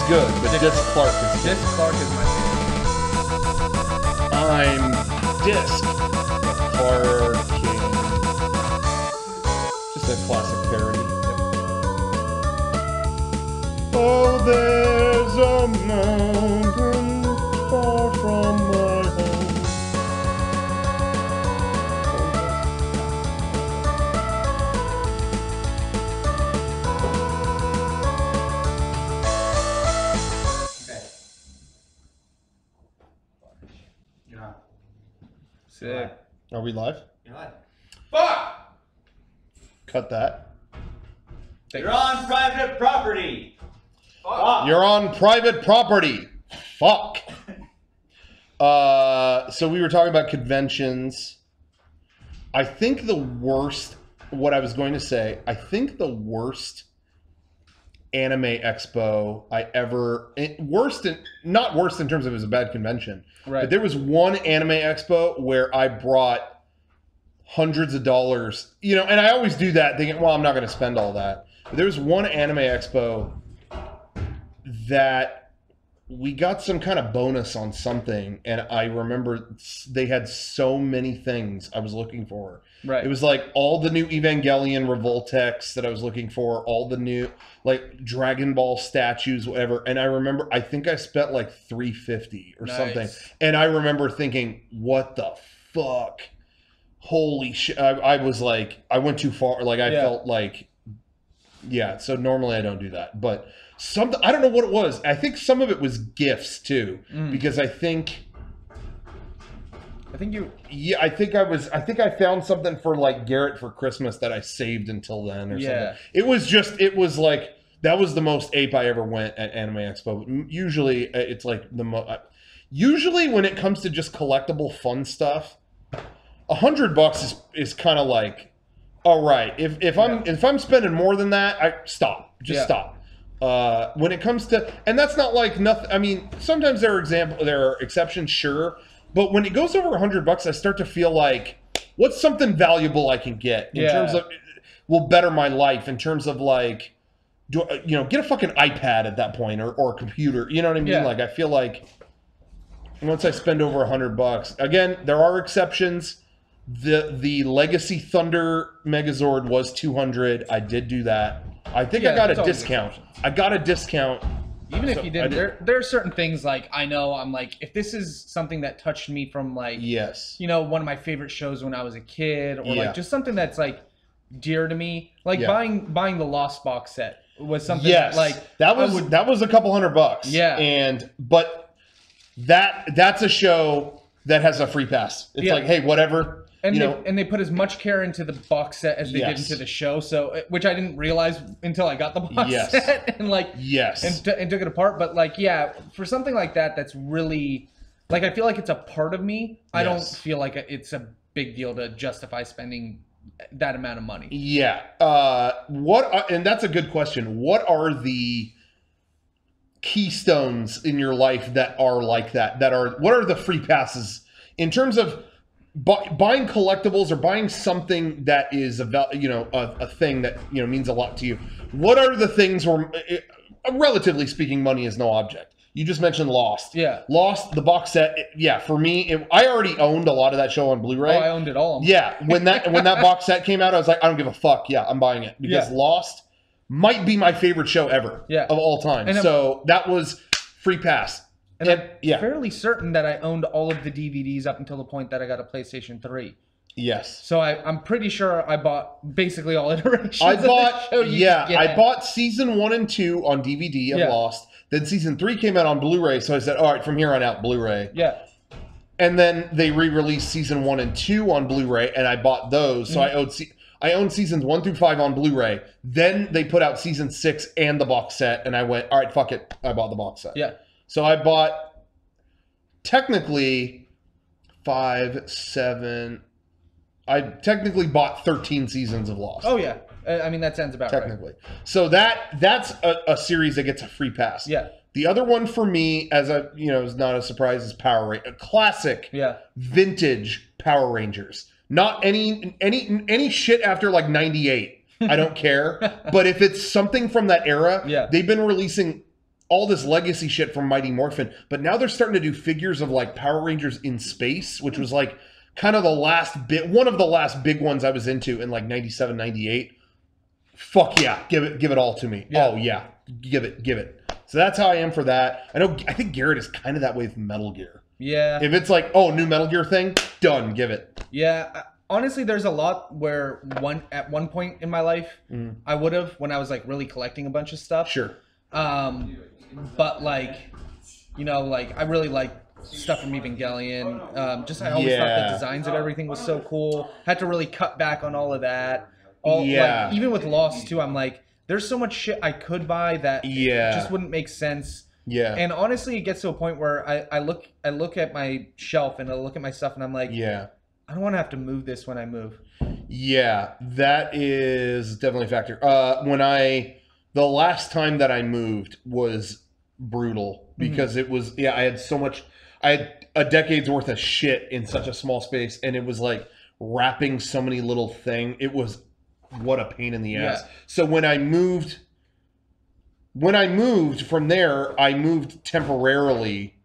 good, but Disc Clark is good. Disc Clark is my favorite. I'm Disc Clark. Just a classic parody. Oh, there's a mountain far from my home. Okay. You're on. Sick. Are we live? You're live. Fuck! Cut that. You're on private property. Fuck. You're on private property. Fuck. So we were talking about conventions. I think the worst, what I was going to say, I think the worst anime expo I ever, not worst in terms of it was a bad convention, Right. but there was one anime expo where I brought hundreds of dollars, you know, and I always do that thinking, well, I'm not going to spend all that. But there was one anime expo that we got some kind of bonus on something, and I remember they had so many things I was looking for. Right. It was like all the new Evangelion Revoltex that I was looking for, all the new like Dragon Ball statues, whatever. And I remember, I think I spent like $350 or something. And I remember thinking, what the fuck? Holy shit. I was like, I went too far. Like I felt like, yeah. So normally I don't do that, but something, I don't know what it was. I think some of it was gifts too, because I think you, yeah, I think I found something for like Garrett for Christmas that I saved until then or something. It was like, that was the most ape I ever went at Anime Expo. Usually it's like usually when it comes to just collectible fun stuff, $100 is kind of like, all right, if I'm spending more than that, I stop. Stop. When it comes to, and that's not like nothing. I mean, sometimes there are exceptions, sure, but when it goes over $100, I start to feel like, what's something valuable I can get in terms of will better my life in terms of like, get a fucking iPad at that point or a computer. You know what I mean? Yeah. Like I feel like once I spend over $100, again, there are exceptions. The Legacy Thunder Megazord was $200. I did do that. I think I got a discount. I got a discount. Even if you didn't, there are certain things like I'm like, if this is something that touched me from like, one of my favorite shows when I was a kid, or like just something that's like dear to me, like buying the Lost box set was something like that was a couple $100. Yeah, but that's a show that has a free pass. It's like, hey, whatever. And they put as much care into the box set as they did into the show, so which I didn't realize until I got the box set and like and took it apart. But like, for something like that, that's really like, I feel like it's a part of me. I don't feel like it's a big deal to justify spending that amount of money. Yeah. And that's a good question. What are the keystones in your life that are like that? What are the free passes in terms of buying collectibles or buying something that is a thing that means a lot to you? What are the things where, relatively speaking, money is no object? You just mentioned Lost. Yeah, Lost, the box set. For me, I already owned a lot of that show on Blu-ray. Oh, I owned it all. Yeah, when that box set came out, I was like, I don't give a fuck. Yeah, I'm buying it because Lost might be my favorite show ever of all time. And so that was free pass. And I'm fairly certain that I owned all of the DVDs up until the point that I got a PlayStation 3. Yes. So I'm pretty sure I bought basically all iterations I of that show. I bought season 1 and 2 on DVD of Lost. Then season 3 came out on Blu-ray, so I said, all right, from here on out, Blu-ray. Yeah. And then they re-released season 1 and 2 on Blu-ray, and I bought those. So I owned seasons 1 through 5 on Blu-ray. Then they put out season 6 and the box set, and I went, all right, fuck it. I bought the box set. Yeah. So I bought, technically, 5, 7... I technically bought 13 seasons of Lost. Oh, yeah. I mean, that sounds about technically. Right. So that's a series that gets a free pass. Yeah. The other one for me, as is not a surprise, is Power Rangers. A classic, vintage Power Rangers. Not any shit after like 98. I don't care. But if it's something from that era, they've been releasing all this legacy shit from Mighty Morphin, but now they're starting to do figures of like Power Rangers in space, which was like kind of one of the last big ones I was into in like 97, 98. Fuck yeah, give it all to me. Yeah. Oh yeah, give it. So that's how I am for that. I think Garrett is kind of that way with Metal Gear. Yeah. If it's like, oh, new Metal Gear thing, done, give it. Yeah. Honestly, there's a lot where at one point in my life, I would have, when I was like really collecting a bunch of stuff. Sure. But like, you know, like I really like stuff from Evangelion. I always thought the designs of everything was so cool. Had to really cut back on all of that. Like, even with Lost too, I'm like, there's so much shit I could buy that just wouldn't make sense. Yeah. And honestly, it gets to a point where I look at my shelf and I look at my stuff and I'm like, I don't want to have to move this when I move. Yeah, that is definitely a factor. The last time that I moved was brutal because it was, I had a decade's worth of shit in such a small space, and it was like wrapping so many little things. It was, what a pain in the ass. So when I moved from there, I moved temporarily,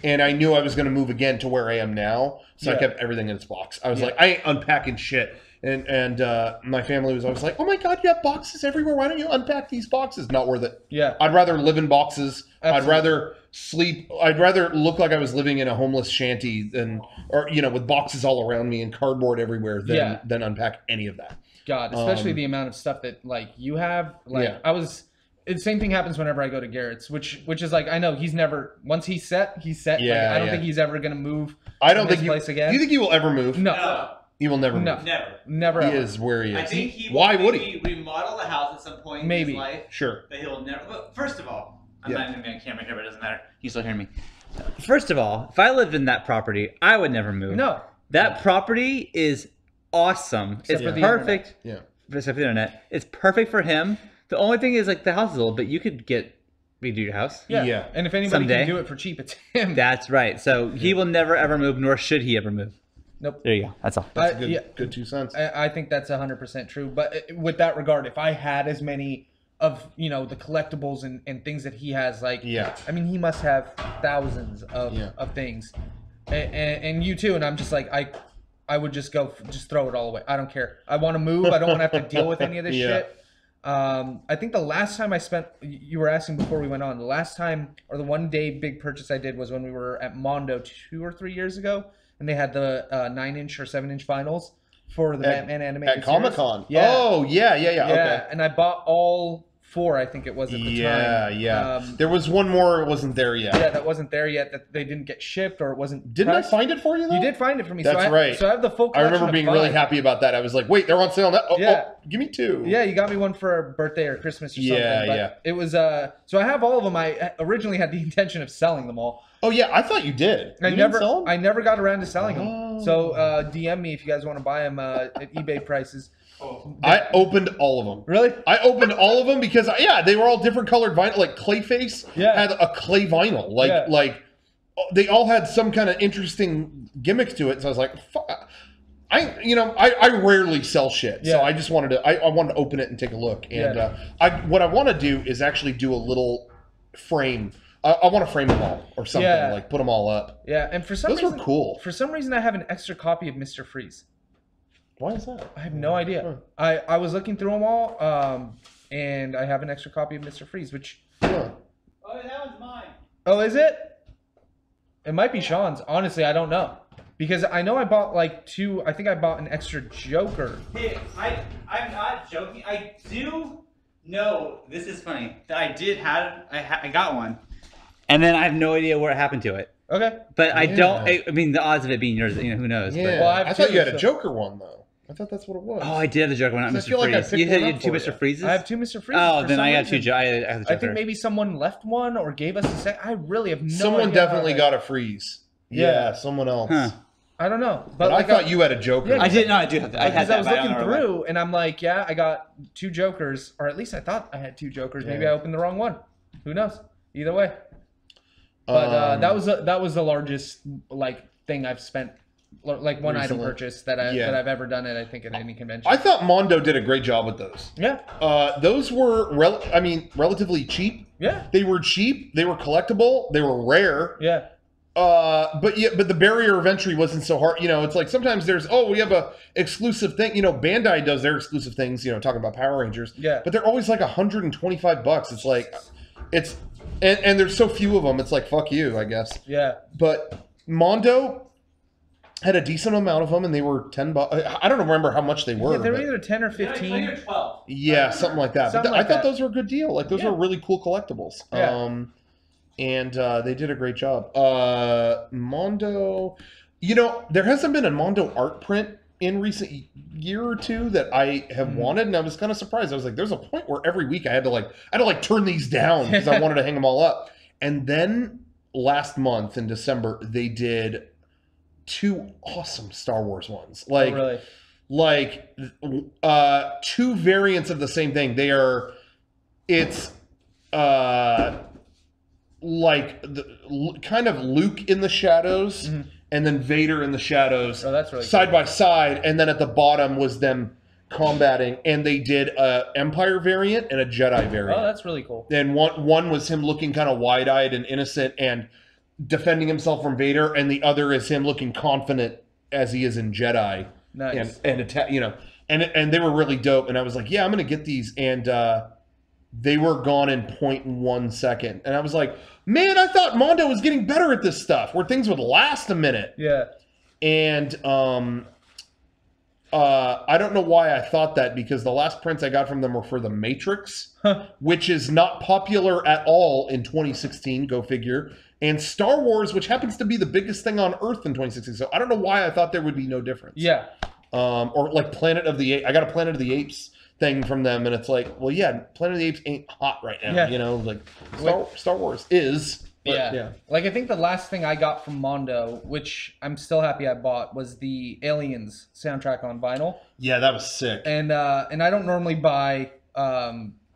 and I knew I was going to move again to where I am now. So I kept everything in its box. I was like, I ain't unpacking shit. And my family was always like, oh my God, you have boxes everywhere. Why don't you unpack these boxes? Not worth it. Yeah. I'd rather live in boxes. Absolutely. I'd rather sleep. I'd rather look like I was living in a homeless shanty with boxes all around me and cardboard everywhere than unpack any of that. God, especially the amount of stuff that like you have. Like the same thing happens whenever I go to Garrett's, which is like, I know he's never, once he's set. Yeah, like, I don't think he's ever going to move. I don't think place again. Do you think he will ever move? No. He will never move. Never. He is where he is. I think he will remodel the house at some point in his life. Sure. But he'll never. But first of all, I'm not even on camera here, but it doesn't matter. You still hearing me? First of all, if I lived in that property, I would never move. No. That property is awesome. It's perfect. Except for the internet. It's perfect for him. The only thing is like the house is old, but you could redo your house. Yeah. And if anybody can do it for cheap, it's him. That's right. So he will never ever move, nor should he ever move. Nope. There you go. That's all. That's good 2 cents. I think that's 100% true. But with that regard, if I had as many of the collectibles and things that he has, like I mean, he must have thousands of things, and you too. And I'm just like I would just throw it all away. I don't care. I want to move. I don't want to have to deal with any of this shit. I think the last time I spent, you were asking before we went on, the last time or the one day big purchase I did was when we were at Mondo 2 or 3 years ago. And they had the 9-inch or 7-inch vinyls for the Batman animated at Comic-Con. Yeah. Oh, yeah. Okay. And I bought all 4, I think it was at the time. Yeah. There was one more, it wasn't there yet. Yeah, that wasn't there yet. That they didn't get shipped or it wasn't. Didn't I find it for you though? You did find it for me. That's right. So I have the full collection. I remember being really happy about that. I was like, wait, they're on sale now. Oh, give me 2. Yeah, you got me one for a birthday or Christmas or something. But it was so I have all of them. I originally had the intention of selling them all. Oh yeah, I thought you did. I never got around to selling them. So DM me if you guys want to buy them at eBay prices. I opened all of them. Really? I opened all of them because they were all different colored vinyl. Like Clayface had a clay vinyl. Like they all had some kind of interesting gimmicks to it. So I was like, fuck. I rarely sell shit. So I just wanted to I wanted to open it and take a look. And what I want to do is actually do a little frame. I want to frame them all or something, like put them all up. Yeah, and for some reason, those were cool. For some reason, I have an extra copy of Mr. Freeze. Why is that? I have no idea. I was looking through them all, and I have an extra copy of Mr. Freeze, which... Oh, that one's mine. Oh, is it? It might be Shawn's. Honestly, I don't know. Because I know I bought like 2... I think I bought an extra Joker. Hey, I'm not joking. I do know, this is funny, that I got one. And then I have no idea what happened to it. Okay. But I don't... I mean, the odds of it being yours, who knows? Yeah. But, well, I thought you had a Joker one, though. I thought that's what it was. Oh, I did have the Joker one, not Mr. Freeze. You had 2 Mr. Freezes? I have 2 Mr. Freezes. Oh, then I have 2 I have the Joker. I think maybe someone left one or gave us a set. I really have no idea. Someone definitely got a Freeze. Yeah, someone else. Huh. I don't know. But I thought you had a Joker. Yeah, I did. No, I do have that. Because I was looking through, and I'm like, I got 2 Jokers. Or at least I thought I had 2 Jokers. Maybe I opened the wrong one. Who knows? Either way. But that was the largest thing I've spent like one item purchase that I've ever done at, I think, at any convention. I thought Mondo did a great job with those. Yeah. Those were relatively cheap. Yeah. They were cheap. They were collectible. They were rare. Yeah. But the barrier of entry wasn't so hard. You know, it's like sometimes there's we have a exclusive thing. You know, Bandai does their exclusive things. You know, talking about Power Rangers. Yeah. But they're always like $125. It's like, and there's so few of them. It's like, fuck you, I guess. Yeah. But Mondo had a decent amount of them, and they were $10. I don't remember how much they were. Yeah, they were either 10 or 15. 20 or 12. Yeah, something like that. But I thought those were a good deal. Like those were really cool collectibles. Yeah. And they did a great job. Mondo, you know, there hasn't been a Mondo art print in recent year or two that I have wanted, and I was kind of surprised. I was like, there's a point where every week I had to turn these down because I wanted to hang them all up. And then last month in December, they did 2 awesome Star Wars ones. Like, like 2 variants of the same thing. It's like kind of Luke in the shadows and then Vader in the shadows. Oh, that's really side by side, and then at the bottom was them combating, and they did a Empire variant and a Jedi variant. Oh, that's really cool. And one was him looking kind of wide-eyed and innocent and defending himself from Vader, and the other is him looking confident as he is in Jedi. Nice. And attack, you know, and they were really dope. And I was like, yeah, I'm gonna get these, and they were gone in 0.1 second. And I was like, man, I thought Mondo was getting better at this stuff, where things would last a minute. Yeah. And I don't know why I thought that, because the last prints I got from them were for The Matrix, which is not popular at all in 2016, go figure. And Star Wars, which happens to be the biggest thing on Earth in 2016. So I don't know why I thought there would be no difference. Yeah. Or like Planet of the Apes. I got a Planet of the Apes thing from them, and it's like, well, yeah, Planet of the Apes ain't hot right now. Yeah. You know, like Star Wars is. But, yeah. Like, I think the last thing I got from Mondo, which I'm still happy I bought, was the Aliens soundtrack on vinyl. Yeah, that was sick. And I don't normally buy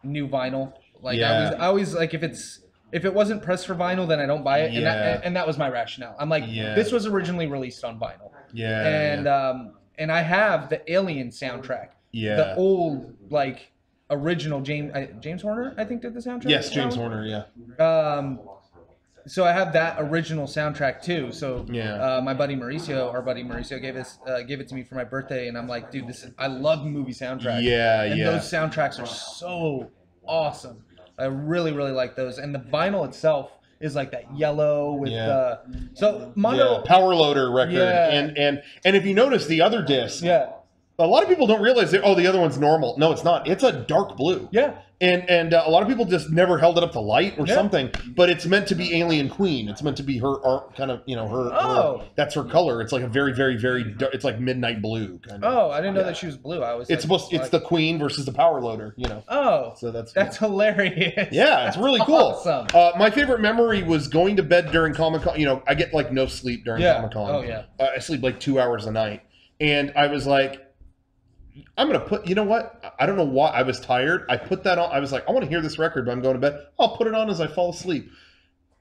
new vinyl. Like, I always like, if it wasn't pressed for vinyl, then I don't buy it. Yeah. And that was my rationale. I'm like, this was originally released on vinyl. Yeah. And I have the Alien soundtrack. Yeah. The old, like, original James Horner, I think, did the soundtrack. Yes, James Horner, yeah. So I have that original soundtrack too. So our buddy Mauricio gave it to me for my birthday, and I'm like, dude, I love movie soundtracks. And those soundtracks are so awesome. I really, really like those. And the vinyl itself is like that yellow with so Mondo Power Loader record. And if you notice the other disc, a lot of people don't realize that, the other one's normal. No, it's not. It's a dark blue. Yeah. And a lot of people just never held it up to light or something. But it's meant to be Alien Queen. It's meant to be her art, kind of, you know, her that's her color. It's like a very, very, very dark, it's like midnight blue kind of. Oh, I didn't know that she was blue. It's the Queen versus the Power Loader, you know. Oh. So that's hilarious. Yeah, it's really cool. Awesome. My favorite memory was going to bed during Comic-Con. You know, I get like no sleep during Comic-Con. Oh yeah. I sleep like 2 hours a night. And I was like, I'm going to put, you know what? I don't know why. I was tired. I put that on. I was like, I want to hear this record, but I'm going to bed. I'll put it on as I fall asleep.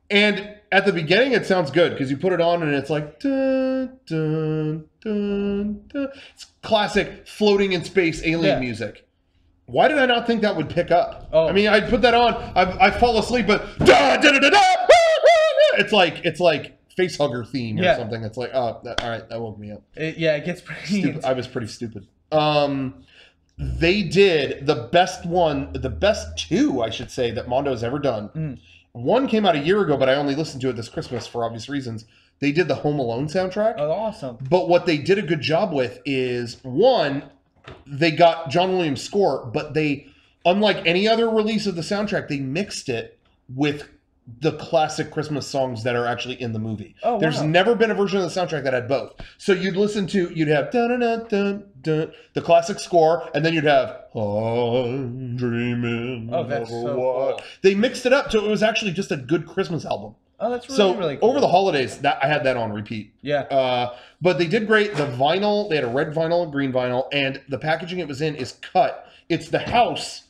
And at the beginning, it sounds good because you put it on and it's like, dun, dun, dun, dun. It's classic floating in space alien music. Why did I not think that would pick up? I mean, I put that on. I fall asleep, but da, da, da, da, da, it's like Facehugger theme or something. It's like, all right, that woke me up. It gets pretty stupid. I was pretty stupid. They did the best 2, I should say, that Mondo's ever done. One came out a year ago, but I only listened to it this Christmas for obvious reasons. They did the Home Alone soundtrack. Oh, awesome. But what they did a good job with is, one, they got John Williams' score, but they, unlike any other release of the soundtrack, they mixed it with the classic Christmas songs that are actually in the movie. Oh, wow. There's never been a version of the soundtrack that had both. So you'd have dun, dun, dun, dun, the classic score, and then you'd have I'm dreaming. Oh, that's so cool. They mixed it up so it was actually just a good Christmas album. Oh, that's really cool. Over the holidays, I had that on repeat. Yeah. But they did great. The vinyl, they had a red vinyl, a green vinyl, and the packaging it was in is cut. It's the house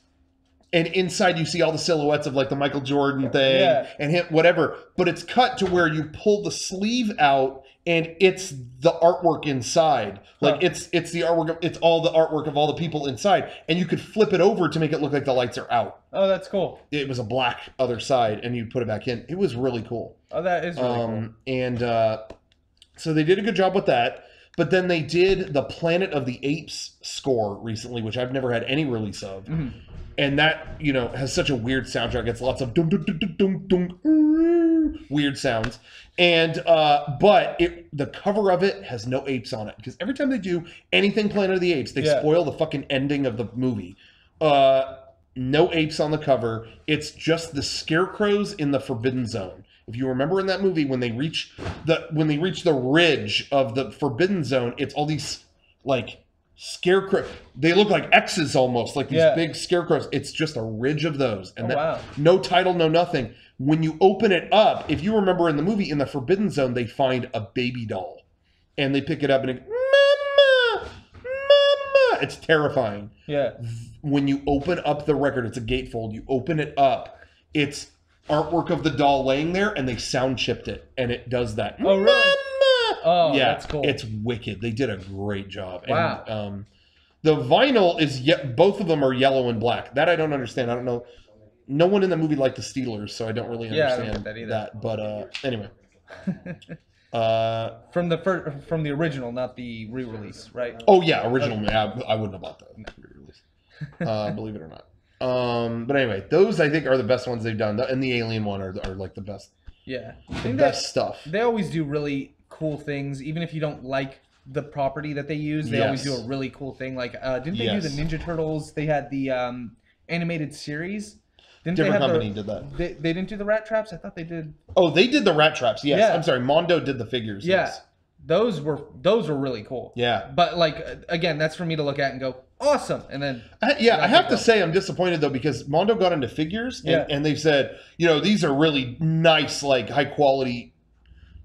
and inside you see all the silhouettes of like the Michael Jordan thing and him, whatever. But it's cut to where you pull the sleeve out and it's the artwork inside. Like it's the artwork. It's all the artwork of all the people inside, and you could flip it over to make it look like the lights are out. Oh, that's cool. It was a black other side, and you put it back in. It was really cool. Oh, that is really cool. And so they did a good job with that. But then they did the Planet of the Apes score recently, which I've never had any release of. Mm-hmm. And that, you know, has such a weird soundtrack. It's lots of dum, dum, dum, dum, dum, dum, weird sounds. And but the cover of it has no apes on it, because every time they do anything Planet of the Apes, they spoil the fucking ending of the movie. No apes on the cover. It's just the scarecrows in the Forbidden Zone. If you remember in that movie, when they reach the ridge of the Forbidden Zone, it's all these like scarecrow. They look like X's almost, like these big scarecrows. It's just a ridge of those, and no title, no nothing. When you open it up, if you remember in the movie, in the Forbidden Zone, they find a baby doll, and they pick it up and it, Mama, Mama. It's terrifying. Yeah. When you open up the record, it's a gatefold. You open it up, it's artwork of the doll laying there, and they sound chipped it, and it does that. Oh, really? Mama! Oh, yeah, that's cool. It's wicked. They did a great job. Wow. And, the vinyl is both of them are yellow and black. That I don't understand. I don't know. No one in the movie liked the Steelers, so I don't really understand I don't get that either. But anyway. From the original, not the re-release, right? Oh yeah, original. Okay. I wouldn't have bought the re-release. Believe it or not. But anyway, those I think are the best ones they've done, and the Alien one are like the best. Yeah, the best stuff. They always do really cool things, even if you don't like the property that they use. They always do a really cool thing. Like, didn't they do the Ninja Turtles? They had the animated series. Different company did that. They didn't do the rat traps? I thought they did. Oh, they did the rat traps. Yes. Yeah. I'm sorry. Mondo did the figures. Yeah. Yes. Those were really cool. Yeah. But like, again, that's for me to look at and go, awesome. And then I have to say I'm disappointed though, because Mondo got into figures and they said, you know, these are really nice, like high quality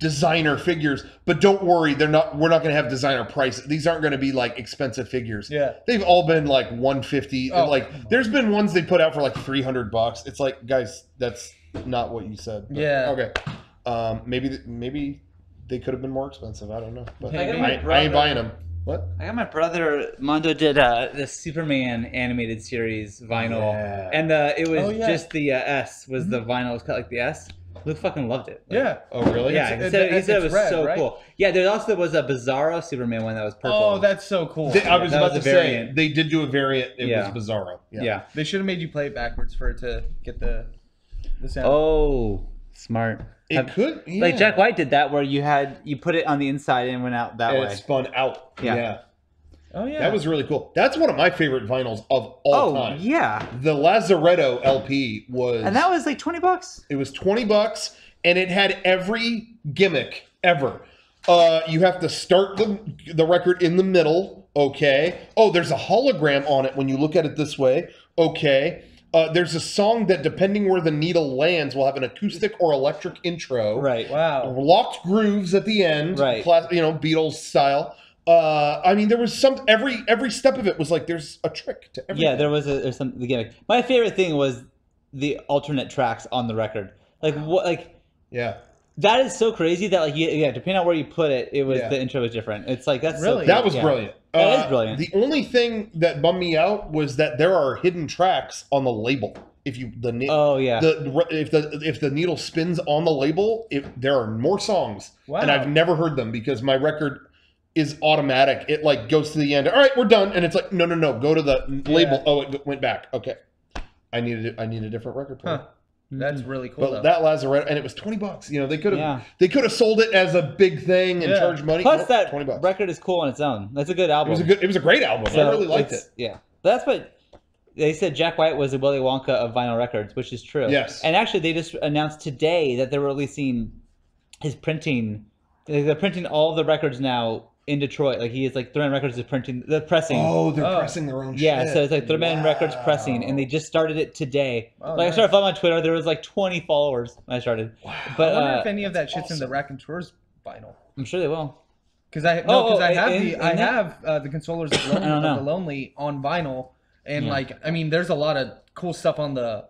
designer figures, but don't worry, we're not going to have designer price. These aren't going to be like expensive figures. Yeah. They've all been like $150. Like there's been ones they put out for like $300. It's like, guys, that's not what you said. But, okay. Maybe they could have been more expensive. I don't know. But I ain't buying them. What? I got my brother, Mondo did the Superman animated series vinyl. Yeah. And it was just the S was the vinyl. It was cut like the S. Luke fucking loved it. Yeah. Oh, really? Yeah. He said it was red, so cool. Yeah, there also was a Bizarro Superman one that was purple. Oh, that's so cool. I was about to say, they did do a variant. It was Bizarro. Yeah. They should have made you play it backwards for it to get the sound. Oh, smart. It could. Yeah. Like Jack White did that, where you put it on the inside and went out that way. It spun out. Yeah. Oh, yeah. That was really cool. That's one of my favorite vinyls of all time. Oh, yeah. The Lazaretto LP was... And that was like $20? It was $20, and it had every gimmick ever. You have to start the record in the middle, okay. Oh, there's a hologram on it when you look at it this way, okay. There's a song that, depending where the needle lands, will have an acoustic or electric intro. Right. Wow. Locked grooves at the end. Right. Beatles style. I mean, there was every step of it was like there's a trick to everything. Yeah, there's some the gimmick. My favorite thing was the alternate tracks on the record. Like what? Like that is so crazy that like depending on where you put it, the intro was different. It's like that's really that was brilliant. That is brilliant. The only thing that bummed me out was that there are hidden tracks on the label. If the needle spins on the label, there are more songs, and I've never heard them because my record is automatic. It like goes to the end. All right, we're done, and it's like no, go to the label. Oh, it went back. Okay, I need a different record player. Huh. That's really cool. But that Lazaretto, and it was $20. You know, they could have sold it as a big thing and charged money. Plus, that $20. record is cool on its own. That's a good album. It was a great album. So I really liked it. Yeah, that's what they said. Jack White was the Willy Wonka of vinyl records, which is true. Yes. And actually, they just announced today that they're releasing his printing. They're printing all the records now in Detroit. Like he is like Threadman Records is pressing. Oh, they're pressing their own shit. Yeah, so it's like Threadman Records pressing, and they just started it today. Oh, I started following on Twitter. There was like 20 followers when I started. Wow. But I wonder if any of that shit's in the Raconteurs vinyl. I'm sure they will. Because I have the Consolers of the Lonely on vinyl, and like I mean, there's a lot of cool stuff on the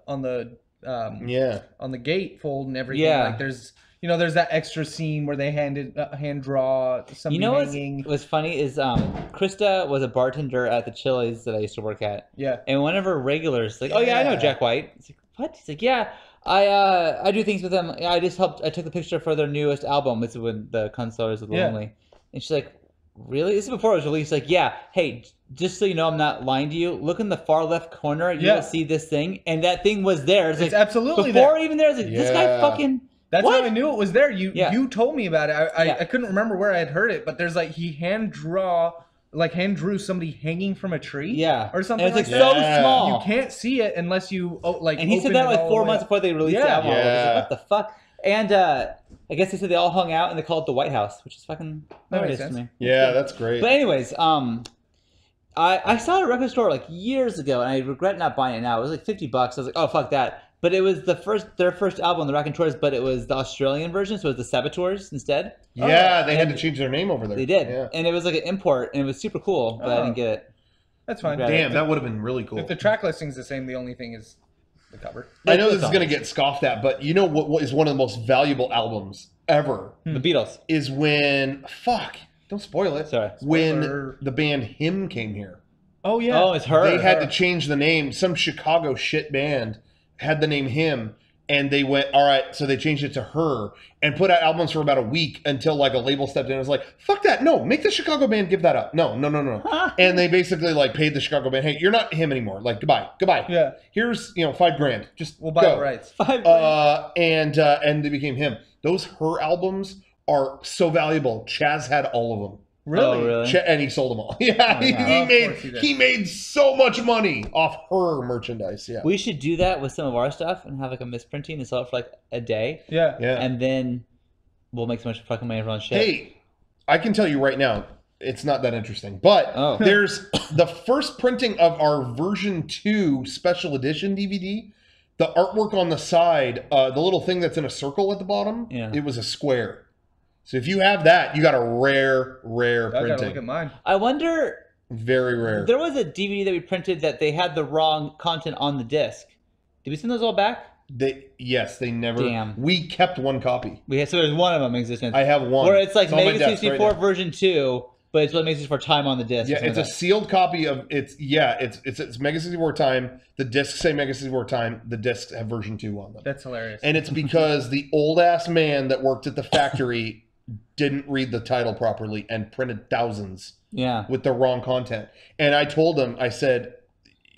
gatefold and everything. Yeah. Like there's that extra scene where they hand draw somebody hanging. What's funny is Krista was a bartender at the Chili's that I used to work at. Yeah. And one of her regulars like, oh yeah, I know Jack White. It's like, what? He's like, yeah, I do things with them. I took the picture for their newest album. It's when the Consolers of the Lonely. And she's like, really? This is before it was released. Like, yeah, hey, just so you know, I'm not lying to you. Look in the far left corner. You'll see this thing, and that thing was there. It's like, absolutely before there. this guy fucking. That's what? how I knew it was there. You told me about it. I couldn't remember where I had heard it, but there's like he hand drew somebody hanging from a tree, or something. And it's like so that. small. You can't see it unless you And he said that like 4 months before they released the album. Like, what the fuck? And I guess they said they all hung out and they called it the White House, which is fucking hilarious to me. Yeah, that's great. But anyways, I saw it at a record store like years ago, and I regret not buying it now. It was like $50. I was like, oh fuck that. But it was their first album, the Raconteurs, but it was the Australian version, so it was the Saboteurs instead. Yeah, they had to change their name over there. They did, and it was like an import, and it was super cool, but I didn't get it. That's fine. Damn, that would have been really cool. If the track listing's the same, the only thing is the cover. I know this is going to get scoffed at, but you know what is one of the most valuable albums ever? The Beatles. Is when don't spoil it. Sorry. When the band Him came here. Oh yeah. Oh, it's her. They had to change the name. Some Chicago shit band had the name Him, and they went, all right, so they changed it to Her and put out albums for about a week until like a label stepped in and was like, fuck that, no, make the Chicago band give that up. No. And they basically like paid the Chicago band, hey, you're not Him anymore. Like, goodbye. Yeah. Here's, $5,000. Just we'll buy go. the rights. $5,000. And they became Him. Those Her albums are so valuable. Chaz had all of them. Really? Oh, really? And he sold them all. Yeah, he made so much money off Her merchandise. Yeah, we should do that with some of our stuff and have like a misprinting and sell it for like a day. Yeah. And then we'll make so much fucking money on shit. Hey, I can tell you right now, it's not that interesting. But there's the first printing of our version 2 special edition DVD. The artwork on the side, the little thing that's in a circle at the bottom, it was a square. So if you have that, you got a rare printing. I gotta look at mine. I wonder. Very rare. There was a DVD that we printed that they had the wrong content on the disc. Did we send those all back? Yes, they never. Damn. We kept one copy. So there's one of them in existence. I have one. Where it's like Mega 64 version 2, but it's what Mega 64 time on the disc. Yeah, it's a sealed copy of it's Mega 64 time. The discs say Mega 64 time. The discs have version 2 on them. That's hilarious. And it's because the old ass man that worked at the factory didn't read the title properly and printed thousands with the wrong content. And I told him, I said,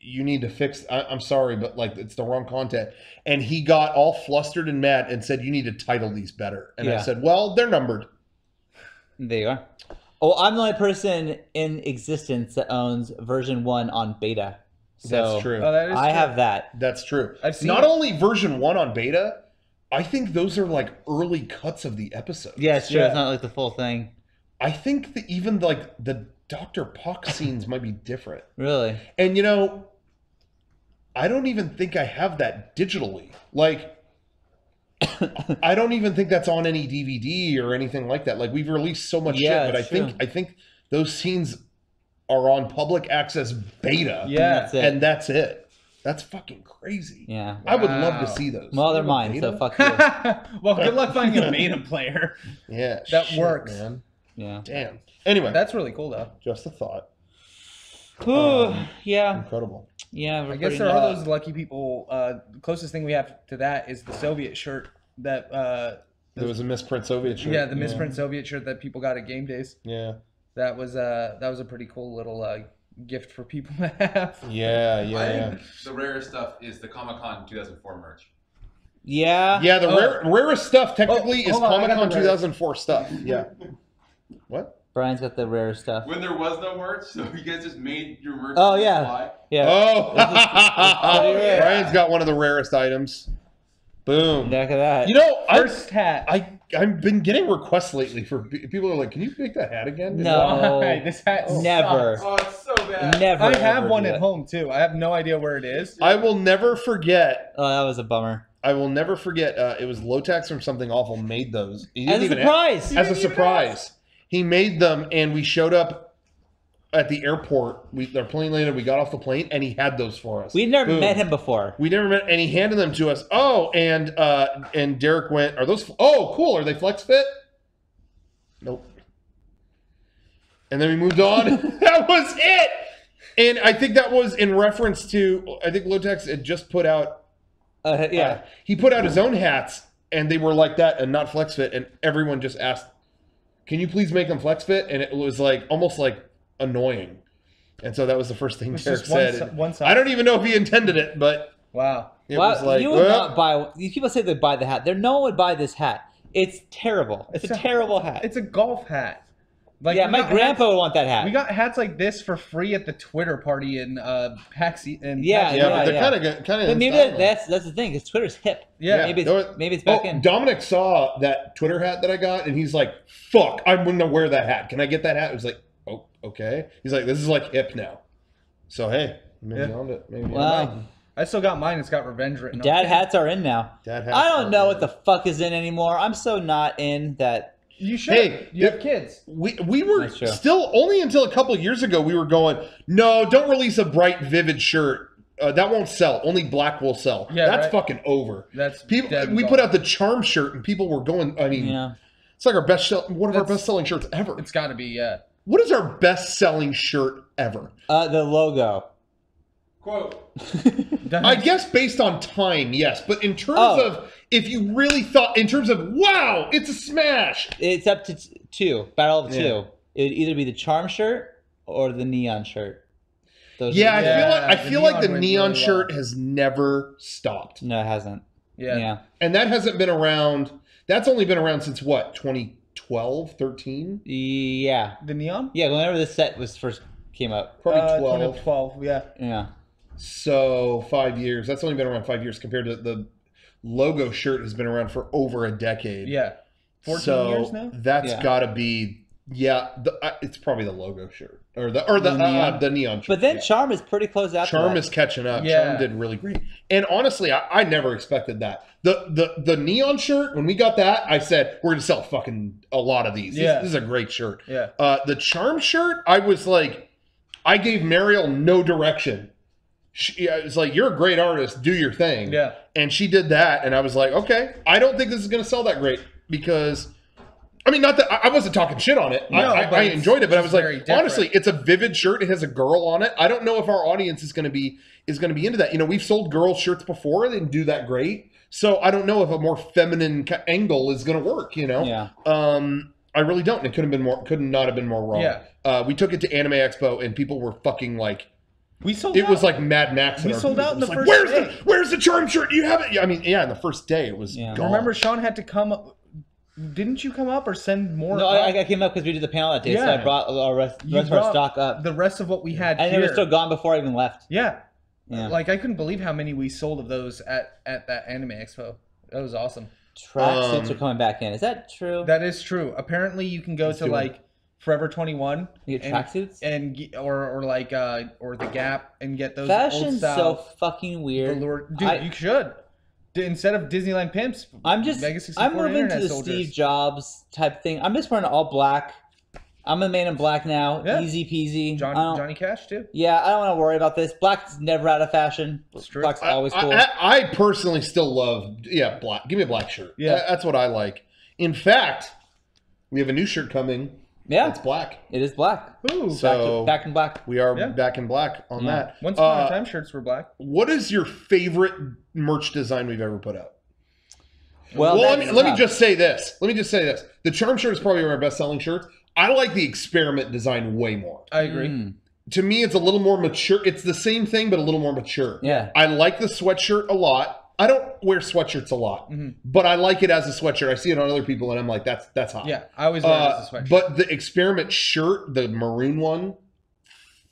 you need to fix, I'm sorry, but like it's the wrong content. And he got all flustered and mad and said, you need to title these better. And I said, well, they're numbered. There you are. Oh, I'm the only person in existence that owns version 1 on beta. So that's true. Oh, that is I true. have that. That's true. I've seen Not only version 1 on beta, I think those are like early cuts of the episode. Yeah, it's true. It's not like the full thing. I think that even like the Dr. Puck scenes might be different. Really? And I don't even think I have that digitally. Like, I don't even think that's on any DVD or anything like that. Like, we've released so much shit, but I think those scenes are on public access beta. Yeah, and that's it. That's fucking crazy. Yeah. I would love to see those. Well, they're mine, so fuck you. Well, good luck finding a beta player. Yeah. That works. Man. Yeah. Damn. Anyway. That's really cool, though. Just a thought. Yeah. Incredible. Yeah. I guess there are those lucky people. The closest thing we have to that is the Soviet shirt that... there was a misprint Soviet shirt. Yeah, the misprint Soviet shirt that people got at game days. Yeah. That was a pretty cool little... gift for people to have. Yeah. The rarest stuff is the Comic-Con 2004 merch. Yeah. Yeah, the rarest stuff technically is Comic-Con 2004 stuff. Yeah. What? Brian's got the rare stuff. When there was no merch, so you guys just made your merch. Oh, yeah. Fly. Yeah. Oh. Rare. Brian's got one of the rarest items. Boom. Look at that. First hat. I've been getting requests lately for people are like, can you make that hat again? No. Why? This hat Never. sucks. Oh, it's so bad. Never. I have ever one do at that. home too. I have no idea where it is. I will never forget. Oh, that was a bummer. I will never forget. It was Lotax from Something Awful made those. He As didn't a even surprise. As a surprise. He made them, and we showed up at the airport. Our plane landed. We got off the plane, and he had those for us. We never met him before. We never met, and he handed them to us. Oh, and Derek went, "Are those? Oh, cool. Are they flex fit?" Nope. And then we moved on. That was it. And I think that was in reference to, I think Lotex had just put out. He put out his own hats, and they were like that and not flex fit, and everyone just asked, "Can you please make them flex fit?" And it was like almost like annoying. And so that was the first thing Derek said. One side. I don't even know if he intended it, but wow. It was like, you would not buy. People say they buy the hat. No one would buy this hat. It's terrible. It's a terrible hat. It's a golf hat. Like, yeah, my grandpa would want that hat. We got hats like this for free at the Twitter party in PAX. But they're kind of. But maybe that's the thing, because Twitter's hip. Yeah, maybe it's back in. Dominic saw that Twitter hat that I got, and he's like, "Fuck, I'm gonna wear that hat. Can I get that hat?" I was like, "Oh, okay." He's like, "This is like hip now." So hey, maybe on it. Maybe on it. I still got mine. It's got revenge written on it. Dad hats are in now. Dad hats. I don't know what the fuck is in anymore. I'm so not in that. You should. Hey, you have kids. We were still, only until a couple of years ago, we were going, no, don't release a bright, vivid shirt. That won't sell. Only black will sell. Yeah, that's fucking over. That's people. We put out the Charm shirt, and people were going. I mean, it's like one of our best-selling shirts ever. It's got to be, yeah. What is our best-selling shirt ever? The logo. Quote. I guess based on time, yes. But in terms of, if you really thought, in terms of, wow, it's a smash. It's up to two. Battle of two. It would either be the Charm shirt or the neon shirt. I feel like the neon shirt has never stopped. No, it hasn't. Yeah. And that hasn't been around. That's only been around since what, 2012, 13? Yeah. The neon? Yeah, whenever this set was first came up. Probably 12. 2012, yeah. Yeah. So 5 years. That's only been around 5 years compared to the logo shirt has been around for over a decade. Yeah. 14 years now? That's got to be, it's probably the logo shirt. Or the neon shirt. But then Charm is pretty close after Charm is catching up. Yeah. Charm did really great. And honestly, I never expected that. The neon shirt, when we got that, I said, we're going to sell fucking a lot of these. Yeah. This is a great shirt. Yeah. The Charm shirt, I was like, I gave Mariel no direction. It was like, you're a great artist, do your thing. Yeah. And she did that, and I was like, okay, I don't think this is going to sell that great because, I mean, not that I wasn't talking shit on it. No, I enjoyed it, but I was like, different. honestly, it's a vivid shirt. It has a girl on it. I don't know if our audience is going to be into that. You know, we've sold girl shirts before; they didn't do that great. So I don't know if a more feminine angle is going to work. You know, I really don't. And it could not have been more wrong. Yeah. We took it to Anime Expo, and people were fucking like. We sold it out. was like Mad Max. We sold out in the like, first day. Where's the Charm shirt? Do you have it? I mean, in the first day it was gone. Remember, Shawn had to come up. Didn't you come up or send more? No, I came up because we did the panel that day, so I brought the rest of our stock up. The rest of what we had and here. they were still gone before I even left. Yeah. Like, I couldn't believe how many we sold of those at that Anime Expo. That was awesome. Tracksuits are coming back in. Is that true? That is true. Apparently, you can go to like Forever 21. You get tracksuits or the Gap and get those. Fashion's old so fucking weird. Velour. Dude, you should. Instead of Disneyland pimps, I'm moving to the Steve Jobs type thing. I'm just wearing all black. I'm a man in black now. Yeah. Easy peasy. Johnny Cash too. Yeah, I don't want to worry about this. Black's never out of fashion. Black's always cool. I personally still love black. Give me a black shirt. Yeah, that's what I like. In fact, we have a new shirt coming. Yeah, it's black. It is black. Ooh, so back in black. We are back in black on that. Once upon a time, shirts were black. What is your favorite merch design we've ever put out? Well, let me just say this. The Charm shirt is probably one of our best-selling shirts. I like the experiment design way more. I agree. To me, it's a little more mature. It's the same thing, but a little more mature. Yeah. I like the sweatshirt a lot. I don't wear sweatshirts a lot, but I like it as a sweatshirt. I see it on other people, and I'm like, that's hot. Yeah, I always wear it as a sweatshirt. But the experiment shirt, the maroon one,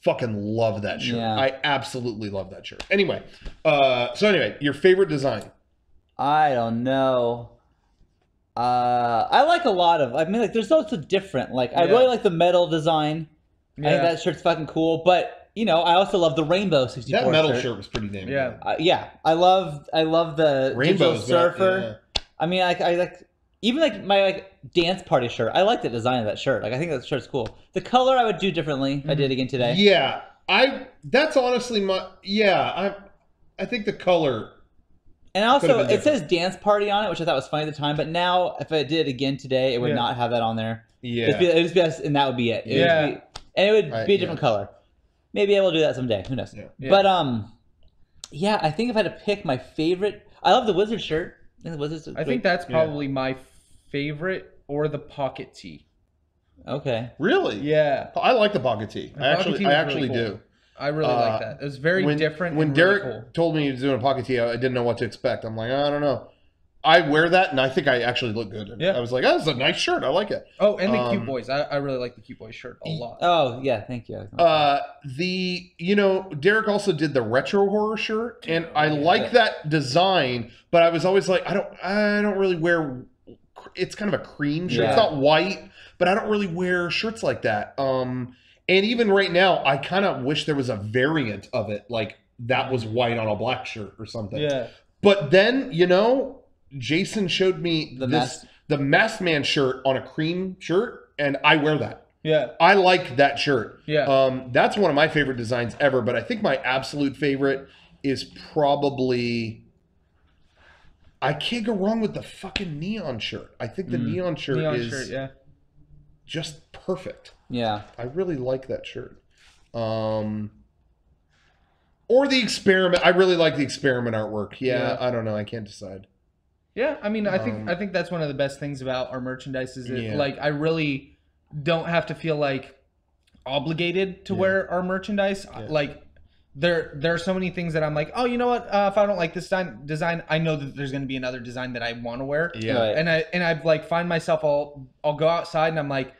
fucking love that shirt. Yeah. I absolutely love that shirt. Anyway, your favorite design? I don't know. I like a lot of. I mean, like, there's also different. Like, I really like the metal design. Yeah. I think that shirt's fucking cool, but. You know, I also love the Rainbow 64 That metal shirt was pretty damn good. I love the Rainbow Digital Surfer. Yeah. I mean, I like even like my dance party shirt. I like the design of that shirt. Like I think that shirt's cool. The color I would do differently. I did again today. Yeah, that's honestly I think the color. And also, it says dance party on it, which I thought was funny at the time. But now, if I did it again today, it would not have that on there. Yeah, it would just be us, and that would be it. And it would be a different color. Maybe I will do that someday. Who knows? Yeah. But yeah, I think if I had to pick my favorite, I love the Wizard shirt. I think that's probably my favorite, or the pocket tee. Okay. Really? Yeah. I like the pocket tee. I actually do. I really like that. It was very different. When Derek told me he was doing a pocket tee, I didn't know what to expect. I'm like, I don't know. I wear that, and I think I actually look good. Yeah. I was like, this is a nice shirt. I like it. Oh, and the Cute Boys. I really like the Cute Boys shirt a lot. Oh, yeah. Thank you. Derek also did the retro horror shirt, and I like that design, but I was always like, I don't really wear. It's kind of a cream shirt. Yeah. It's not white, but I don't really wear shirts like that. And even right now, I kind of wish there was a variant of it, like that was white on a black shirt or something. Yeah. But then, Jason showed me the Masked Man shirt on a cream shirt, and I wear that. Yeah. I like that shirt. Yeah. That's one of my favorite designs ever, but I think my absolute favorite is probably... I can't go wrong with the fucking neon shirt. I think the neon shirt is just perfect. Yeah. I really like that shirt. Or the experiment. I really like the experiment artwork. Yeah, I don't know. I can't decide. Yeah, I mean, I think that's one of the best things about our merchandise is like I really don't have to feel like obligated to wear our merchandise. Like there are so many things that I'm like, oh, you know what? If I don't like this design, I know that there's going to be another design that I want to wear. Yeah. Right. And I like find myself I'll go outside and I'm like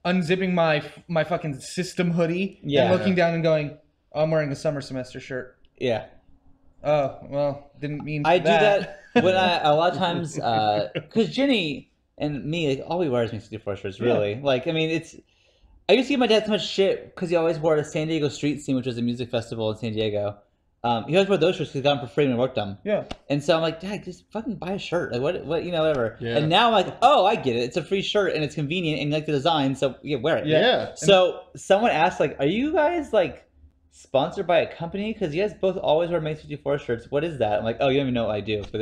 unzipping my fucking system hoodie and looking down and going, oh, I'm wearing a summer semester shirt. Yeah. Oh, well, didn't mean I do that when a lot of times, because Jenny and me, like, all we wear is Mix 64 shirts, really. Yeah. Like, I mean, I used to give my dad so much shit because he always wore the San Diego Street Scene, which was a music festival in San Diego. He always wore those shirts because he got them for free and worked them. Yeah. And so I'm like, Dad, just fucking buy a shirt. Like, what, whatever. Yeah. And now I'm like, oh, I get it. It's a free shirt and it's convenient and you like the design, so wear it. Yeah. So someone asked, like, are you guys, like, sponsored by a company? Because you guys both always wear Mix 64 shirts. What is that? I'm like, oh, you don't even know what I do, but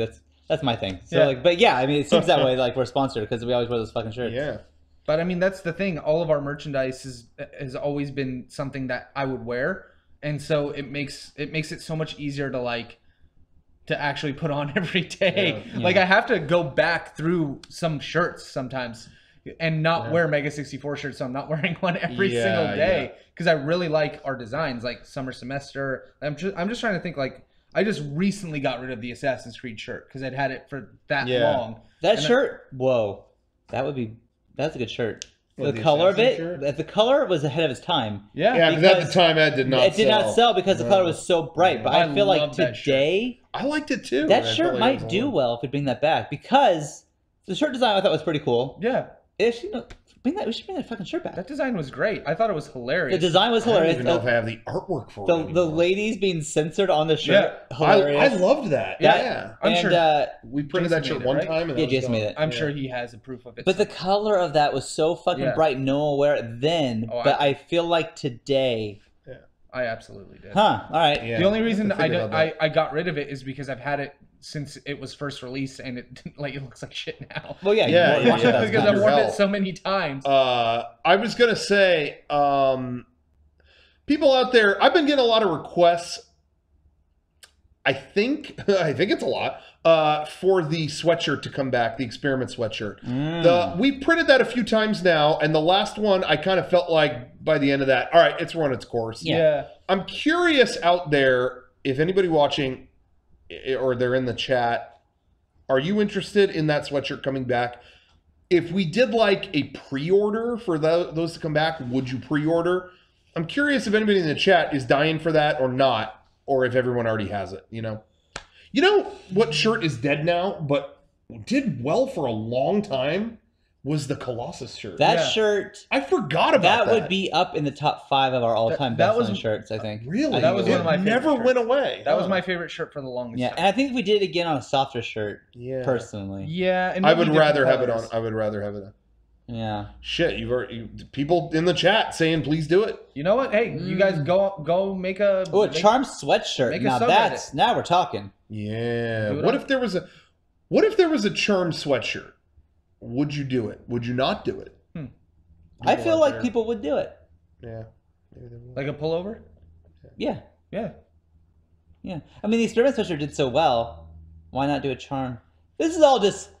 that's my thing. So like, but yeah, I mean, it seems that way. Like we're sponsored because we always wear those fucking shirts. Yeah. But I mean, that's the thing. All of our merchandise has always been something that I would wear, and so it makes it so much easier to actually put on every day. Yeah. Like I have to go back through some shirts sometimes and not wear Mega 64 shirts, so I'm not wearing one every single day because I really like our designs, like summer semester. I'm just trying to think, like, I just recently got rid of the Assassin's Creed shirt because I'd had it for that long. That shirt, whoa, that's a good shirt. The color of it, the color was ahead of its time. Yeah, but at the time it did not sell because the color was so bright. But I feel like today, I liked it too. That shirt might do well if we bring that back because the shirt design I thought was pretty cool. Yeah. We should bring that fucking shirt back. That design was great. I thought it was hilarious. The design was hilarious. I don't even know if I have the artwork for it. The ladies being censored on the shirt. Yeah. Hilarious. I loved that. Yeah. I'm sure we printed that shirt one time. And Jason made it. I'm sure he has a proof of it. But the color of that was so fucking bright. No one will wear it then. But I feel like today. Yeah. I absolutely did. Huh. All right. Yeah. The only reason I got rid of it is because I've had it since it was first released, and it looks like shit now. Well, yeah, because I've worn it so many times. I was gonna say, people out there, I've been getting a lot of requests. I think it's a lot for the sweatshirt to come back, the experiment sweatshirt. We printed that a few times now, and the last one I kind of felt like by the end of that, all right, it's run its course. Yeah. I'm curious out there if anybody watching or they're in the chat, are you interested in that sweatshirt coming back? If we did like a pre-order for those to come back, would you pre-order? I'm curious if anybody in the chat is dying for that or not, or if everyone already has it, You know what shirt is dead now, but did well for a long time? was the Colossus shirt. That shirt, I forgot about that. That would be up in the top 5 of our all-time best-selling shirts, I think. Really? That was one of my favorite never went away. That was my favorite shirt for the longest time. And I think if we did it again on a softer shirt, personally. Yeah, and I would rather have it on. I would rather have it on. Yeah. Shit, people in the chat saying please do it. You know what? Hey, you guys go make a charm sweatshirt. Now we're talking. Yeah. What if there was a charm sweatshirt? Would you do it? Would you not do it? I feel like people would do it. Yeah. Like a pullover? Yeah. Yeah. Yeah. I mean, the experiment sweatshirt did so well. Why not do a charm? This is all just...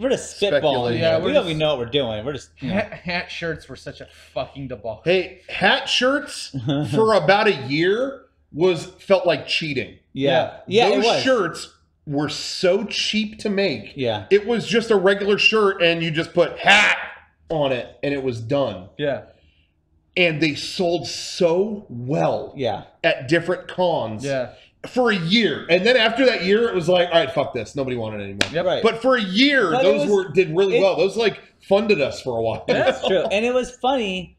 We're just spitballing. Yeah, we don't even know what we're doing. We're just hat shirts were such a fucking debacle. Hey, hat shirts for about a year felt like cheating. Yeah. Those shirts were so cheap to make. Yeah. It was just a regular shirt and you just put hat on it and it was done. Yeah. And they sold so well. Yeah. At different cons. Yeah. For a year, and then after that year, it was like, all right, fuck this. Nobody wanted it anymore. Yep. Right. But for a year, did really well. Those funded us for a while. That's true, and it was funny.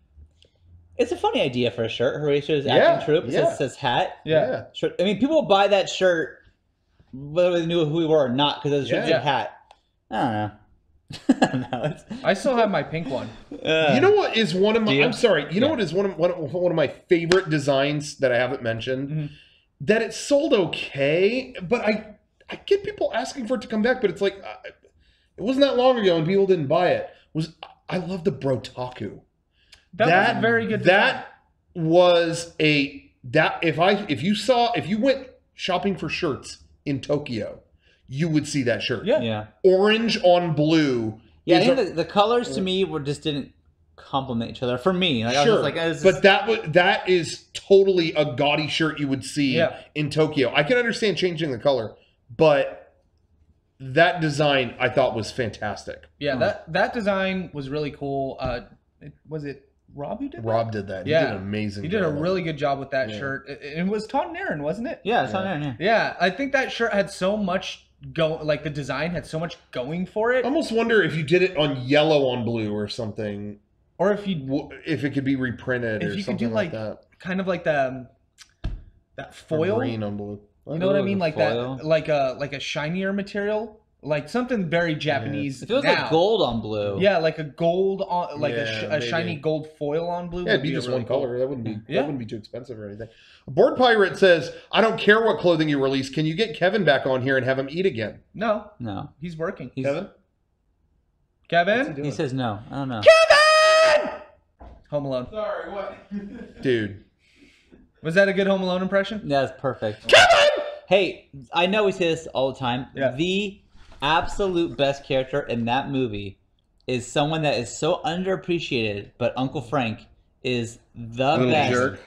It's a funny idea for a shirt. Horatia's acting troupe. It says hat. Yeah. I mean, people would buy that shirt whether they knew who we were or not because it was a hat. I don't know. I still have my pink one. You know what is one of my? I'm sorry. You know what is one of my favorite designs that I haven't mentioned. Mm-hmm. That it sold okay, but I get people asking for it to come back, but it's like it wasn't that long ago and people didn't buy it. I love the Brotaku. That was a very good design. If you went shopping for shirts in Tokyo, you would see that shirt. Yeah. Orange on blue. Yeah, I think the colors to me just didn't complement each other for me. Like, sure, I was but that is totally a gaudy shirt you would see in Tokyo. I can understand changing the color, but that design I thought was fantastic. Yeah, that design was really cool. Was it Rob who did that? Rob did that. He did an amazing job. He did a really good job with that shirt. It was Todd Aaron, wasn't it? Yeah, it's Todd Aaron. Yeah, I think that shirt had so much the design had so much going for it. I almost wonder if you did it on yellow on blue or something. Or if it could be reprinted or something like that. Kind of like that foil. Green on blue. You know what I mean? Like foil? that, like a shinier material. Like something very Japanese. It feels like gold on blue. Yeah, like a gold on, like a shiny gold foil on blue. Yeah, it'd be just one color. That wouldn't be too expensive or anything. Board Pirate says, "I don't care what clothing you release. Can you get Kevin back on here and have him eat again?" No, he's working. Kevin. He says no. I don't know. Kevin. Home Alone. Sorry, what? Dude, was that a good Home Alone impression? Yeah, that's perfect. Kevin. Hey, I know we say this all the time. Yeah. The absolute best character in that movie is someone that is so underappreciated, but Uncle Frank is the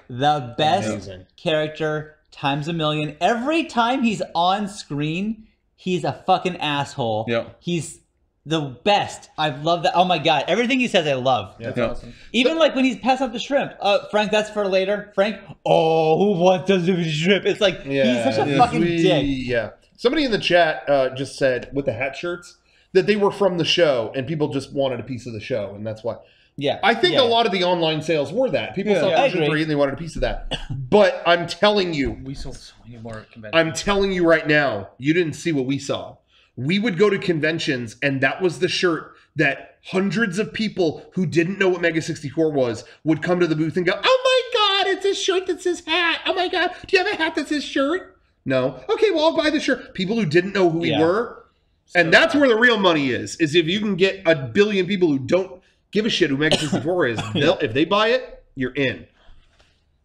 best character times a million. Every time he's on screen, he's a fucking asshole. Yeah. He's the best. I love that. Oh my god, everything he says I love. Yeah, that's awesome. Even like when he's passing out the shrimp. Frank, that's for later. Frank, who wants the shrimp? It's like he's such a fucking dick. Yeah. Somebody in the chat just said with the hat shirts that they were from the show and people just wanted a piece of the show, and that's why. Yeah, I think a lot of the online sales were that. People saw version 3 and they wanted a piece of that. But I'm telling you, we sold so many more at conventions. I'm telling you right now, you didn't see what we saw. We would go to conventions, and that was the shirt that hundreds of people who didn't know what Mega 64 was would come to the booth and go, "Oh my god, it's a shirt that says hat. Oh my god, do you have a hat that says shirt?" No. Okay, well, I'll buy the shirt. People who didn't know who we were. And that's where the real money is if you can get a billion people who don't give a shit who Mega 64 is, if they buy it, you're in.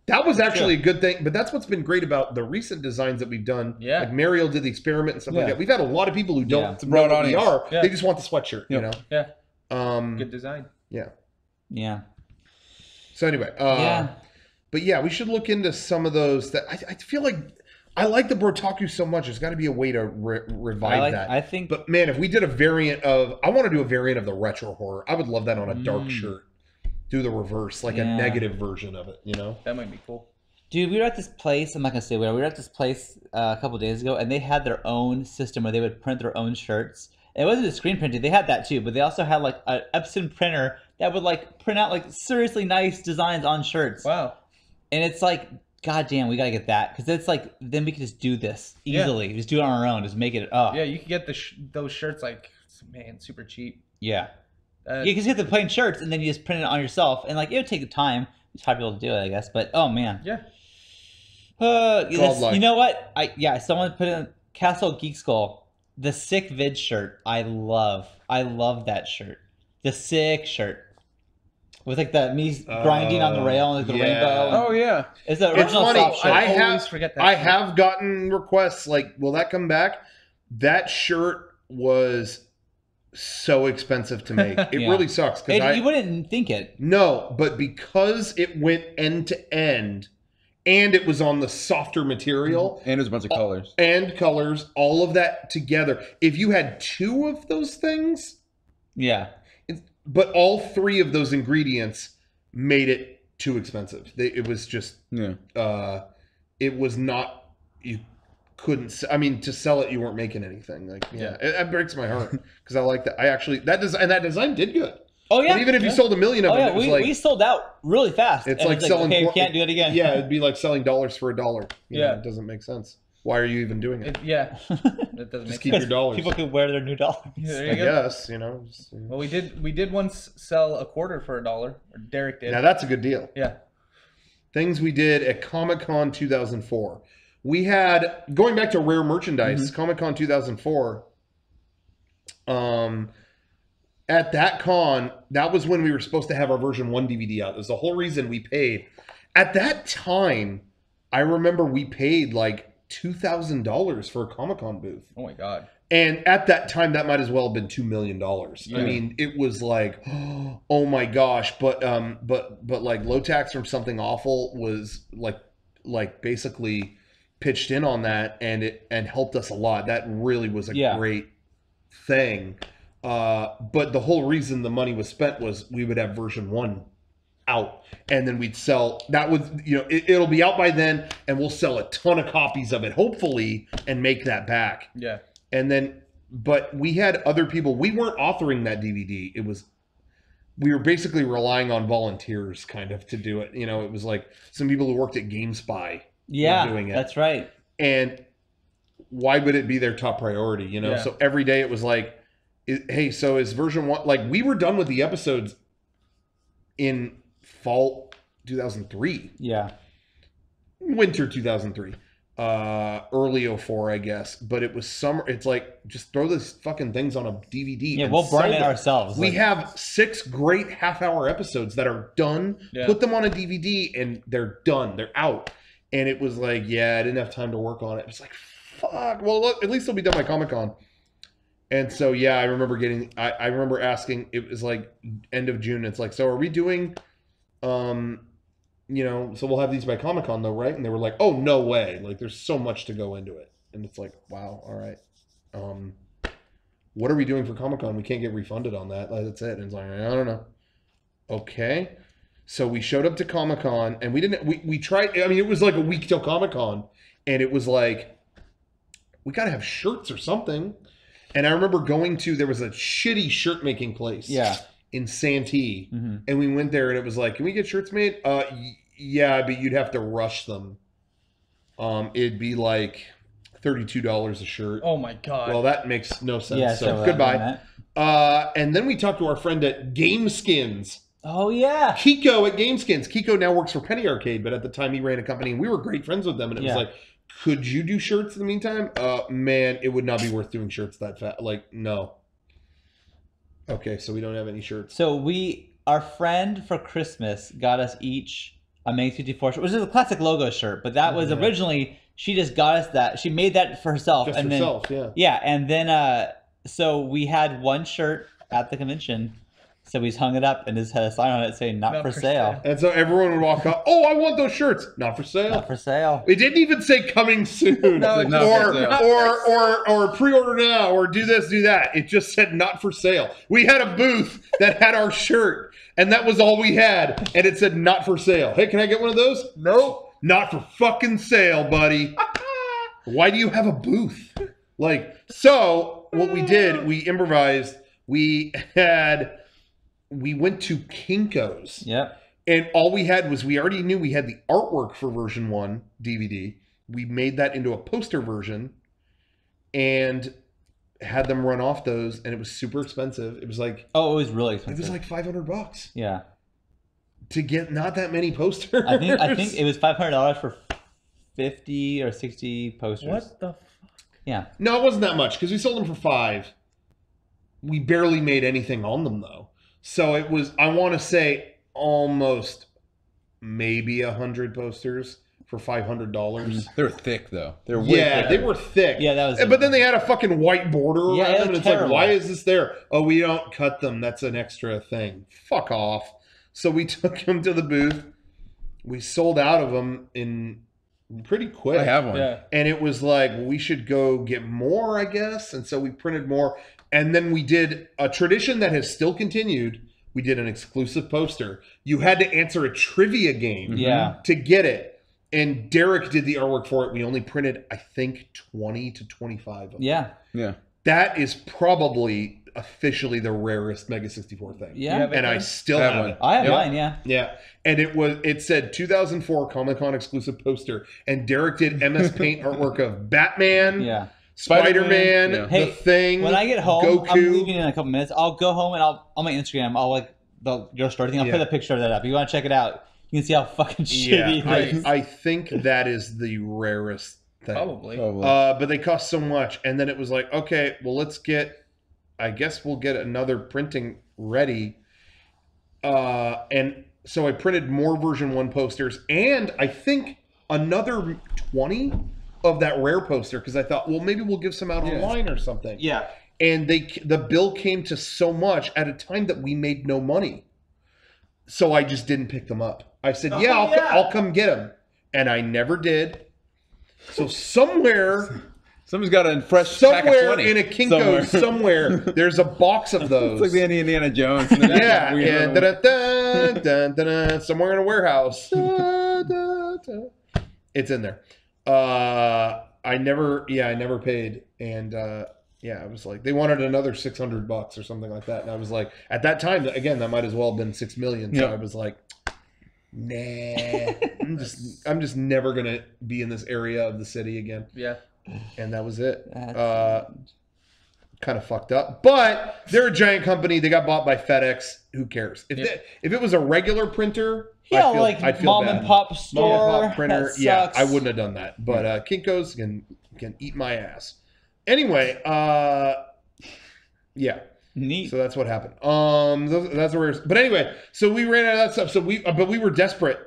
That was actually a good thing, but that's what's been great about the recent designs that we've done. Yeah. Like Mariel did the experiment and stuff like that. We've had a lot of people who don't know what we are. Yeah. They just want the sweatshirt, you know? Yeah. Good design. Yeah. Yeah. So anyway, but yeah, we should look into some of those that I feel like I like the Brotaku so much. There's got to be a way to revive that. I think. But man, if we did a variant of, I want to do a variant of the retro horror. I would love that on a dark shirt. Do the reverse, like a negative version of it, you know? That might be cool. Dude, we were at this place. I'm not gonna say where. We were at this place a couple days ago, and they had their own system where they would print their own shirts, It wasn't just screen printing. They had that too, but they also had like an Epson printer that would like print out like seriously nice designs on shirts. Wow. And it's like, God damn, we gotta get that, because it's like then we can just do this easily. Just do it on our own. Just make it. Oh. Yeah, you can get those shirts like, man, super cheap. Yeah. You can get the plain shirts and then you just print it on yourself, and like it would take time. It's probably able to do it, I guess. But oh man. Yeah. You know what? Someone put in Castle Geek Skull, the sick vid shirt. I love that shirt. The sick shirt with like me grinding on the rail and like the rainbow. Oh yeah, it's the original. It's funny. I always forget that. I have gotten requests like, will that come back? That shirt was so expensive to make. It really sucks because you wouldn't think it. No, but because it went end to end, and it was on the softer material, and there's a bunch of colors and colors, all of that together. If you had 2 of those things, but all 3 of those ingredients made it too expensive. It was just, it was not. You couldn't. I mean, to sell it, you weren't making anything. Like, it breaks my heart because I like that. That design did good. Oh yeah. But even if you sold 1 million of them, it was we sold out really fast. It's like selling. Okay, we can't do it again. Yeah, it'd be like selling dollars for $1. It doesn't make sense. Why are you even doing it? That doesn't just make keep sense. your dollars. People could wear their new dollars. Yeah, I guess Well, we did once sell a quarter for $1. Or Derek did. Now that's a good deal. Yeah. Things we did at Comic-Con 2004. We had, going back to rare merchandise, Comic-Con 2004. At that con, that was when we were supposed to have our version 1 DVD out. There's the whole reason we paid. At that time, I remember we paid like $2,000 for a Comic-Con booth. Oh my God. And at that time, that might as well have been $2 million. Yeah. I mean, it was like, oh my gosh. But like Low Tax from Something Awful was like basically pitched in on that and helped us a lot. That really was a great thing. But the whole reason the money was spent was we would have version 1 out, and then we'd sell. That was, it'll be out by then, and we'll sell a ton of copies of it, hopefully, and make that back. Yeah. And then, but we had other people. We weren't authoring that DVD. We were basically relying on volunteers kind of to do it. It was like some people who worked at GameSpy were doing it. That's right. And why would it be their top priority? So every day it was like, hey, so is version 1, like we were done with the episodes in fall 2003. Yeah. Winter 2003. Early 04, I guess. But it was summer. It's like, just throw these fucking things on a DVD. Yeah, we'll burn it ourselves. We have 6 great half-hour episodes that are done. Yeah. Put them on a DVD and they're done. They're out. And it was like, I didn't have time to work on it. It's like, fuck. Well, look, at least they'll be done by Comic-Con. And so, I remember I remember asking, it was like end of June. It's like, so are we doing, so we'll have these by Comic-Con though, right? And they were like, oh, no way. Like, there's so much to go into it. And it's like, wow, all right. What are we doing for Comic-Con? We can't get refunded on that. That's it. And it's like, I don't know. Okay. So we showed up to Comic-Con and we tried, I mean, it was like a week till Comic-Con. And it was like, we got to have shirts or something. And I remember there was a shitty shirt making place in Santee. Mm-hmm. And we went there and it was like, can we get shirts made? Yeah, but you'd have to rush them. It'd be like $32 a shirt. Oh my God. Well, that makes no sense. Yeah, so goodbye. And then we talked to our friend at Game Skins. Oh yeah. Kiko at Game Skins. Kiko now works for Penny Arcade, but at the time he ran a company and we were great friends with them. And it was like, could you do shirts in the meantime? Man, it would not be worth doing shirts that fat. Like, no. Okay, so we don't have any shirts. So our friend for Christmas got us each a Main 54 shirt, which is a classic logo shirt, but that was originally, she just got us that. She made that for herself. Just herself, yeah. Yeah, and then, so we had one shirt at the convention. So he's hung it up and just had a sign on it saying not for sale. And so everyone would walk up, oh, I want those shirts. Not for sale. Not for sale. It didn't even say coming soon. or pre-order now or do this, do that. It just said not for sale. We had a booth that had our shirt and that was all we had. And it said not for sale. Hey, can I get one of those? Nope. Not for fucking sale, buddy. Why do you have a booth? Like, so what we did, we improvised. We went to Kinko's. Yep. And all we had was, we already knew we had the artwork for version 1 DVD. We made that into a poster version and had them run off those, and it was super expensive. It was like, oh, it was really expensive. It was like $500. Yeah. To get not that many posters. I think it was $500 for 50 or 60 posters. What the fuck? Yeah. No, it wasn't that much because we sold them for $5. We barely made anything on them though. So it was, I want to say, almost maybe 100 posters for $500. They were thick though. They were they were thick. Yeah, that was. But then they had a fucking white border around them, and it's terrible. like, why is this there? Oh, we don't cut them. That's an extra thing. Fuck off. So we took them to the booth. We sold out of them in pretty quick. I have one. Yeah. And it was like, we should go get more, I guess. And so we printed more. And then we did a tradition that has still continued. We did an exclusive poster. You had to answer a trivia game to get it. And Derek did the artwork for it. We only printed, I think, 20 to 25 of them. Yeah. Yeah. That is probably officially the rarest Mega 64 thing. Yeah. And I still have it. I have mine, yeah. Yeah. And it said 2004 Comic-Con exclusive poster. And Derek did MS Paint artwork of Batman, Spider-Man, The Thing, when I get home, Goku. I'm leaving in a couple minutes. I'll go home and I'll on my Instagram, I'll like your story thing. I'll put a picture of that up. You want to check it out? You can see how fucking shitty it is. I think that is the rarest thing. Probably. But they cost so much. And then it was like, okay, well, I guess we'll get another printing ready. And so I printed more version 1 posters and I think another 20 of that rare poster because I thought, well, maybe we'll give some out online or something. Yeah. And the bill came to so much at a time that we made no money. So I just didn't pick them up. I said, I'll come get them. And I never did. So somewhere... Someone's got a fresh somewhere in a Kinko's somewhere there's a box of those. It's like the Indiana Jones. Yeah, and somewhere in a warehouse. It's in there. I never paid, and I was like, they wanted another $600 or something like that, and I was like, at that time, again, that might as well have been $6 million. So I was like, nah, I'm just never gonna be in this area of the city again. Yeah. And that was it. Kind of fucked up. But they're a giant company. They got bought by FedEx. Who cares? If it was a regular printer, I'd feel mom bad. and pop store. Mom and pop printer. Yeah, I wouldn't have done that. But Kinko's can eat my ass. Anyway, Neat. So that's what happened. That's where. But anyway, so we ran out of that stuff. But we were desperate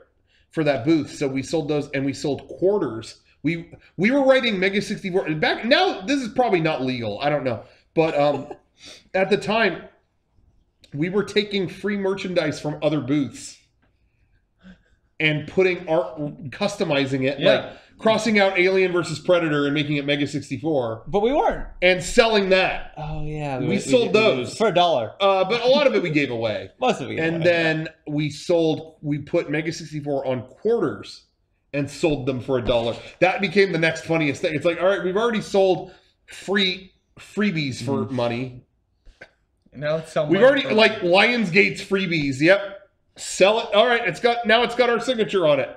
for that booth, so we sold those, and we sold quarters. We were writing Mega 64 back. Now this is probably not legal. I don't know, but at the time, we were taking free merchandise from other booths and putting art, customizing it, like crossing out Alien versus Predator and making it Mega 64. But we weren't. And selling that. Oh yeah, we sold those for $1. But a lot of it we gave away. Most of it. And then we put Mega 64 on quarters and sold them for $1. That became the next funniest thing. It's like, all right, we've already sold freebies for money. Now let's sell. We've already like Lionsgate's freebies. Yep, sell it. All right, it's got our signature on it.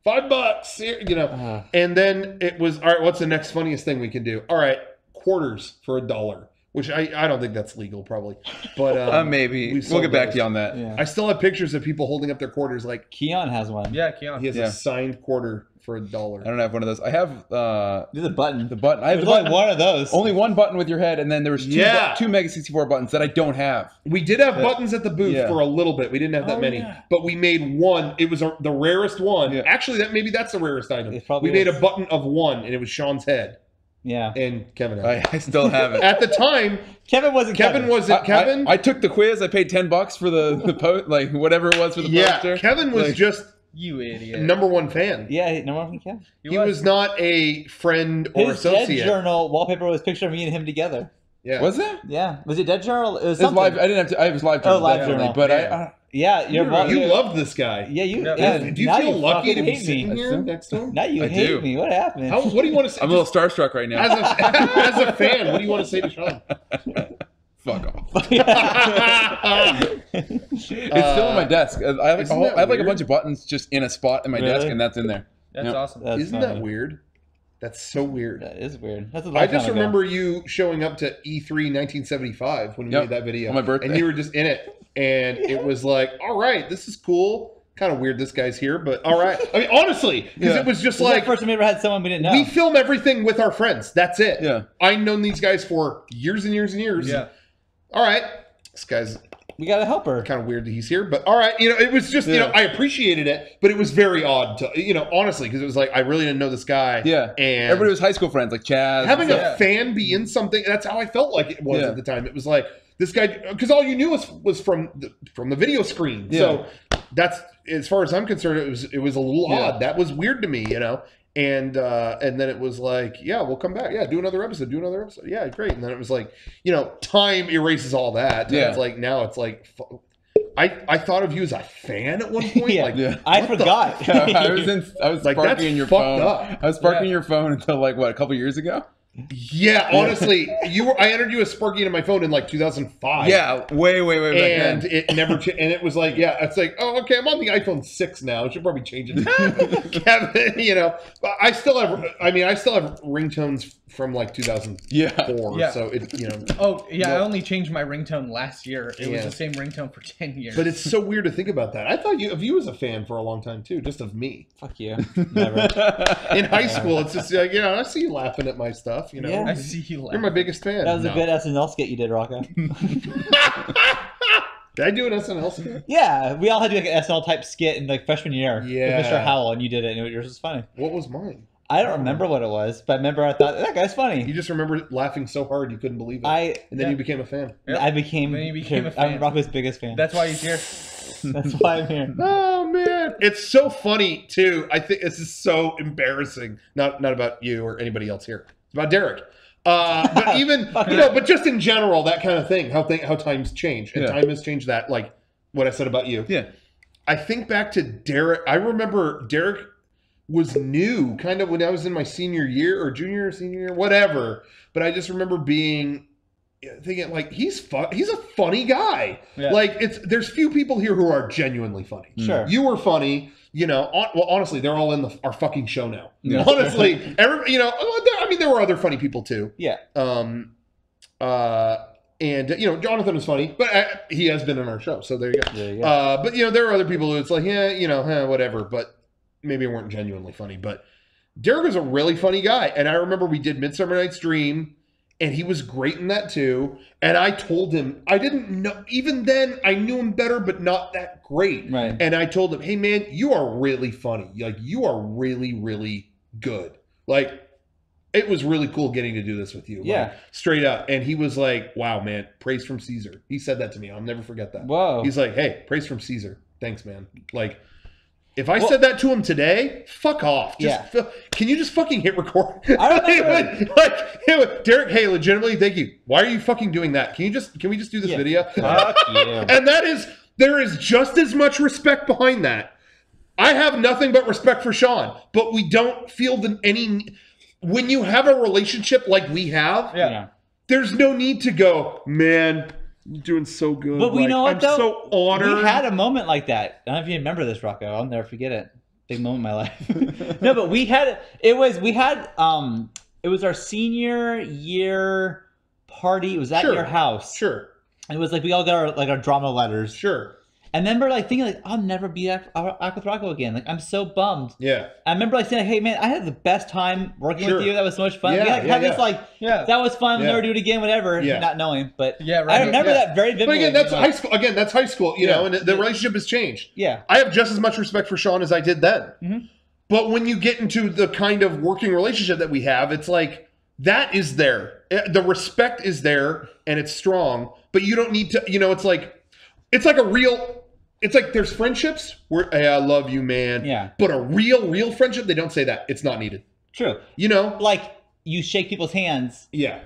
$5, And then it was, all right, what's the next funniest thing we can do? All right, quarters for $1. Which I don't think that's legal, probably, but maybe we'll get back to you on that. Yeah. I still have pictures of people holding up their quarters. Like Keon has one. Yeah, Keon. He has a signed quarter for $1. I don't have one of those. I have the button. The button. I have only one of those. Only one button with your head, and then there was two Mega 64 buttons that I don't have. We did have buttons at the booth for a little bit. We didn't have that many, but we made one. It was the rarest one. Actually, that's the rarest item. We made a button of one, and it was Shawn's head. Yeah, and Kevin. I still have it. At the time, Kevin wasn't. Kevin wasn't Kevin. I took the quiz. I paid $10 for the post, like whatever it was for the poster. Kevin was just you idiot. #1 fan. Yeah, #1 fan. He was not a friend or associate. His Dead Journal wallpaper was a picture of me and him together. Yeah, was it? Yeah, was it Dead Journal? It was something. Live. I didn't have to. I was live journal. Live journal. But Yeah, you love this guy. Yeah, you. Do you feel lucky to be sitting here next to him? Now you hate me. What happened? What do you want to say? I'm a little starstruck right now. As a fan, what do you want to say to Shawn? Fuck off. It's still on my desk. I have like a bunch of buttons just in a spot in my desk, and that's in there. That's awesome. Isn't that weird? That's so weird. That is weird. That's I just remember you showing up to E3 1975 when we made that video on my birthday, and you were just in it, and it was like, all right, this is cool. Kind of weird this guy's here, but all right. I mean, honestly, because it was just like the first time we ever had someone we didn't know. We film everything with our friends. That's it. Yeah, I've known these guys for years and years and years. Yeah. All right, this guy's. We got to help her. Kind of weird that he's here, but all right. It was just, I appreciated it, but it was very odd to, honestly, because it was like, I really didn't know this guy. Yeah. And everybody was high school friends, like Chaz. Having a fan be in something, that's how I felt like it was at the time. It was like, this guy, because all you knew was from the video screen. Yeah. So that's, as far as I'm concerned, it was a little odd. That was weird to me, And then it was like, yeah, we'll come back. Yeah, do another episode. Yeah, great. And then it was like, time erases all that. And it's like, now it's like, I thought of you as a fan at one point. I forgot. I was like, sparking in your phone. I was sparking your phone until like a couple years ago. Yeah, honestly, I entered you as Sparky into my phone in like 2005. Yeah, way and back then. It never and it was like, it's like, oh, okay, I'm on the iPhone 6 now. I should probably change it. Kevin, but I still have ringtones from like 2004. Yeah. So it, I only changed my ringtone last year. It was the same ringtone for 10 years. But it's so weird to think about that. I thought of you as a fan for a long time too, just of me. Fuck you. Never. In high school, it's just like, I see you laughing at my stuff. Yeah. I see you laughing. You're my biggest fan. That was a good SNL skit you did, Rocco. Did I do an SNL skit? Yeah, we all had to do like an SNL type skit in like freshman year. Yeah. With Mr. Howell, and you did it, and yours was funny. What was mine? I don't remember what it was, but I remember I thought, that guy's funny. You just remember laughing so hard you couldn't believe it. And then you became a fan. Yep. I became a fan. I'm Rocco's biggest fan. That's why he's here. That's why I'm here. Oh, man. It's so funny, too. I think this is so embarrassing. Not about you or anybody else here. It's about Derek. But even, but just in general, that kind of thing, how times change. And time has changed that, like what I said about you. Yeah. I think back to Derek. I remember Derek was new kind of when I was in my senior year or junior or senior year, whatever. But I just remember thinking like, he's a funny guy. Yeah. Like there's few people here who are genuinely funny. Sure. You were funny. Well, honestly, they're all in our fucking show now. Yeah. Honestly, I mean, there were other funny people too. Yeah. And Jonathan was funny, but he has been in our show, so there you go. There you go. But there are other people who it's like, whatever, but maybe weren't genuinely funny. But Derek was a really funny guy, and I remember we did Midsummer Night's Dream, and he was great in that too. And I told him, I didn't know, even then I knew him better, but not that great. Right. And I told him, hey man, you are really funny. Like, you are really, really good. Like, it was really cool getting to do this with you. Yeah. Like, straight up. And he was like, wow, man, praise from Caesar. He said that to me. I'll never forget that. Whoa. He's like, hey, praise from Caesar. Thanks, man. Like, if I said that to him today, fuck off. Can you just fucking hit record? I remember. Derek, hey, legitimately, thank you. Why are you fucking doing that? Can we just do this video? Fuck you. And there is just as much respect behind that. I have nothing but respect for Shawn, but we don't feel when you have a relationship like we have, there's no need to go, man, you're doing so good. But we know what, I'm so honored. We had a moment like that. I don't know if you remember this, Rocco. I'll never forget it. Big moment in my life. No, but it was our senior year party. It was at your house. Sure. And it was like we all got our drama letters. Sure. I remember thinking I'll never be act with Rocco again. Like, I'm so bummed. Yeah. I remember saying, hey man, I had the best time working with you. That was so much fun. Yeah, this that was fun. We'll never do it again. Whatever. Yeah. Not knowing, but right. I remember that very vividly. But again, that's high school. Again, that's high school. You know, and the relationship has changed. Yeah. I have just as much respect for Shawn as I did then. Mm-hmm. But when you get into the kind of working relationship that we have, it's like that is there. The respect is there, and it's strong. But you don't need to. It's like a real. It's like there's friendships where, hey, I love you, man. Yeah. But a real friendship, they don't say that. It's not needed. True. Like you shake people's hands. Yeah.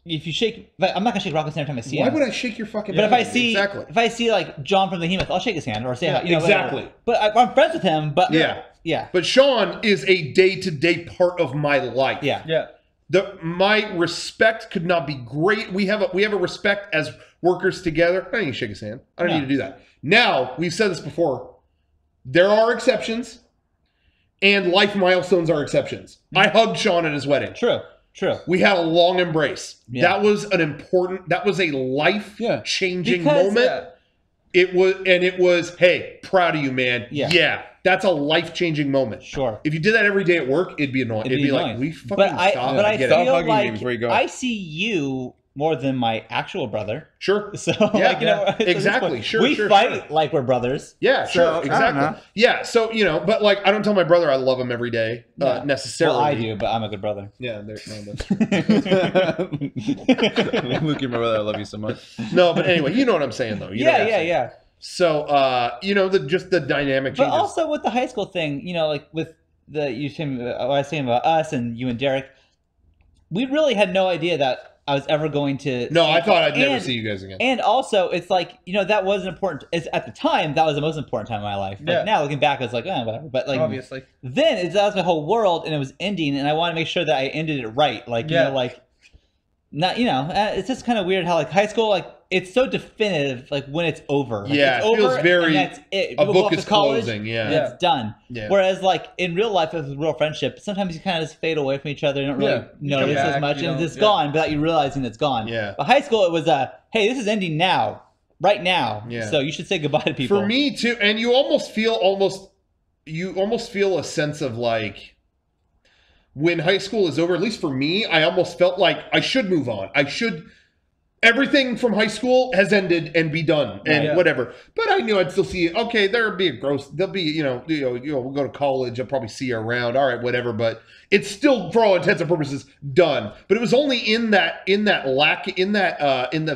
if you shake, but I'm not gonna shake Rocco's hand every time I see him. Why would I shake your fucking hand? But if I see like John from the Behemoth, I'll shake his hand or say hi. Exactly. But I'm friends with him. But yeah. But Shawn is a day-to-day part of my life. Yeah. My respect could not be great. We have a respect as workers together. I don't need to shake his hand. I don't need to do that. Now, we've said this before. There are exceptions, and life milestones are exceptions. I hugged Shawn at his wedding. True. We had a long embrace. That was a life-changing moment. It was, hey, proud of you, man. Yeah. That's a life-changing moment. Sure. If you did that every day at work, it'd be annoying. It'd be like, we fucking stop. But I feel like I see you more than my actual brother. Sure. So, exactly. We fight like we're brothers. Yeah, sure. Exactly. Yeah. So, but like, I don't tell my brother I love him every day necessarily. Well, I do, but I'm a good brother. Yeah. Look at my brother. I love you so much. No, but anyway, you know what I'm saying, though. Yeah. So, just the dynamic changes. But also with the high school thing, like with I was saying about us and you and Derek, we really had no idea that I was ever going to. No, I thought I'd never see you guys again. And also, it's like, that was important. At the time, that was the most important time of my life. Like now, looking back, it's like, whatever. But like, obviously, then that was my whole world, and it was ending, and I want to make sure that I ended it right. Like, it's just kind of weird how like high school, like it's so definitive, like when it's over. Like, it feels very. And that's it. A book is closing. And it's done. Yeah. Whereas like in real life, with real friendship, sometimes you kind of just fade away from each other. You don't really notice as much, and it's gone without you realizing it's gone. Yeah. But high school, it was hey, this is ending now, right now. Yeah. So you should say goodbye to people. For me too, and you almost feel a sense of like. When high school is over, at least for me, I almost felt like I should move on. Everything from high school has ended and be done and whatever. But I knew I'd still see it. Okay, there'll be we'll go to college. I'll probably see you around. All right, whatever. But it's still, for all intents and purposes, done. But it was only in the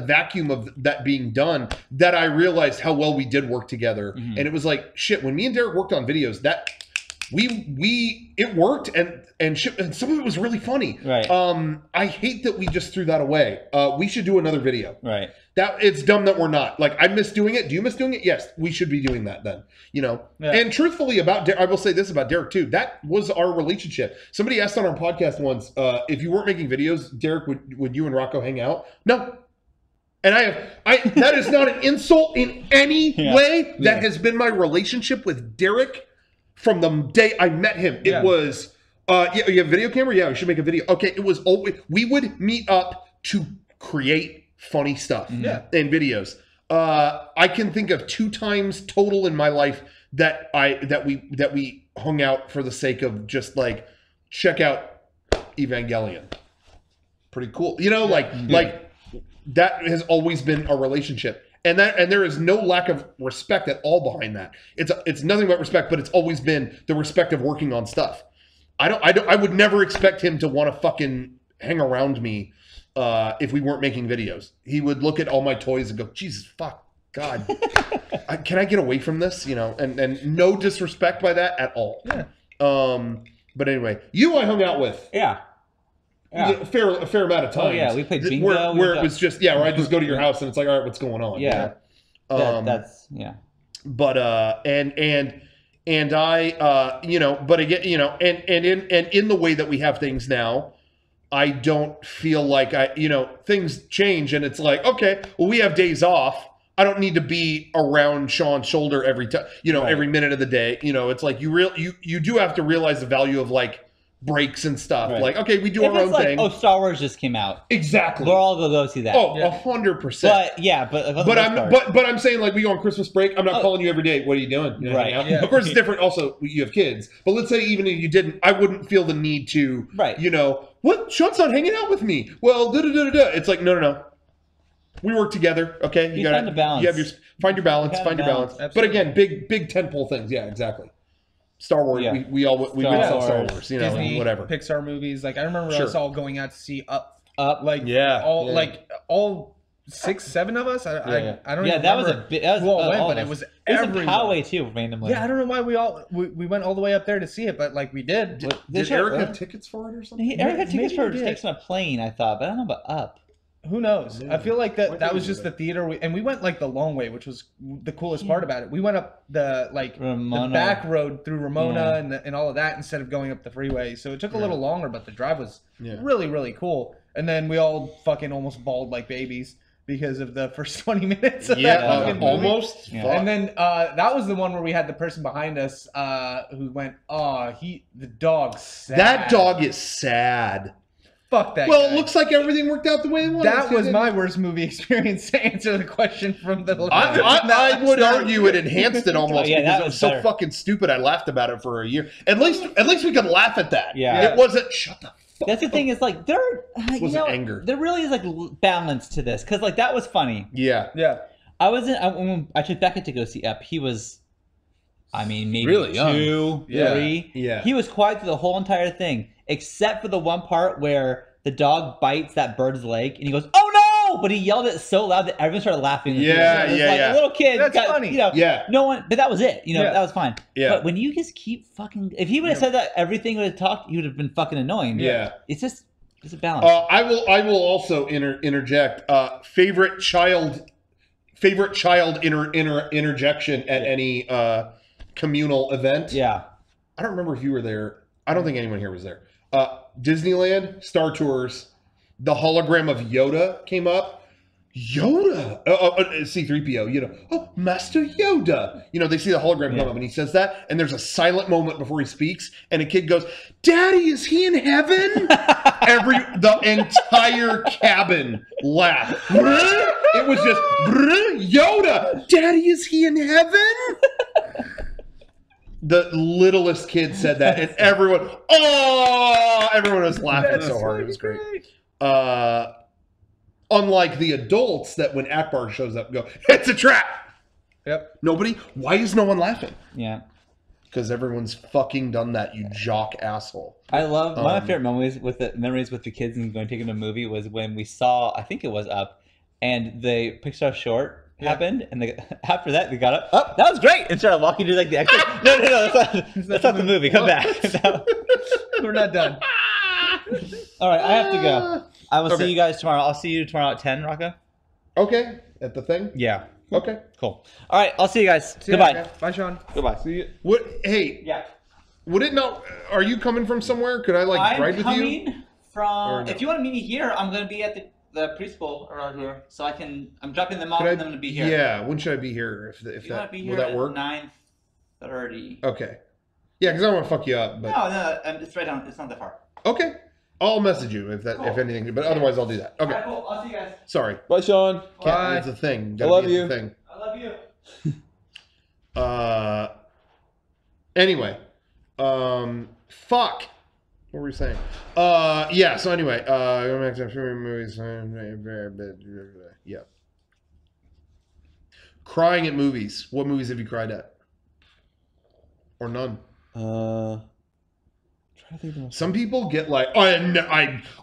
vacuum of that being done that I realized how well we did work together. Mm-hmm. And it was like, shit, when me and Derek worked on videos, that it worked and some of it was really funny. Right. I hate that we just threw that away. We should do another video. Right. That it's dumb that we're not. Like, I miss doing it. Do you miss doing it? Yes, we should be doing that then. Yeah. And truthfully I will say this about Derek too. That was our relationship. Somebody asked on our podcast once, if you weren't making videos, Derek, would you and Rocco hang out? No. And that is not an insult in any way. That has been my relationship with Derek. From the day I met him, it was, you have a video camera? Yeah, we should make a video. Okay, it was always, we would meet up to create funny stuff and videos. I can think of 2 times total in my life that we hung out for the sake of just like, check out Evangelion. Pretty cool. Like that has always been a relationship. And there is no lack of respect at all behind that. It's nothing but respect, but it's always been the respect of working on stuff. I would never expect him to want to fucking hang around me if we weren't making videos. He would look at all my toys and go, Jesus fuck, God, can I get away from this? And no disrespect by that at all. Yeah. But anyway, I hung out with. Yeah. A fair amount of time. Oh yeah, we played bingo. Where it was just where I just go to your house and it's like, all right, what's going on? Yeah, that's. But and I but again and in the way that we have things now, I don't feel like things change and it's like, okay, well, we have days off. I don't need to be around Shawn's shoulder every time, every minute of the day. It's like you do have to realize the value of like breaks and stuff. Right. Like, okay, we do our own thing. Oh, Star Wars just came out. Exactly. We're all gonna go see that. Oh, 100%. But I'm saying like we go on Christmas break. I'm not calling you every day. What are you doing? Right. Yeah. Of course, it's different. Also, you have kids. But let's say even if you didn't, I wouldn't feel the need to. Right. What? Sean's not hanging out with me. Well, It's like no. We work together. Okay. You gotta find a balance. You have find your balance. Find your balance. Absolutely. But again, big tentpole things. Yeah, exactly. Star Wars, we saw Star Wars, Disney, whatever. Pixar movies. Like I remember us all going out to see Up. Like all 6, 7 of us. I don't even remember. Yeah, that was a bit. That was who all went, but it was everyone. Poway too, randomly. Yeah, I don't know why we went all the way up there to see it, but like we did. Did Eric have tickets for it or something? Eric had tickets for Takes on a Plane, I thought, but I don't know about Up. Who knows? I feel like that was just the theater, and we went like the long way, which was the coolest part about it. We went up the back road through Ramona and all of that instead of going up the freeway. So it took a little longer, but the drive was really, really cool. And then we all fucking almost bawled like babies because of the first 20 minutes of that fucking movie. Almost. Yeah. And then that was the one where we had the person behind us who went, the dog's sad. That dog is sad. Fuck that Well, guy. It looks like everything worked out the way it wanted. That was my worst movie experience to answer the question from the I would argue it enhanced it almost because it was so better. fucking stupid. I laughed about it for a year. At least we could laugh at that. Yeah. It wasn't shut the fuck That's the thing is like anger. There really is like balance to this because like that was funny. Yeah. Yeah. When I took Beckett to go see Up. He was, maybe really 2, 3. Yeah. He was quiet through the whole entire thing, except for the one part where the dog bites that bird's leg, and he goes, "Oh no!" But he yelled it so loud that everyone started laughing. Yeah. A little kid. That's funny. No one, but that was it. That was fine. Yeah. But when you just keep fucking, if he would have said that everything would have talked, he would have been fucking annoying. Yeah. It's a balance. I will also interject. Favorite child interjection at any communal event. Yeah. I don't remember if you were there. I don't think anyone here was there. Disneyland, Star Tours, the hologram of Yoda came up. Yoda! C-3PO, oh, Master Yoda! They see the hologram come up and he says that, and there's a silent moment before he speaks, and a kid goes, "Daddy, is he in heaven?" The entire cabin laughed. It was just, Yoda! Daddy, is he in heaven? The littlest kid said that, and everyone was laughing so hard. It was great. Unlike the adults that when Akbar shows up go, "It's a trap." Yep. Why is no one laughing? Yeah. Because everyone's fucking done that, you jock asshole. I love one of my favorite memories with the kids and going to take them to a movie was when we saw, I think it was Up, and the Pixar short happened, and after that they got up. Oh, that was great! And started walking to like the exit. No, that's not the movie. Come back. We're not done. All right, I have to go. I will see you guys tomorrow. I'll see you tomorrow at 10, Rocco. Okay, at the thing. Yeah. Okay. Cool. All right, I'll see you guys. Goodbye. Bye, Shawn. Goodbye. See you. What? Hey. Yeah. Would it not? Are you coming from somewhere? Could I ride with you? I'm coming from. No? If you want to meet me here, I'm going to be at the preschool around here, so I can. I'm dropping them off and I'm going to be here. Yeah. When should I be here? If you that be here will that work? 9:30. Okay. Yeah, because I don't want to fuck you up. But... No, it's right down. It's not that far. Okay. I'll message you if anything, but otherwise I'll do that. Okay. All right, cool. I'll see you guys. Sorry. Bye, Shawn. Bye. It's a thing. I love you. Thing. I love you. Anyway. Fuck. What were we saying? Yeah, so anyway, going back to movies. Yeah. Crying at movies. What movies have you cried at? Or none? Some people get like, I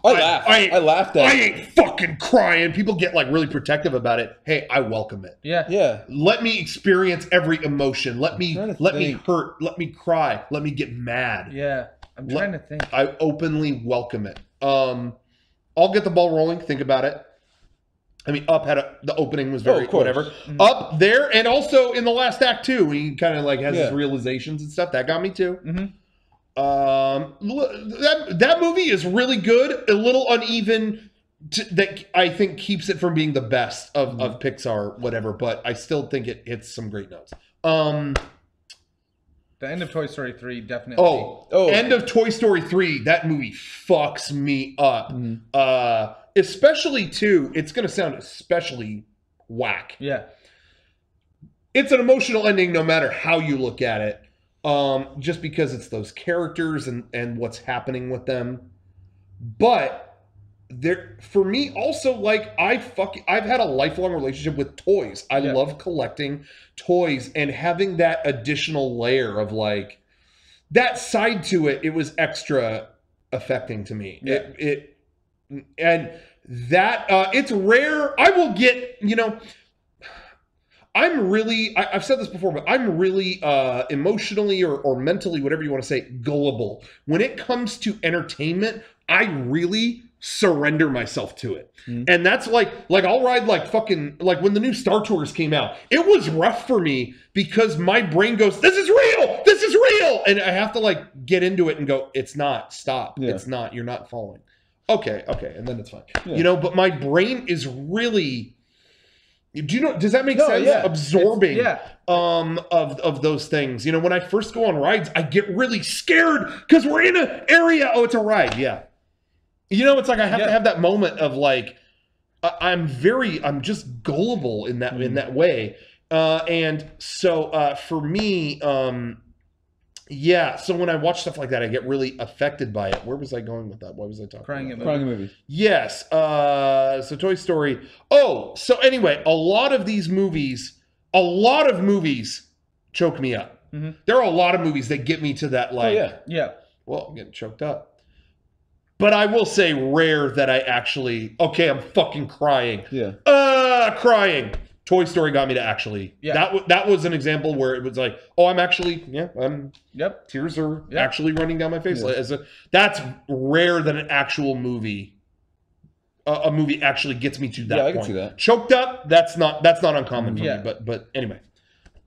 laughed. I laughed at I ain't fucking crying. People get like really protective about it. Hey, I welcome it. Yeah. Let me experience every emotion. Let me hurt. Let me cry. Let me get mad. Yeah. I'm trying to think. I openly welcome it. I'll get the ball rolling. Think about it. I mean, Up had the opening was very whatever. Mm-hmm. Up there, and also in the last act too, he kind of like has his realizations and stuff. That got me too. Mm-hmm. That movie is really good. A little uneven. That I think keeps it from being the best of Pixar, whatever. But I still think it hits some great notes. The end of Toy Story 3 definitely. End of Toy Story 3. That movie fucks me up. Especially too. It's gonna sound especially whack. Yeah. It's an emotional ending, no matter how you look at it. Just because it's those characters and what's happening with them. But there, for me, also like I've had a lifelong relationship with toys. I love collecting toys and having that additional layer of like that side to it. It was extra affecting to me. Yeah. It's rare. I will get, I've said this before, but I'm really emotionally or mentally, whatever you want to say, gullible. When it comes to entertainment, I really surrender myself to it. And that's like I'll ride like fucking, like when the new Star Tours came out, it was rough for me because my brain goes, this is real, and I have to like get into it and go, it's not, stop, it's not, you're not following. Okay, and then it's fine. You know, but my brain is really, does that make sense? Absorbing of those things. You know, when I first go on rides, I get really scared because we're in an area. Oh, it's a ride. Yeah. You know, it's like I have to have that moment of like, I'm just gullible in that way. And so for me, so when I watch stuff like that, I get really affected by it. Where was I going with that? What was I talking about? Crying at movies. Yes. So Toy Story. Oh, so anyway, a lot of movies choke me up. There are a lot of movies that get me to that like, well, I'm getting choked up. But I will say rare that I actually, I'm fucking crying. Crying. Toy Story got me to actually. That was an example where it was like, I'm actually, tears are actually running down my face. That's rare that an actual movie, a movie actually gets me to that point. I can see that. Choked up, that's not uncommon for me. But anyway,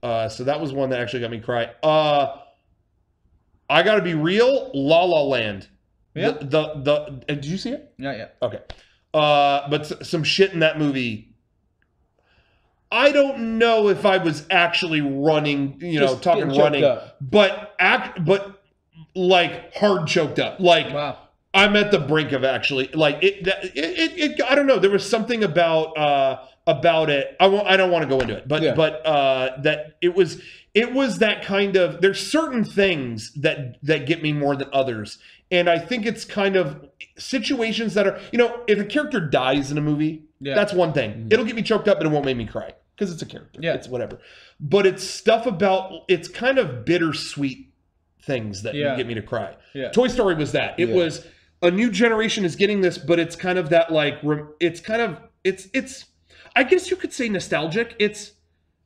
so that was one that actually got me cry. I gotta be real, La La Land. Yeah. Did you see it? Not yet. Okay. But some shit in that movie. I don't know if I was actually running, talking running, but like hard choked up. Like I'm at the brink of actually like it I don't know. There was something about it. I don't want to go into it, but that it was that kind of, there's certain things that get me more than others. And I think it's kind of situations that are, if a character dies in a movie, that's one thing. It'll get me choked up, but it won't make me cry because it's a character. It's whatever. But it's stuff about, it's kind of bittersweet things that get me to cry. Toy Story was that. It was a new generation is getting this, but it's kind of that like, it's I guess you could say nostalgic. It's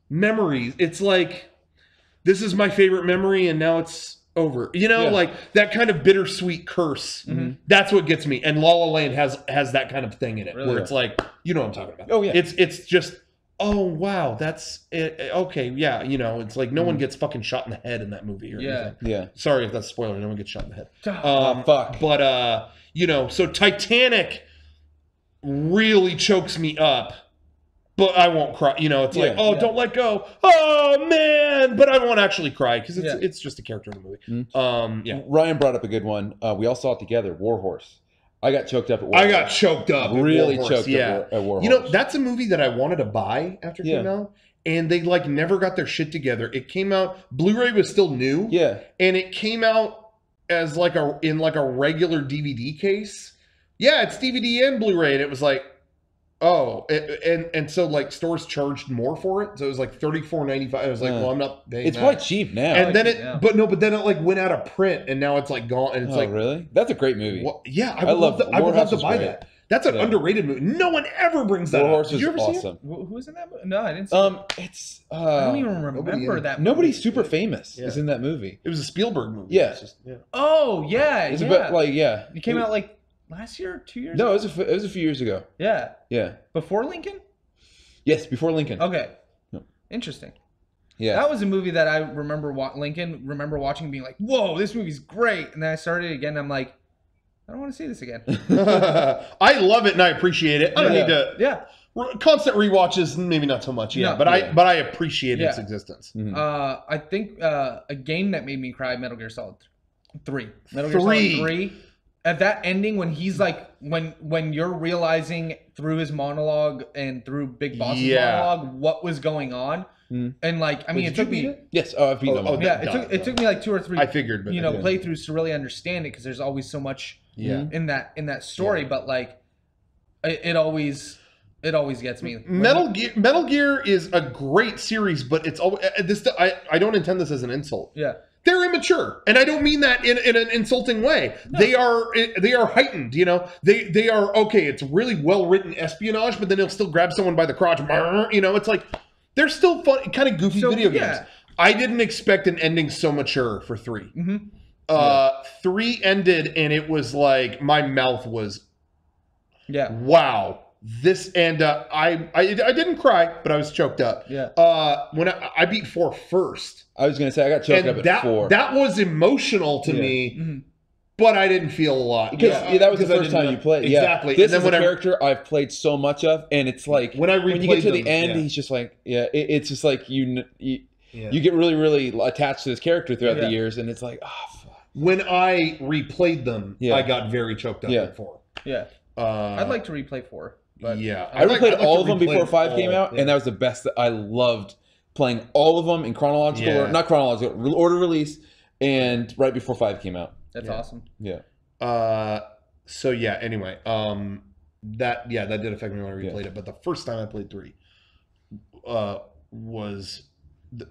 memories. It's like, this is my favorite memory and now it's over. Like that kind of bittersweet curse. That's what gets me. And La La Land has that kind of thing in it, where it's like, you know what I'm talking about. Oh yeah. It's just, oh wow, that's it. Okay, yeah, it's like no one gets fucking shot in the head in that movie or anything. Yeah. Sorry if that's a spoiler, no one gets shot in the head. Fuck. But so Titanic really chokes me up. But I won't cry. It's like, don't let go. Oh, man. But I won't actually cry because it's just a character in the movie. Ryan brought up a good one. We all saw it together, War Horse. I got choked up at War Horse. I got choked up really choked up at War Horse. That's a movie that I wanted to buy after it came out. And they like never got their shit together. It came out, Blu-ray was still new. Yeah. And it came out as like in a regular DVD case. Yeah, it's DVD and Blu-ray. And it was like, and so like stores charged more for it, so it was like $34.95. I was like, well, I'm not paying. It's quite cheap now. And then but then it like went out of print, and now it's like gone. And it's like, really? That's a great movie. I would love to buy that. That's an underrated movie. No one ever brings that up. Did you ever see it? Who was in that movie? No, I didn't see it. It's I don't even remember that movie. Nobody super famous is in that movie. It was a Spielberg movie. Yeah. Oh yeah. It's about like It came out like last year, 2 years ago? No, it was a few years ago. Yeah. Yeah. Before Lincoln? Yes, before Lincoln. Okay. Interesting. Yeah. That was a movie that I remember watching and being like, whoa, this movie's great. And then I started it again and I'm like, I don't want to see this again. I love it and I appreciate it. I don't need to. Yeah. Constant rewatches, maybe not so much. Yeah. But I appreciate its existence. I think a game that made me cry, Metal Gear Solid 3. Metal Gear Solid 3. At that ending, when he's like, when you're realizing through his monologue and through Big Boss's monologue what was going on, and like, I mean, it took me. Yes, I've beat them. It took me like 2 or 3. I figured, but playthroughs to really understand it because there's always so much in that story. But like, it always gets me. Metal Gear is a great series, but it's always I don't intend this as an insult. Yeah. They're immature, and I don't mean that in an insulting way. No. They are heightened. They are okay. It's really well written espionage, but then he'll still grab someone by the crotch. It's like they're still fun, kind of goofy video games. I didn't expect an ending so mature for 3. 3 ended, and it was like my mouth was Yeah. Wow. This and I didn't cry, but I was choked up. Yeah. When I beat 4 first. I was gonna say I got choked up at 4. That was emotional to me, but I didn't feel a lot because that was the first time you played. Exactly. This is a character I've played so much of, and it's like when you get to the end, he's just like it's just like you get really really attached to this character throughout the years, and it's like fuck. When I replayed them, I got very choked up at 4. Yeah. I'd like to replay 4. But I replayed all of them before 5 came out, and that was the best. I loved playing all of them in chronological or not chronological order release, and right before 5 came out. That's awesome. Yeah. So yeah. Anyway, that did affect me when I replayed it. But the first time I played 3, was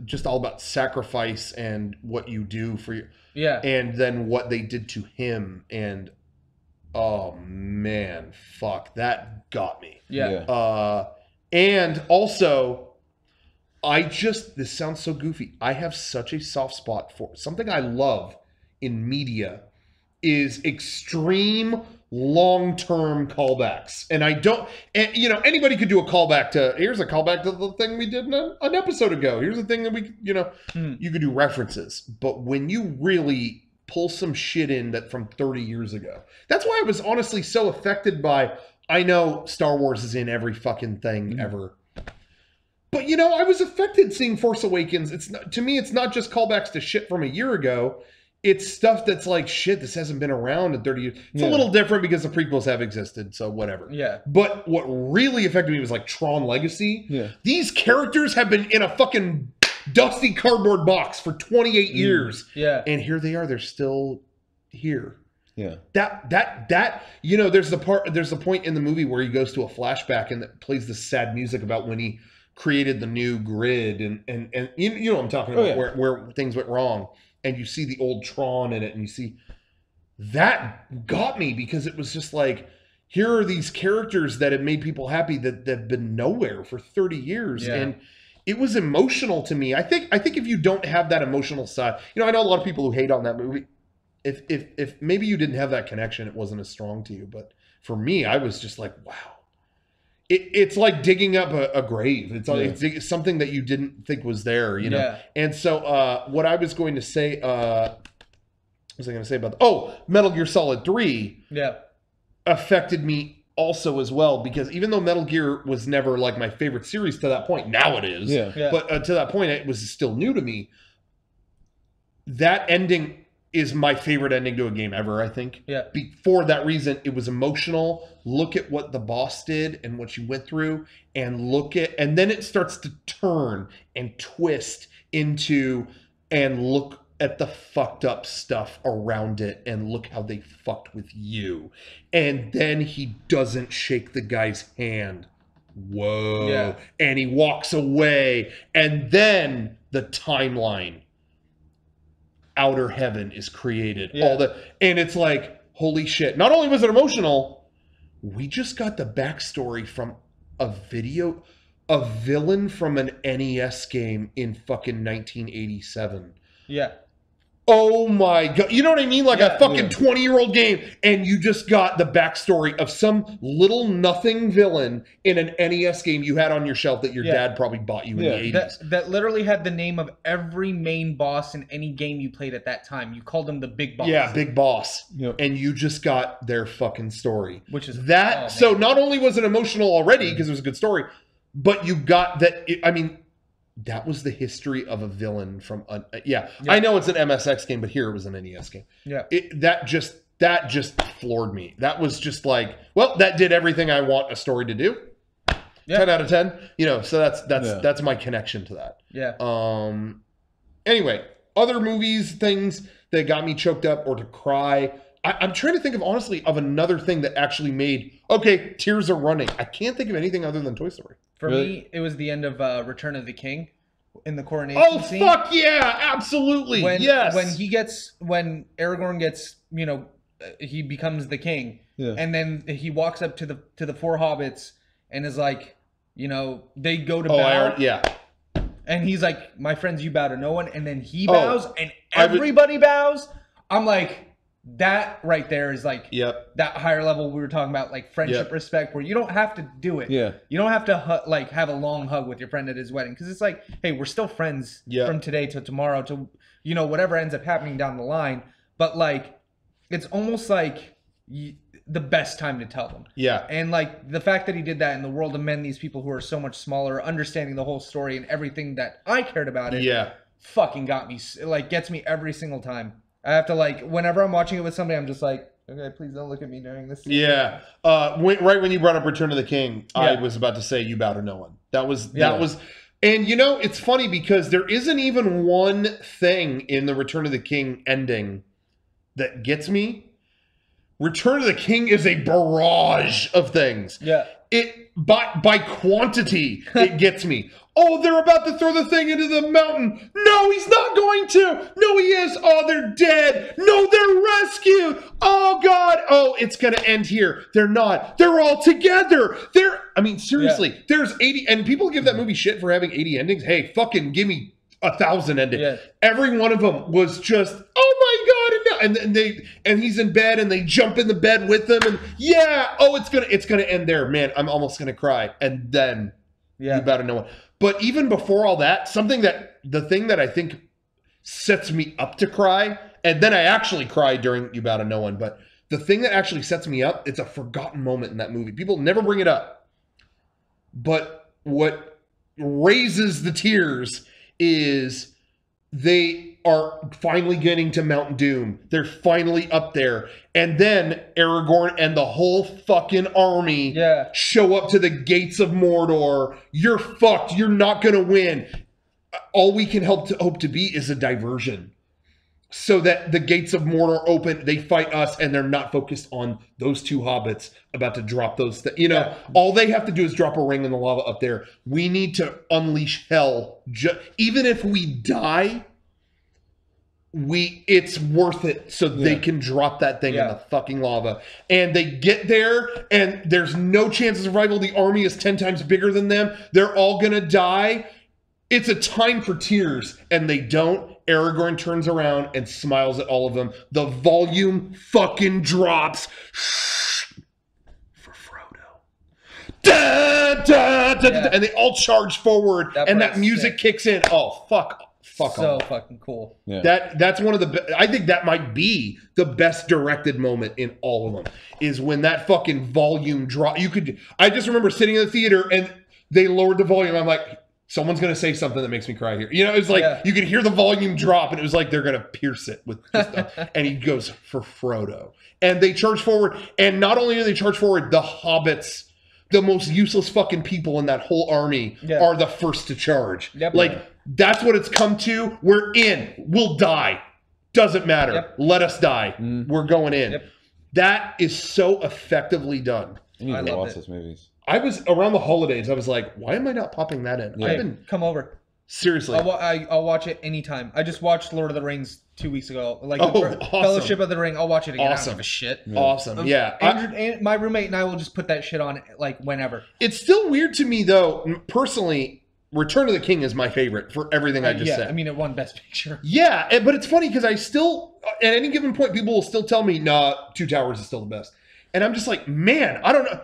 just all about sacrifice and what you do for you. Yeah. And then what they did to him and. Oh man, fuck, that got me. Yeah. And also, this sounds so goofy. I have such a soft spot for something I love in media is extreme long-term callbacks. And anybody could do a callback to, here's a callback to the thing we did an episode ago. Here's the thing that we, you could do references. But when you really pull some shit in that from 30 years ago. That's why I was honestly so affected by, I know Star Wars is in every fucking thing ever. But I was affected seeing Force Awakens. To me, it's not just callbacks to shit from a year ago. It's stuff that's like, shit, this hasn't been around in 30 years. It's a little different because the prequels have existed, so whatever. Yeah. But what really affected me was like Tron Legacy. Yeah. These characters have been in a fucking dusty cardboard box for 28 years. Yeah. And here they are. They're still here. Yeah. That there's the point in the movie where he goes to a flashback and that plays this sad music about when he created the new grid and you know what I'm talking about, where things went wrong. And you see the old Tron in it, and you see that got me because it was just like, here are these characters that have made people happy that have been nowhere for 30 years. Yeah. And it was emotional to me. I think if you don't have that emotional side, I know a lot of people who hate on that movie. If maybe you didn't have that connection, it wasn't as strong to you. But for me, I was just like, wow. It's like digging up a grave. It's something that you didn't think was there, Yeah. And so what I was going to say, what was I going to say about Metal Gear Solid 3 affected me also as well, because even though Metal Gear was never like my favorite series to that point, now it is. Yeah. But to that point, it was still new to me. That ending is my favorite ending to a game ever, I think. Yeah. For that reason, it was emotional. Look at what the boss did and what you went through, and and then it starts to turn and twist into, and look at the fucked up stuff around it, and look how they fucked with you. And then he doesn't shake the guy's hand. Whoa. Yeah. And he walks away. And then the timeline. Outer heaven is created. Yeah. And it's like, holy shit. Not only was it emotional, we just got the backstory from a villain from an NES game in fucking 1987. Yeah. Oh my God. You know what I mean? Like a fucking 20-year-old game. And you just got the backstory of some little nothing villain in an NES game you had on your shelf that your dad probably bought you in the 80s. That literally had the name of every main boss in any game you played at that time. You called them the Big Boss. Yeah, Big Boss. Yep. And you just got their fucking story. Which is that. So not only was it emotional already because it was a good story, but you got that. That was the history of a villain from I know it's an MSX game, but here it was an NES game. Yeah. That just floored me. That was just like, well, that did everything I want a story to do. 10 out of 10. So that's my connection to that. Yeah. Anyway, other movies, things that got me choked up or to cry. I'm trying to think of, honestly, of another thing that actually made, tears are running. I can't think of anything other than Toy Story. For me, it was the end of Return of the King in the coronation scene. Oh, fuck yeah, absolutely, yes. When Aragorn gets, he becomes the king, and then he walks up to the four hobbits and is like, they go to bow. And he's like, my friends, you bow to no one. And then he bows and everybody bows. I'm like, that right there is like that higher level we were talking about, like friendship, respect, where you don't have to do it. Yeah. You don't have to like have a long hug with your friend at his wedding, because it's like, hey, we're still friends from today to tomorrow to, you know, whatever ends up happening down the line. But like, it's almost like the best time to tell them. Yeah. And like the fact that he did that in the world of men, these people who are so much smaller, understanding the whole story and everything that I cared about it, fucking got me, like gets me every single time. I have to like, whenever I'm watching it with somebody, I'm just like, okay, please don't look at me during this scene. Yeah. Right when you brought up Return of the King, I was about to say You Bow to No One. That was, and you know, it's funny because there isn't even one thing in the Return of the King ending that gets me. Return of the King is a barrage of things. Yeah. It by quantity, it gets me. Oh, they're about to throw the thing into the mountain. No, he's not going to. No, he is. Oh, they're dead. No, they're rescued. Oh, God. Oh, it's going to end here. They're not. They're all together. I mean, seriously, there's 80, and people give that movie shit for having 80 endings. Hey, fucking give me 1,000 endings. Yeah. Every one of them was just, oh my God, and he's in bed and they jump in the bed with them, and it's gonna end there. Man, I'm almost gonna cry. And then You Bow to No One. But even before all that, the thing that I think sets me up to cry, and then I actually cry during You Bow to No One, but the thing that actually sets me up, it's a forgotten moment in that movie. People never bring it up. But what raises the tears is they are finally getting to Mount Doom. They're finally up there. And then Aragorn and the whole fucking army show up to the gates of Mordor. You're fucked. You're not going to win. All we can hope to be is a diversion. So that the gates of Mordor open, they fight us, and they're not focused on those two hobbits about to drop those. All they have to do is drop a ring in the lava up there. We need to unleash hell. Even if we die, it's worth it so they can drop that thing in the fucking lava. And they get there, and there's no chance of survival. The army is 10 times bigger than them. They're all gonna die. It's a time for tears, and they don't. Aragorn turns around and smiles at all of them. The volume fucking drops. For Frodo. Da, da, da, da, and they all charge forward, and that music kicks in. Oh, fuck so off. Fucking cool. Yeah. That's one of the I think that might be the best directed moment in all of them, is when that fucking volume drop. I just remember sitting in the theater and they lowered the volume. I'm like, someone's going to say something that makes me cry here. You know, it's like you could hear the volume drop, and it was like they're going to pierce it with just and he goes for Frodo. And they charge forward, and not only do they charge forward, the hobbits, the most useless fucking people in that whole army, are the first to charge. Like, that's what it's come to. We're in. We'll die. Doesn't matter. Let us die. We're going in. That is so effectively done. I need to watch those movies. I was around the holidays. I was like, why am I not popping that in? Come over. Seriously, I'll watch it anytime. I just watched Lord of the Rings 2 weeks ago. Like awesome. Fellowship of the Ring. I'll watch it again. Awesome. I don't give a shit. Awesome. Yeah. Andrew, my roommate and I will just put that shit on like whenever. It's still weird to me though. Personally, Return of the King is my favorite for everything I just said. I mean, it won Best Picture. Yeah, but it's funny because I still, at any given point, people will still tell me, nah, Two Towers is still the best. And I'm just like, man, I don't know.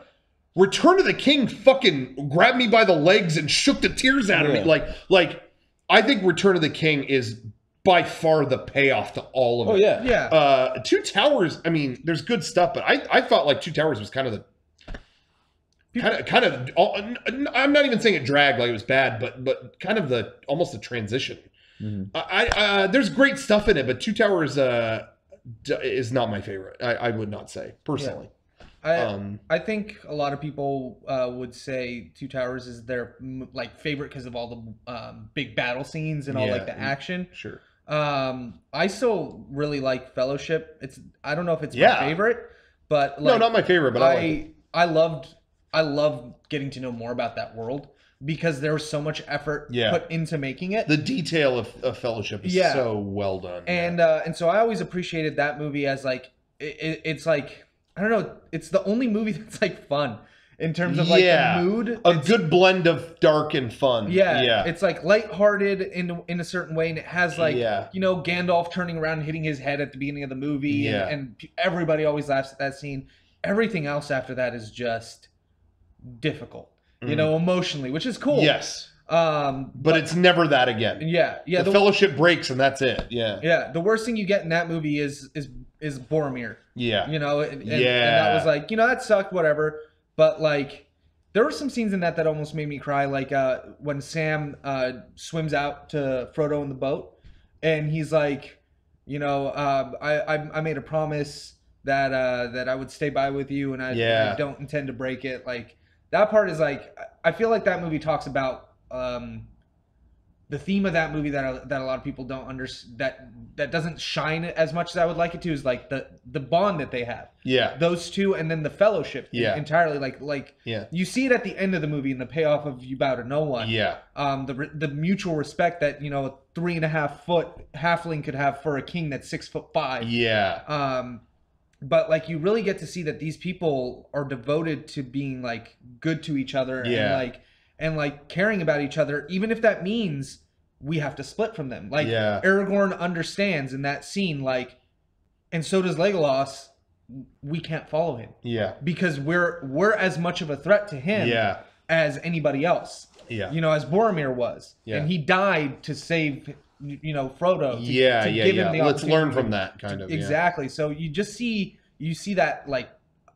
Return of the King fucking grabbed me by the legs and shook the tears out of me. Like, I think Return of the King is by far the payoff to all of it. Oh, yeah. Yeah. Two Towers, I mean, there's good stuff, but I thought like Two Towers was kind of I'm not even saying it dragged like it was bad, but kind of almost a transition. Mm-hmm. There's great stuff in it, but Two Towers is not my favorite. I would not say personally. Yeah. I think a lot of people would say Two Towers is their like favorite because of all the big battle scenes and all like the action. Sure. I still really like Fellowship. I don't know if it's my favorite, but like, no, not my favorite. But I loved getting to know more about that world because there was so much effort put into making it. The detail of Fellowship is so well done. And so I always appreciated that movie as like it's like, I don't know. It's the only movie that's like fun. in terms of like the mood. A good blend of dark and fun. Yeah. It's like lighthearted in a certain way, and it has like Gandalf turning around and hitting his head at the beginning of the movie, and everybody always laughs at that scene. Everything else after that is just difficult, emotionally, which is cool. Yes. But it's never that again. Yeah. The fellowship breaks and that's it. Yeah. Yeah. The worst thing you get in that movie is Boromir. Yeah. And that was like, that sucked, whatever. But like, there were some scenes in that almost made me cry. Like when Sam swims out to Frodo in the boat, and he's like, I made a promise that I would stay by with you, and I don't intend to break it. Like that part is like, I feel like that movie talks about the theme of that movie that a lot of people don't understand, that doesn't shine as much as I would like it to, is like the bond that they have. Yeah. Those two, and then the fellowship. Yeah. Entirely. Like you see it at the end of the movie in the payoff of You Bow to No One. Yeah. The mutual respect that, a 3.5 foot halfling could have for a king that's 6'5". Yeah. But like you really get to see that these people are devoted to being like good to each other and caring about each other, even if that means we have to split from them. Like Aragorn understands in that scene, and so does Legolas. We can't follow him. Yeah, because we're as much of a threat to him as anybody else. Yeah, as Boromir was, and he died to save Frodo. To give him the Let's learn from that kind of exactly. So you see that like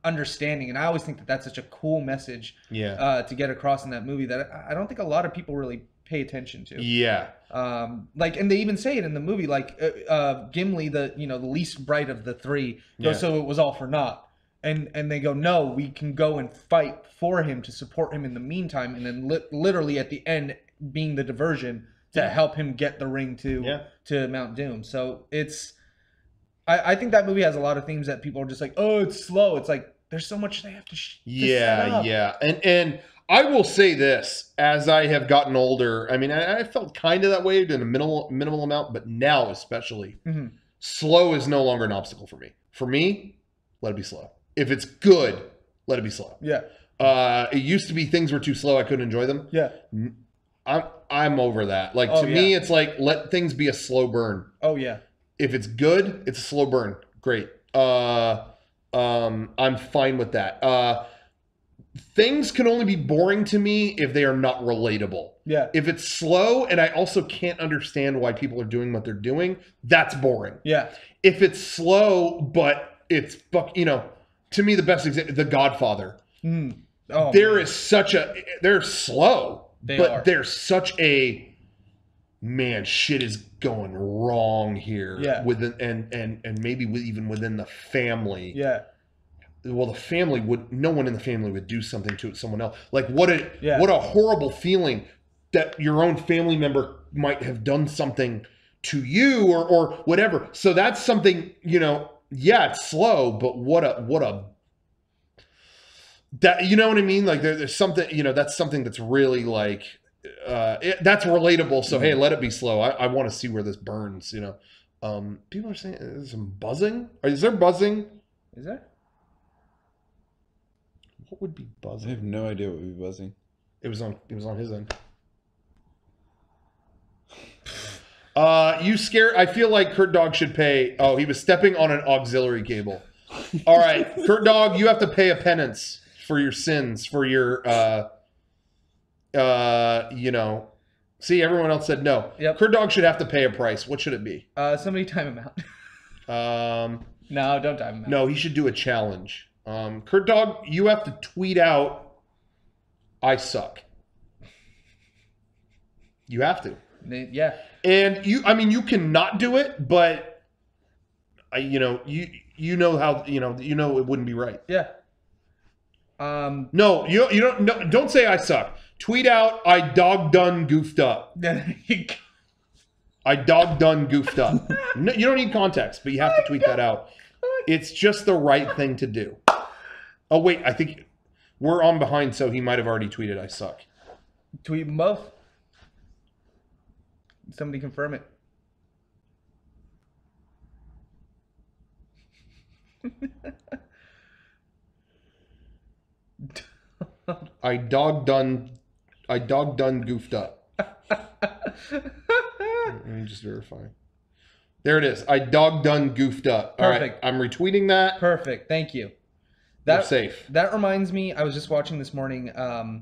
understanding, and I always think that that's such a cool message to get across in that movie that I don't think a lot of people really pay attention to. And they even say it in the movie, like Gimli, the least bright of the three, goes, so it was all for naught, and they go, no, we can go and fight for him to support him in the meantime, and then literally at the end being the diversion to help him get the ring to Mount Doom. So I think that movie has a lot of themes that people are just like, oh, it's slow. It's like, there's so much they have to set up. And I will say this, as I have gotten older, I mean, I felt kind of that way in a minimal amount, but now especially, slow is no longer an obstacle for me. For me, let it be slow. If it's good, let it be slow. Yeah. It used to be things were too slow, I couldn't enjoy them. Yeah. I'm over that. Like, to me, it's like, let things be a slow burn. Oh, yeah. If it's good, it's a slow burn. Great. I'm fine with that. Things can only be boring to me if they are not relatable. Yeah. If it's slow and I also can't understand why people are doing what they're doing, that's boring. Yeah. If it's slow, but it's, to me, the best example, The Godfather. They're slow, they're such a, man, shit is going wrong here. Yeah. And maybe even within the family. Yeah. Well, no one in the family would do something to someone else. Like what a horrible feeling that your own family member might have done something to you or whatever. So that's something, it's slow, but what a that, you know what I mean? Like there's something, that's something that's really like, that's relatable. So, hey, let it be slow. I want to see where this burns, people are saying there's some buzzing. Is there buzzing? Is there? What would be buzzing? I have no idea what would be buzzing. It was on his end. You scared? I feel like Kurt Dog should pay. Oh, he was stepping on an auxiliary cable. All right, Kurt Dog, you have to pay a penance for your sins, for your, see, everyone else said no. Yep. Kurt Dog should have to pay a price. What should it be? Somebody time him out. No, don't time him out. No, he should do a challenge. Kurt Dog, you have to tweet out, I suck. You have to. Yeah. And you can not do it, but you know how it wouldn't be right. Yeah. No, don't say I suck. Tweet out, I dog done goofed up. I dog done goofed up. No, you don't need context, but you have to tweet that out. It's just the right thing to do. Oh, wait, I think we're on behind, so he might have already tweeted I suck. Tweet them both. Somebody confirm it. I dog done goofed up. Let me just verify. There it is. I dog done goofed up. Perfect. All right, I'm retweeting that. Perfect. Thank you. We're safe. That reminds me. I was just watching this morning. I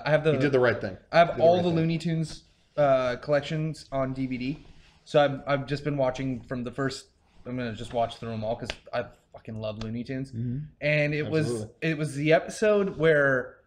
have the. You did the right thing. I have all the Looney Tunes collections on DVD. So I've just been watching from the first. I'm gonna just watch through them all because I fucking love Looney Tunes. Mm-hmm. And it was the episode where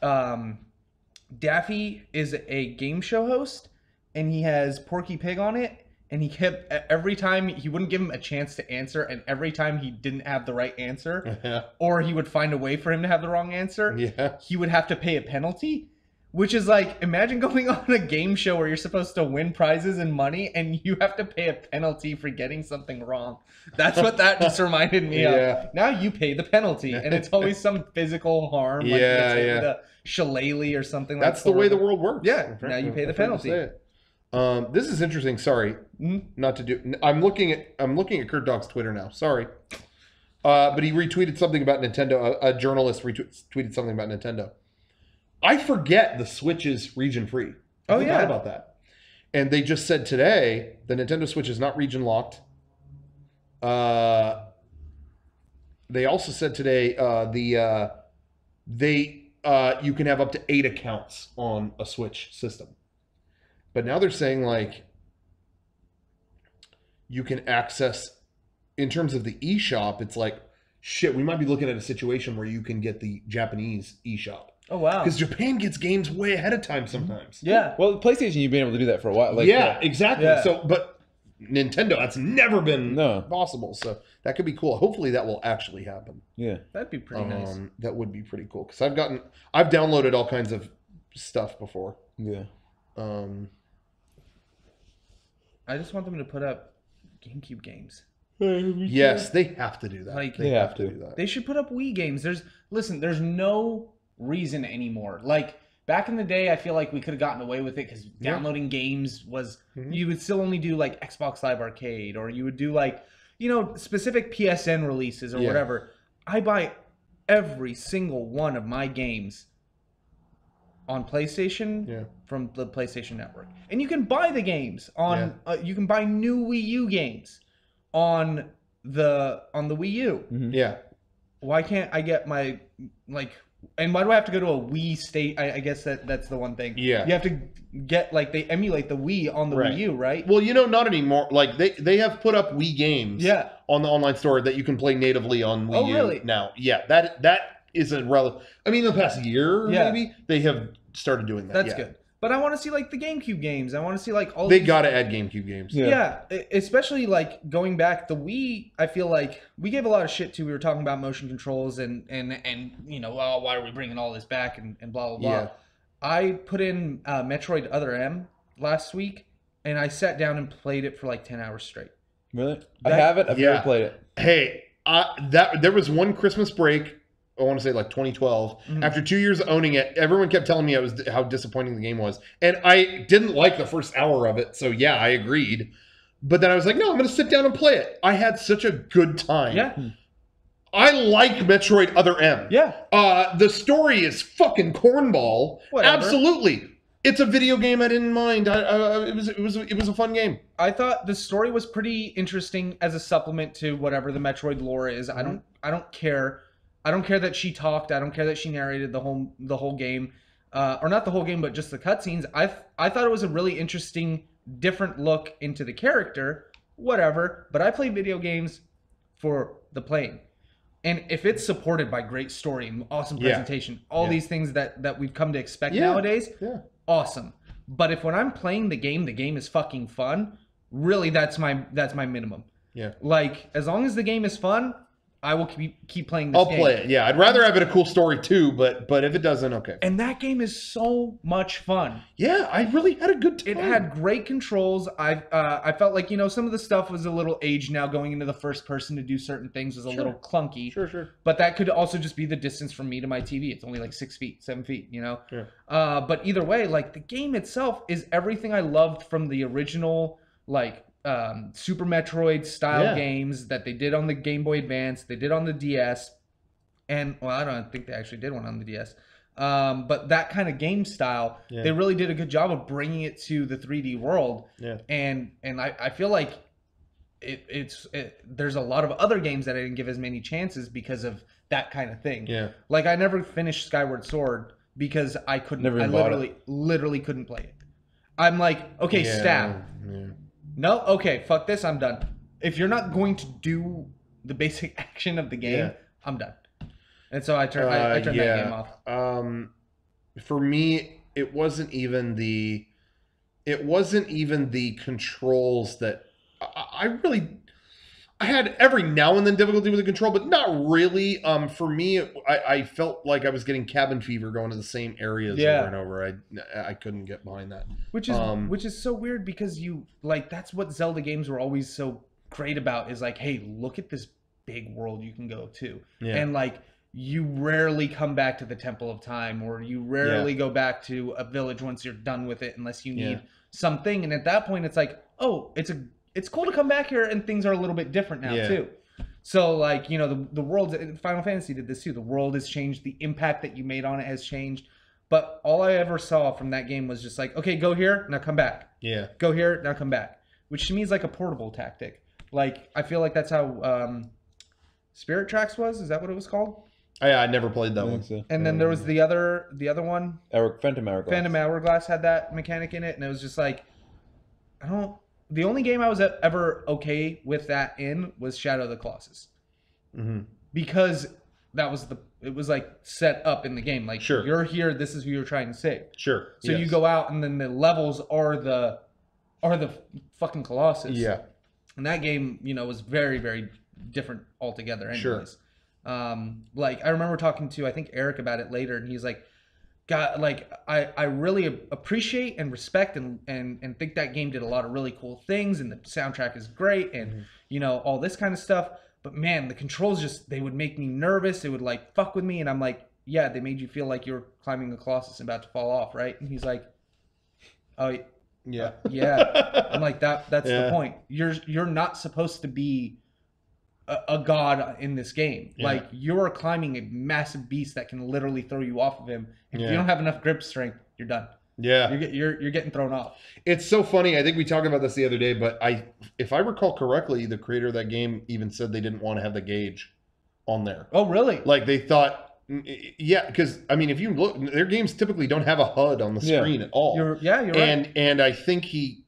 Daffy is a game show host, and he has Porky Pig on it, and he kept every time he wouldn't give him a chance to answer, and every time he didn't have the right answer, or he would find a way for him to have the wrong answer, he would have to pay a penalty. Which is like, imagine going on a game show where you're supposed to win prizes and money, and you have to pay a penalty for getting something wrong. That's what that just reminded me of. Now you pay the penalty, and it's always some physical harm, like with a shillelagh or something. That's the way the world works. Yeah. Now you pay the penalty. This is interesting. Sorry, not to do. I'm looking at Kurt Dog's Twitter now. Sorry, but he retweeted something about Nintendo. A journalist retweeted something about Nintendo. I forget the Switch is region free. I forgot about that. And they just said today the Nintendo Switch is not region locked. They also said today you can have up to 8 accounts on a Switch system. But now they're saying like you can access, in terms of the eShop, it's like, shit, we might be looking at a situation where you can get the Japanese eShop. Oh, wow. Because Japan gets games way ahead of time sometimes. Yeah. Well, PlayStation, you've been able to do that for a while. Like, exactly. Yeah. So, but Nintendo, that's never been possible. So that could be cool. Hopefully that will actually happen. Yeah. That'd be pretty nice. That would be pretty cool. Because I've downloaded all kinds of stuff before. Yeah. I just want them to put up GameCube games. Yes, they have to do that. Like, they have to do that. They should put up Wii games. There's no reason anymore. Like back in the day, I feel like we could have gotten away with it because downloading games was you would still only do like Xbox Live Arcade, or you would do like, you know, specific PSN releases or whatever. I buy every single one of my games on PlayStation from the PlayStation Network, and you can buy the games on you can buy new Wii U games on the Wii U. Yeah. Why can't I get my and why do I have to go to a Wii state? I guess that's the one thing. Yeah. You have to get, like, they emulate the Wii on the Wii U, right? Well, you know, not anymore. Like, they have put up Wii games on the online store that you can play natively on Wii U really? now. Yeah, that is a relevant. I mean, the past year, maybe, they have started doing that. That's good. But I want to see, like, the GameCube games. I want to see, like, all They got to add GameCube games. Yeah, especially, like, going back, the Wii, I feel like we gave a lot of shit to. We were talking about motion controls and you know, well, why are we bringing all this back and blah, blah, blah. Yeah. I put in Metroid Other M last week, and I sat down and played it for, like, 10 hours straight. Really? I have it. I've never played it. Hey, there was one Christmas break, I want to say like 2012. After 2 years of owning it, everyone kept telling me how disappointing the game was. And I didn't like the first hour of it. So yeah, I agreed. But then I was like, no, I'm going to sit down and play it. I had such a good time. Yeah. I like Metroid Other M. Yeah. The story is fucking cornball. Whatever. Absolutely. It's a video game I didn't mind. It was a fun game. I thought the story was pretty interesting as a supplement to whatever the Metroid lore is. I don't care. I don't care that she talked. I don't care that she narrated the whole game, or not the whole game, but just the cutscenes. I thought it was a really interesting, different look into the character. Whatever, but I play video games for the playing, and if it's supported by great story and awesome presentation, all these things that we've come to expect nowadays, awesome. But if when I'm playing the game is fucking fun, really, that's my minimum. Yeah. Like, as long as the game is fun, I will keep playing this game. I'll play it, yeah. I'd rather have it a cool story too, but if it doesn't, okay. And that game is so much fun. Yeah, I really had a good time. It had great controls. I felt like, you know, some of the stuff was a little aged now. Going into the first person to do certain things was a little clunky. Sure. But that could also just be the distance from me to my TV. It's only like 6 feet, 7 feet, you know? Sure. But either way, like, the game itself is everything I loved from the original, like, Super Metroid style games that they did on the Game Boy Advance, they did on the DS, And well, I don't think they actually did one on the DS. But that kind of game style, they really did a good job of bringing it to the 3D world. Yeah. And I feel like there's a lot of other games that I didn't give as many chances because of that kind of thing. Yeah. Like I never finished Skyward Sword because I couldn't. I literally couldn't play it. I'm like, okay, stab. Yeah. No, okay, fuck this. I'm done. If you're not going to do the basic action of the game, I'm done. And so I turned that game off. For me, it wasn't even the controls that I had every now and then difficulty with the control, but not really. For me, I felt like I was getting cabin fever going to the same areas over and over. I couldn't get behind that. Which is so weird because that's what Zelda games were always so great about is like, hey, look at this big world you can go to. Yeah. And like you rarely come back to the Temple of Time, or you rarely go back to a village once you're done with it unless you need something. And at that point it's like, oh, it's cool to come back here and things are a little bit different now too. So like, you know, the world, Final Fantasy did this too. The world has changed. The impact that you made on it has changed. But all I ever saw from that game was just like, okay, go here, now come back. Yeah. Go here, now come back. Which to me is like a portable tactic. Like, I feel like that's how Spirit Tracks was. Is that what it was called? I never played that one. So. And then there was the other one. Phantom Hourglass. Phantom Hourglass had that mechanic in it, and it was just like, the only game I was ever okay with that in was Shadow of the Colossus. Mm-hmm. Because it was like set up in the game. Like, you're here, this is who you're trying to save. Sure. So you go out, and then the levels are the fucking Colossus. Yeah. And that game, you know, was very, very different altogether anyways. Sure. Like, I remember talking to, I think, Eric about it later, and he's like, God, like, I really appreciate and respect and think that game did a lot of really cool things, and the soundtrack is great, and, you know, all this kind of stuff. But, man, the controls they would make me nervous. It would, like, fuck with me, and I'm like, yeah, they made you feel like you're climbing a Colossus and about to fall off, right? And he's like, oh, yeah. Yeah. I'm like, that's the point. You're not supposed to be a god in this game. Yeah. Like, you're climbing a massive beast that can literally throw you off of him. If you don't have enough grip strength, you're done. Yeah. You're getting thrown off. It's so funny. I think we talked about this the other day, but if I recall correctly, the creator of that game even said they didn't want to have the gauge on there. Oh, really? Like, they thought, yeah, because I mean, if you look, their games typically don't have a HUD on the screen at all. You're right. And I think he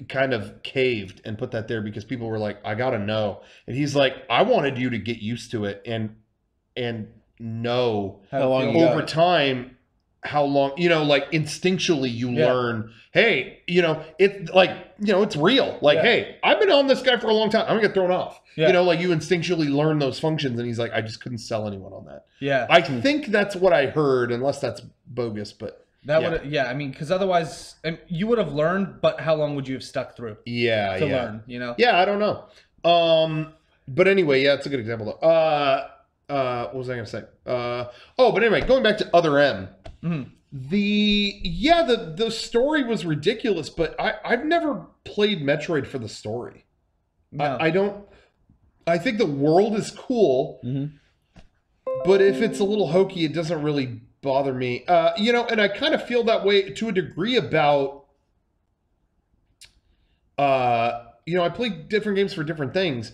kind of caved and put that there because people were like, I gotta know. And he's like, I wanted you to get used to it and know how long over time how long, you know, like instinctually you learn, hey, you know, it's like, you know, it's real. Like, hey, I've been on this guy for a long time. I'm gonna get thrown off. Yeah. You know, like you instinctually learn those functions. And he's like, I just couldn't sell anyone on that. Yeah. I think that's what I heard, unless that's bogus, but that would, I mean, because otherwise you would have learned, but how long would you have stuck through? Yeah. To learn, you know? Yeah, I don't know. But anyway, yeah, it's a good example though. What was I gonna say? But anyway, going back to Other M. Mm-hmm. The story was ridiculous, but I've never played Metroid for the story. No. I think the world is cool, but if it's a little hokey, it doesn't really bother me. You know, and I kind of feel that way to a degree about, you know, I play different games for different things.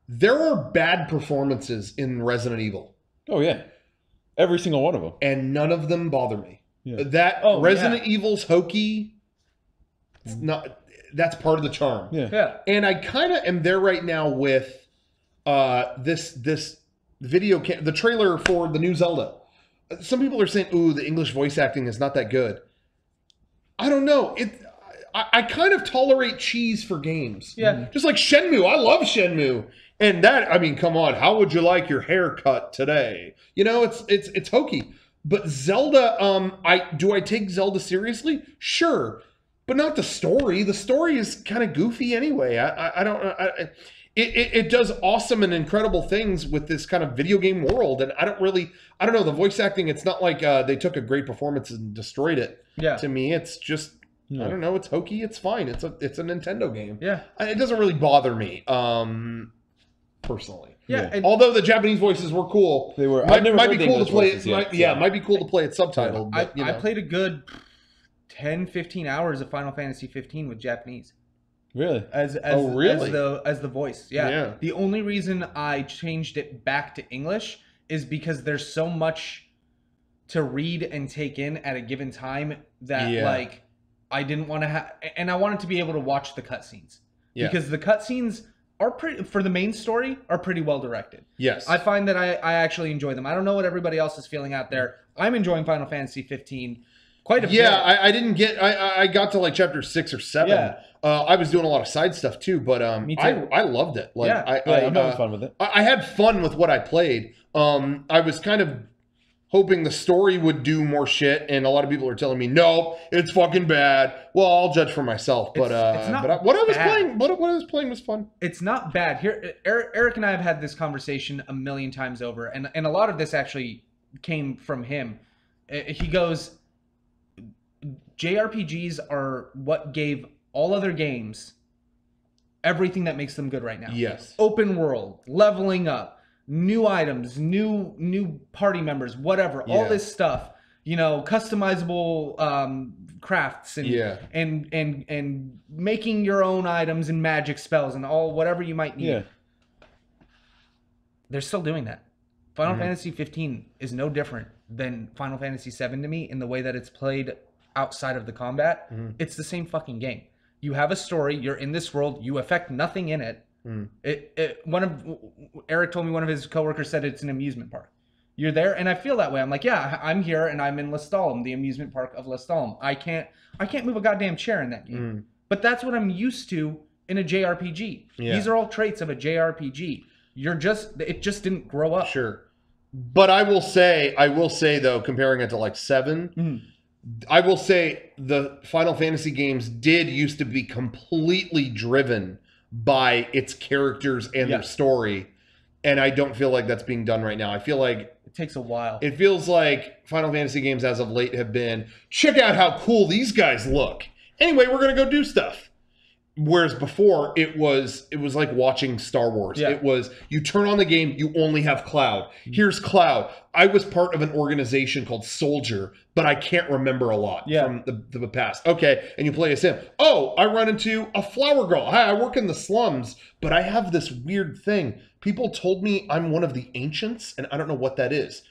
There are bad performances in Resident Evil. Oh, yeah. Every single one of them. And none of them bother me. Yeah. Resident Evil's hokey, it's not, that's part of the charm. Yeah. And I kind of am there right now with this video, the trailer for the new Zelda. Some people are saying, ooh, the English voice acting is not that good. I don't know. I kind of tolerate cheese for games. Yeah. Just like Shenmue. I love Shenmue. And that, I mean, come on. How would you like your haircut today? You know, it's hokey. But Zelda, do I take Zelda seriously? Sure. But not the story. The story is kind of goofy anyway. I don't know. It does awesome and incredible things with this kind of video game world. And I don't know. The voice acting, it's not like they took a great performance and destroyed it. Yeah. To me, it's just, I don't know. It's hokey. It's fine. It's a Nintendo game. Yeah. It doesn't really bother me. personally. Yeah. Although the Japanese voices were cool, they were. Might be cool to play it. Might be cool to play it subtitled. But, I played a good 10, 15 hours of Final Fantasy 15 with Japanese. Really? As the voice. Yeah. The only reason I changed it back to English is because there's so much to read and take in at a given time that like I didn't want to have, and I wanted to be able to watch the cutscenes because the cutscenes are pretty, for the main story, are pretty well directed. Yes, I find that I actually enjoy them. I don't know what everybody else is feeling out there. I'm enjoying Final Fantasy 15 quite a bit. Yeah, I didn't get. I got to like chapter 6 or 7. Yeah. I was doing a lot of side stuff too, but Me too. I loved it. Like, I'm having fun with it. I had fun with what I played. I was kind of hoping the story would do more shit, and a lot of people are telling me no, it's fucking bad. Well, I'll judge for myself. But what I was playing was fun. It's not bad. Here, Eric and I have had this conversation a million times over, and a lot of this actually came from him. He goes, JRPGs are what gave all other games everything that makes them good right now. Yes. Open world, leveling up, new items, new party members, whatever, all this stuff, you know, customizable crafts and making your own items and magic spells and all whatever you might need. Yeah. They're still doing that. Final Fantasy 15 is no different than Final Fantasy 7 to me in the way that it's played outside of the combat. It's the same fucking game. You have a story, you're in this world, you affect nothing in it. Eric told me one of his coworkers said it's an amusement park. You're there, and I feel that way. I'm like, yeah, I'm here, and I'm in Lestalem, the amusement park of Lestalem. I can't move a goddamn chair in that game. But that's what I'm used to in a JRPG. These are all traits of a JRPG. It just didn't grow up. Sure. But I will say though, comparing it to like 7, I will say the Final Fantasy games did used to be completely driven by its characters and their story. And I don't feel like that's being done right now. I feel like it takes a while. It feels like Final Fantasy games as of late have been, check out how cool these guys look. Anyway, we're going to go do stuff. Whereas before, it was like watching Star Wars. Yeah. It was, you turn on the game, you only have Cloud. Here's Cloud. I was part of an organization called Soldier, but I can't remember a lot from the past. Okay, and you play as him. Oh, I run into a flower girl. Hi, I work in the slums, but I have this weird thing. People told me I'm one of the ancients, and I don't know what that is.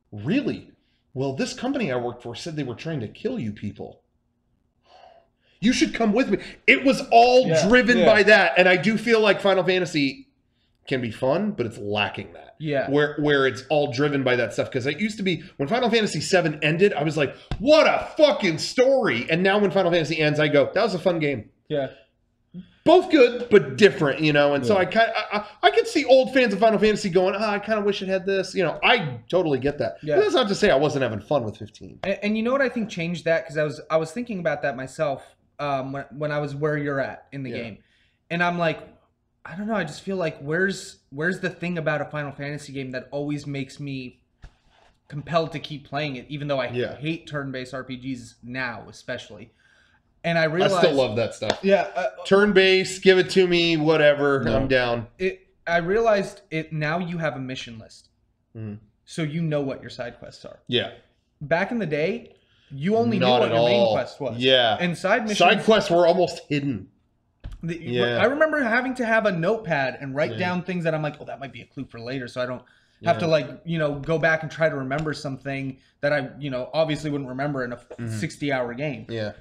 Really? Well, this company I worked for said they were trying to kill you people. You should come with me. It was all driven by that. And I do feel like Final Fantasy can be fun, but it's lacking that. Yeah. Where it's all driven by that stuff. Because it used to be, when Final Fantasy 7 ended, I was like, what a fucking story. And now when Final Fantasy ends, I go, that was a fun game. Yeah. Both good, but different, you know? And so I could see old fans of Final Fantasy going, I kind of wish it had this. You know, I totally get that. Yeah. But that's not to say I wasn't having fun with 15. And you know what I think changed that? Because I was thinking about that myself. When I was where you're at in the game, and I'm like, I don't know. I just feel like where's the thing about a Final Fantasy game that always makes me compelled to keep playing it, even though I hate turn-based RPGs now, especially. And I realized I still love that stuff. Yeah, turn-based, give it to me, whatever. No. I'm down. I realized it now. You have a mission list, so you know what your side quests are. Yeah. Back in the day, you only knew what your main quest was. Yeah. And side quests were almost hidden. I remember having to have a notepad and write down things that I'm like, oh, that might be a clue for later. So I don't have to, like, you know, go back and try to remember something that I, you know, obviously wouldn't remember in a 60-hour game. Yeah.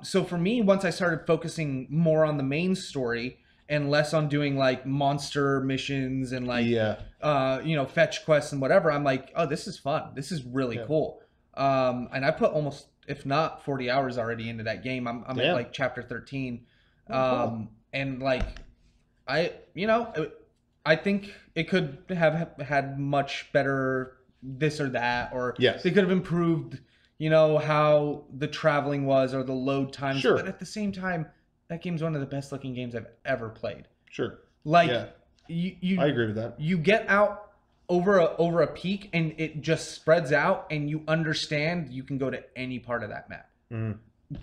So for me, once I started focusing more on the main story and less on doing like monster missions and like, you know, fetch quests and whatever, I'm like, oh, this is fun. This is really cool. And I put almost, if not 40 hours already into that game. I'm at like chapter 13. And like, I think it could have had much better this or that, or they could have improved, you know, how the traveling was or the load times. Sure. But at the same time, that game's one of the best looking games I've ever played. Sure. Like, I agree with that. You get out over a peak and it just spreads out and you understand you can go to any part of that map.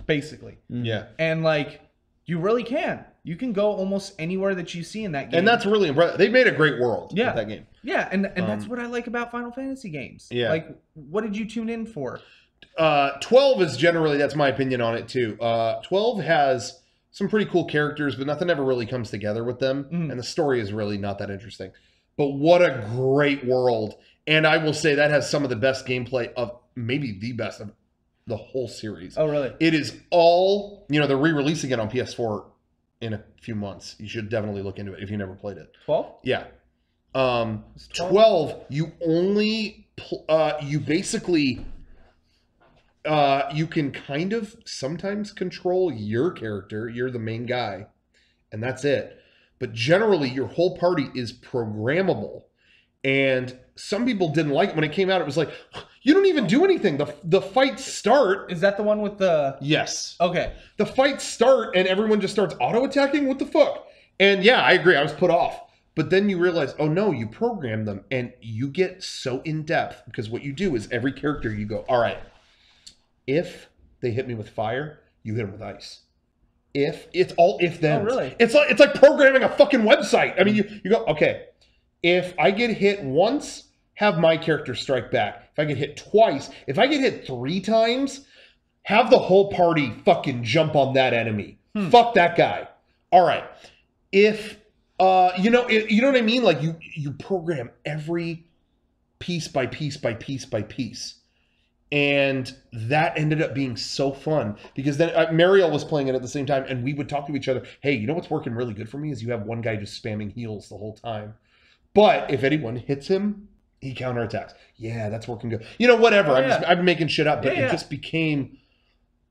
Basically. Yeah. And like, you really can. You can go almost anywhere that you see in that game. And that's really impressive. They made a great world with that game. Yeah, and that's what I like about Final Fantasy games. Yeah. Like, what did you tune in for? 12 is generally, that's my opinion on it too. 12 has some pretty cool characters, but nothing ever really comes together with them. And the story is really not that interesting. But what a great world. And I will say that has some of the best gameplay of maybe the best of the whole series. Oh, really? It is all, they're re-releasing it on PS4 in a few months. You should definitely look into it if you never played it. 12? Yeah. 12, you only, you basically, you can kind of sometimes control your character. You're the main guy, and that's it. But generally, your whole party is programmable. And some people didn't like it when it came out. It was like, you don't even do anything. The fights start. Is that the one with the... Yes. Okay. The fights start and everyone just starts auto-attacking? What the fuck? And yeah, I agree. I was put off. But then you realize, oh no, you program them and you get so in-depth because what you do is every character you go, all right, if they hit me with fire, you hit them with ice. If it's all if then. Oh, really? It's like programming a fucking website. I mean, you go, okay, if I get hit once, have my character strike back. If I get hit twice, if I get hit 3 times, have the whole party fucking jump on that enemy. Fuck that guy. All right. If you know what I mean? Like you program every piece by piece by piece by piece. And that ended up being so fun because then Mariel was playing it at the same time and we would talk to each other. Hey, you know what's working really good for me is you have one guy just spamming heals the whole time. But if anyone hits him, he counterattacks. Yeah, that's working good. Whatever. I'm making shit up, but it just became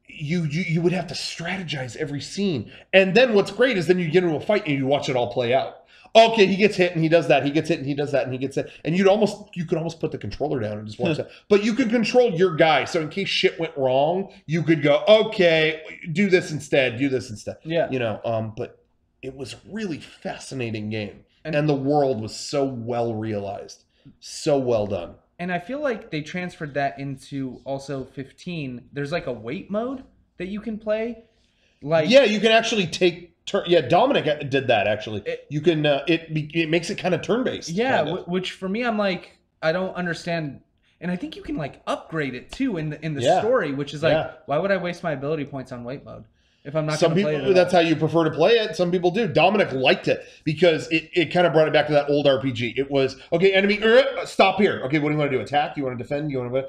you would have to strategize every scene. And then what's great is then you get into a fight and you watch it all play out. Okay, he gets hit and he does that. He gets hit and he does that and he gets hit. And you could almost put the controller down and just watch that. But you can control your guy. So in case shit went wrong, you could go, okay, do this instead. Do this instead. Yeah. But it was a really fascinating game. And the world was so well realized. So well done. And I feel like they transferred that into also 15. There's like a wait mode that you can play. Like you can actually take turn. Yeah, Dominic did that actually. You can it makes it kind of turn-based. Yeah, which for me I'm like I don't understand. And I think you can like upgrade it too in the story, which is like why would I waste my ability points on wait mode? If I'm not going to play it. That's how you prefer to play it. Some people do. Dominic liked it because it kind of brought it back to that old RPG. It was, okay, enemy, stop here. Okay, what do you want to do? Attack? You want to defend? You want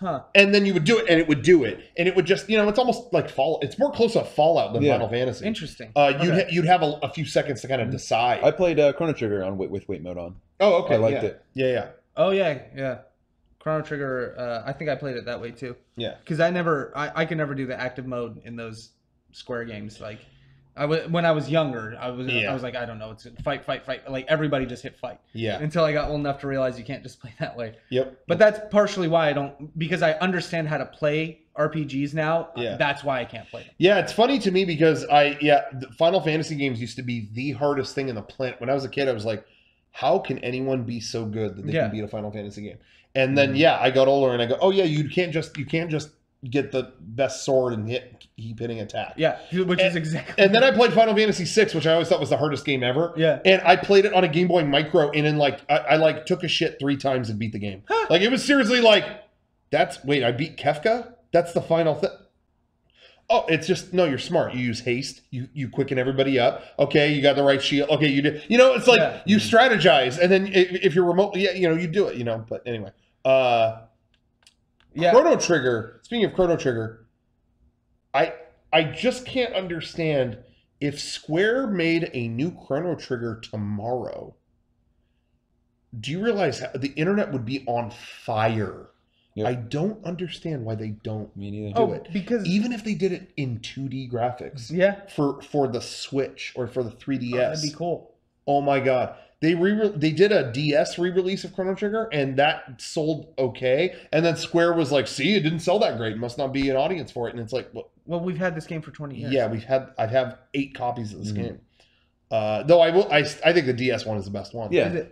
to... And then you would do it, and it would do it. And it would just, it's almost like Fallout. It's more close to Fallout than Final Fantasy. Interesting. You'd have a few seconds to kind of decide. I played Chrono Trigger with wait mode on. Oh, okay. I liked it. Yeah. Oh, yeah. Chrono Trigger, I think I played it that way too. Yeah. Because I could never do the active mode in those Square games. Like when I was younger, I was like, I don't know, it's fight. Like everybody just hit fight. Yeah. Until I got old enough to realize you can't just play that way. Yep. But that's partially why I don't, because I understand how to play RPGs now. Yeah. That's why I can't play them. Yeah, it's funny to me because the Final Fantasy games used to be the hardest thing in the planet. When I was a kid, I was like, how can anyone be so good that they can beat a Final Fantasy game? And then I got older and I go, oh yeah, you can't just get the best sword and keep hitting attack. Yeah, which is exactly. And then I played Final Fantasy VI, which I always thought was the hardest game ever. Yeah. And I played it on a Game Boy Micro, and in I took a shit 3 times and beat the game. Like it was seriously like, I beat Kefka? That's the final thing. Oh, it's just, no, you're smart. You use haste. You quicken everybody up. Okay, you got the right shield. Okay, you did. It's like you strategize, and then if you're remotely, you do it. But anyway. Chrono Trigger. Speaking of Chrono Trigger, I just can't understand if Square made a new Chrono Trigger tomorrow. Do you realize the internet would be on fire? Yep. I don't understand why they don't do it. Because even if they did it in 2D graphics, for the Switch or for the 3DS, that'd be cool. Oh my god. They did a DS re-release of Chrono Trigger, and that sold okay. And then Square was like, "See, it didn't sell that great. It must not be an audience for it." And it's like, well, we've had this game for 20 years. Yeah, I have 8 copies of this game. Though I think the DS one is the best one. Yeah,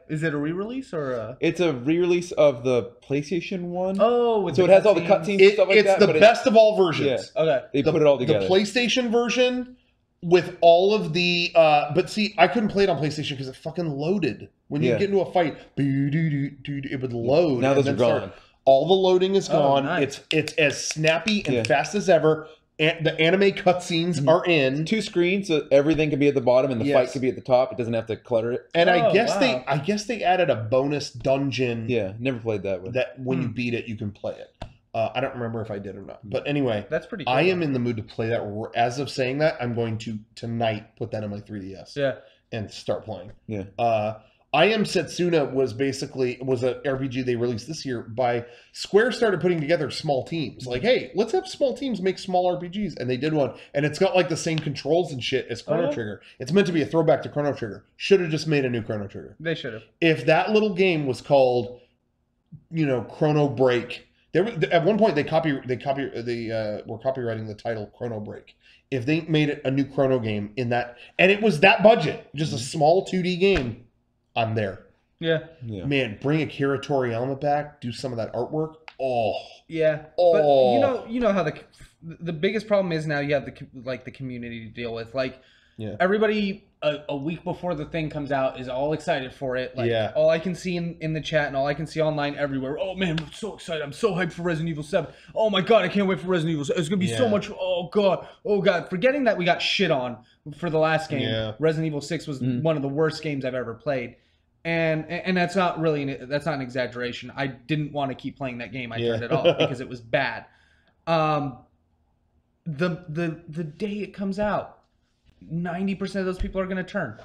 is it a re-release or? It's a re-release of the PlayStation one. Oh, so it has all the cutscenes and stuff like that. It's the best of all versions. Yeah. Okay, they put it all together. The PlayStation version with all of the but see, I couldn't play it on PlayStation because it fucking loaded. When you get into a fight, it would load. Now those are gone. All the loading is gone. Nice. It's as snappy and fast as ever. And the anime cutscenes are in 2 screens, so everything can be at the bottom and the fight can be at the top. It doesn't have to clutter it. And I guess they added a bonus dungeon. Yeah, never played that one. That when you beat it, you can play it. I don't remember if I did or not. But anyway, that's pretty cool. I am in the mood to play that. As of saying that, I'm going to tonight put that on my 3DS. Yeah. And start playing. Yeah. I Am Setsuna was an RPG they released this year by Square. Started putting together small teams. Like, hey, let's have small teams make small RPGs, and they did one. And it's got like the same controls and shit as Chrono Trigger. It's meant to be a throwback to Chrono Trigger. Should have just made a new Chrono Trigger. They should have. If that little game was called, Chrono Break. At one point they were copywriting the title Chrono Break. If they made it a new Chrono game in that, and it was that budget, just a small 2D game, I'm there. Yeah. Man, bring Akira Toriyama back, do some of that artwork. Oh. Yeah. Oh. But you know how the biggest problem is now you have the community to deal with. Like, everybody a week before the thing comes out is all excited for it. Like, all I can see in the chat and all I can see online everywhere. Oh man, I'm so excited! I'm so hyped for Resident Evil 7. Oh my god, I can't wait for Resident Evil 7. It's gonna be so much. Oh god. Forgetting that we got shit on for the last game. Yeah. Resident Evil 6 was one of the worst games I've ever played. And that's not an exaggeration. I didn't want to keep playing that game. I turned it off because it was bad. The day it comes out, 90% of those people are going to turn.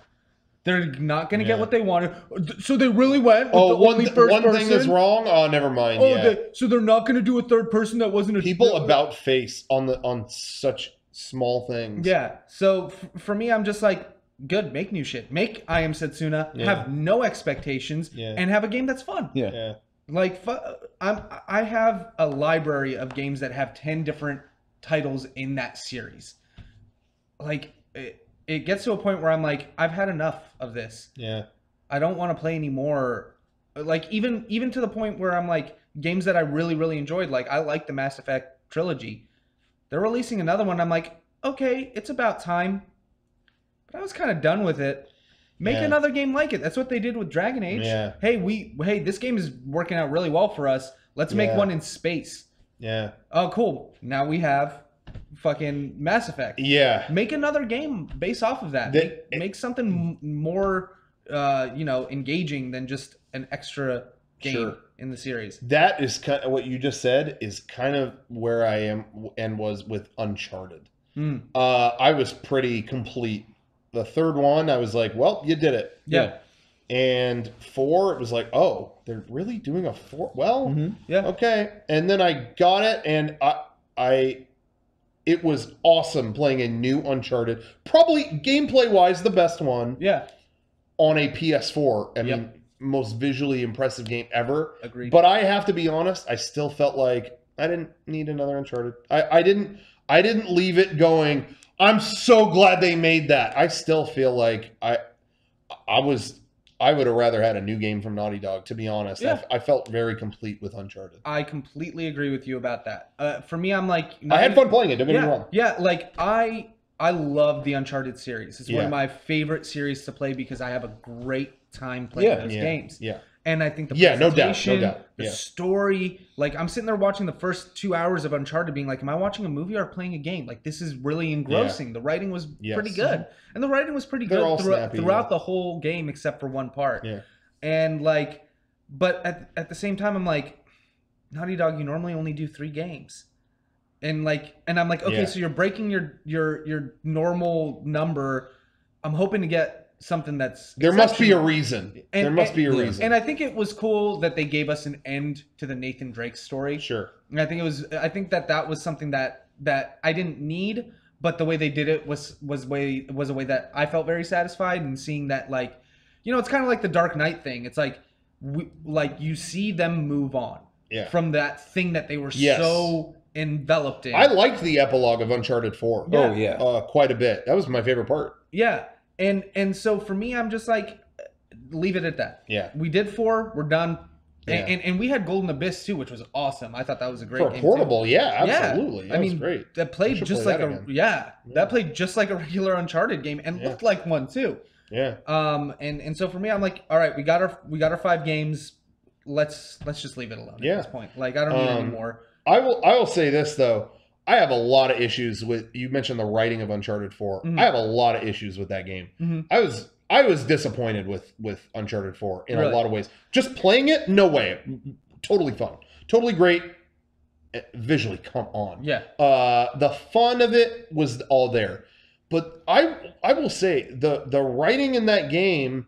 They're not going to get what they wanted. So they really went with one thing is wrong? Oh, never mind. So they're not going to do a third person that wasn't a... People about face on such small things. Yeah. So for me, I'm just like, good, make new shit. Make I Am Setsuna, have no expectations, and have a game that's fun. Yeah. Like, I have a library of games that have 10 different titles in that series. Like, it gets to a point where I'm like, I've had enough of this. Yeah. I don't want to play anymore. Like, even to the point where I'm like, games that I really, really enjoyed, like, I like the Mass Effect trilogy. They're releasing another one. I'm like, okay, it's about time. But I was kind of done with it. Make another game like it. That's what they did with Dragon Age. Yeah. Hey, this game is working out really well for us. Let's make one in space. Yeah. Oh, cool. Now we have fucking Mass Effect. Yeah. Make another game based off of that. Make something more, engaging than just an extra game in the series. That is kind of what you just said is kind of where I am and was with Uncharted. I was pretty complete. The third one, I was like, well, you did it. Yeah. And 4, it was like, oh, they're really doing a 4? Well, okay. And then I got it, and it was awesome playing a new Uncharted. Probably gameplay-wise, the best one. Yeah. On a PS4. I mean, most visually impressive game ever. Agreed. But I have to be honest, I still felt like I didn't need another Uncharted. I didn't leave it going, I'm so glad they made that. I still feel like I would have rather had a new game from Naughty Dog, to be honest. Yeah. I felt very complete with Uncharted. I completely agree with you about that. For me, I'm like... I had fun playing it, don't get me wrong. Yeah, like, I love the Uncharted series. It's one of my favorite series to play because I have a great time playing those games. Yeah. And I think the presentation, no doubt. The story, like, I'm sitting there watching the first 2 hours of Uncharted being like, am I watching a movie or playing a game? Like, this is really engrossing. The writing was pretty good. And the writing was pretty good throughout the whole game except for one part. Yeah. And, like, but at the same time, I'm like, Naughty Dog, you normally only do 3 games. And I'm like, okay, so you're breaking your normal number. I'm hoping to get something that's... There must be a reason. There must be a reason. And I think it was cool that they gave us an end to the Nathan Drake story. Sure. And I think that was something that I didn't need, but the way they did it was a way that I felt very satisfied, and seeing that, like, it's kind of like the Dark Knight thing. It's like you see them move on from that thing that they were so enveloped in. I liked the epilogue of Uncharted 4. Yeah. Oh yeah. Quite a bit. That was my favorite part. Yeah. And so for me, I'm just like, leave it at that. Yeah. We did 4. We're done. And we had Golden Abyss too, which was awesome. I thought that was a great game portable. Too. Yeah, absolutely. That was great. That played just like that played just like a regular Uncharted game and looked like one too. Yeah. And so for me, I'm like, all right, we got our 5 games. Let's just leave it alone at this point. Like, I don't need any more. I will say this though. I have a lot of issues with, you mentioned the writing of Uncharted 4. I have a lot of issues with that game. I was disappointed with Uncharted 4 in a lot of ways. Just playing it, no way. Totally fun. Totally great. Visually, come on. Yeah. The fun of it was all there. But I will say, the writing in that game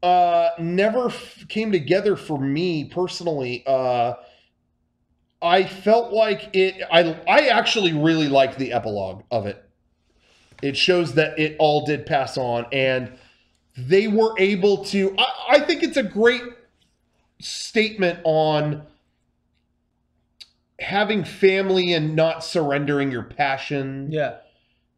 never came together for me personally. I felt like I actually really liked the epilogue of it. It shows that it all did pass on, and they were able to, I think it's a great statement on having family and not surrendering your passion. Yeah.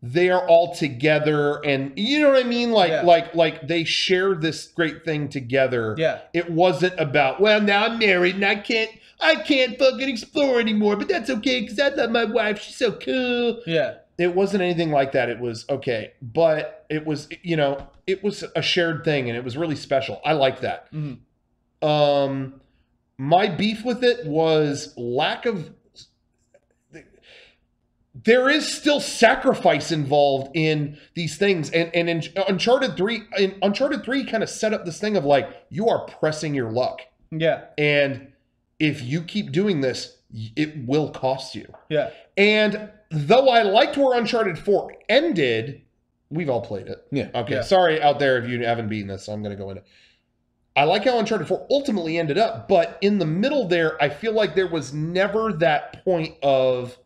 They are all together, and you know what I mean? Like they share this great thing together. Yeah. It wasn't about, well, now I'm married and I can't fucking explore anymore, but that's okay because I love my wife. She's so cool. Yeah. It wasn't anything like that. It was okay, but it was, it was a shared thing, and it was really special. I like that. My beef with it was lack of. There is still sacrifice involved in these things, and in Uncharted 3, kind of set up this thing of like, you are pressing your luck. Yeah, and if you keep doing this, it will cost you. Yeah, and though I liked where Uncharted 4 ended, we've all played it. Yeah. Okay. Yeah. Sorry out there if you haven't beaten this, so I'm going to go into. I like how Uncharted 4 ultimately ended up, but in the middle there, I feel like there was never that point of,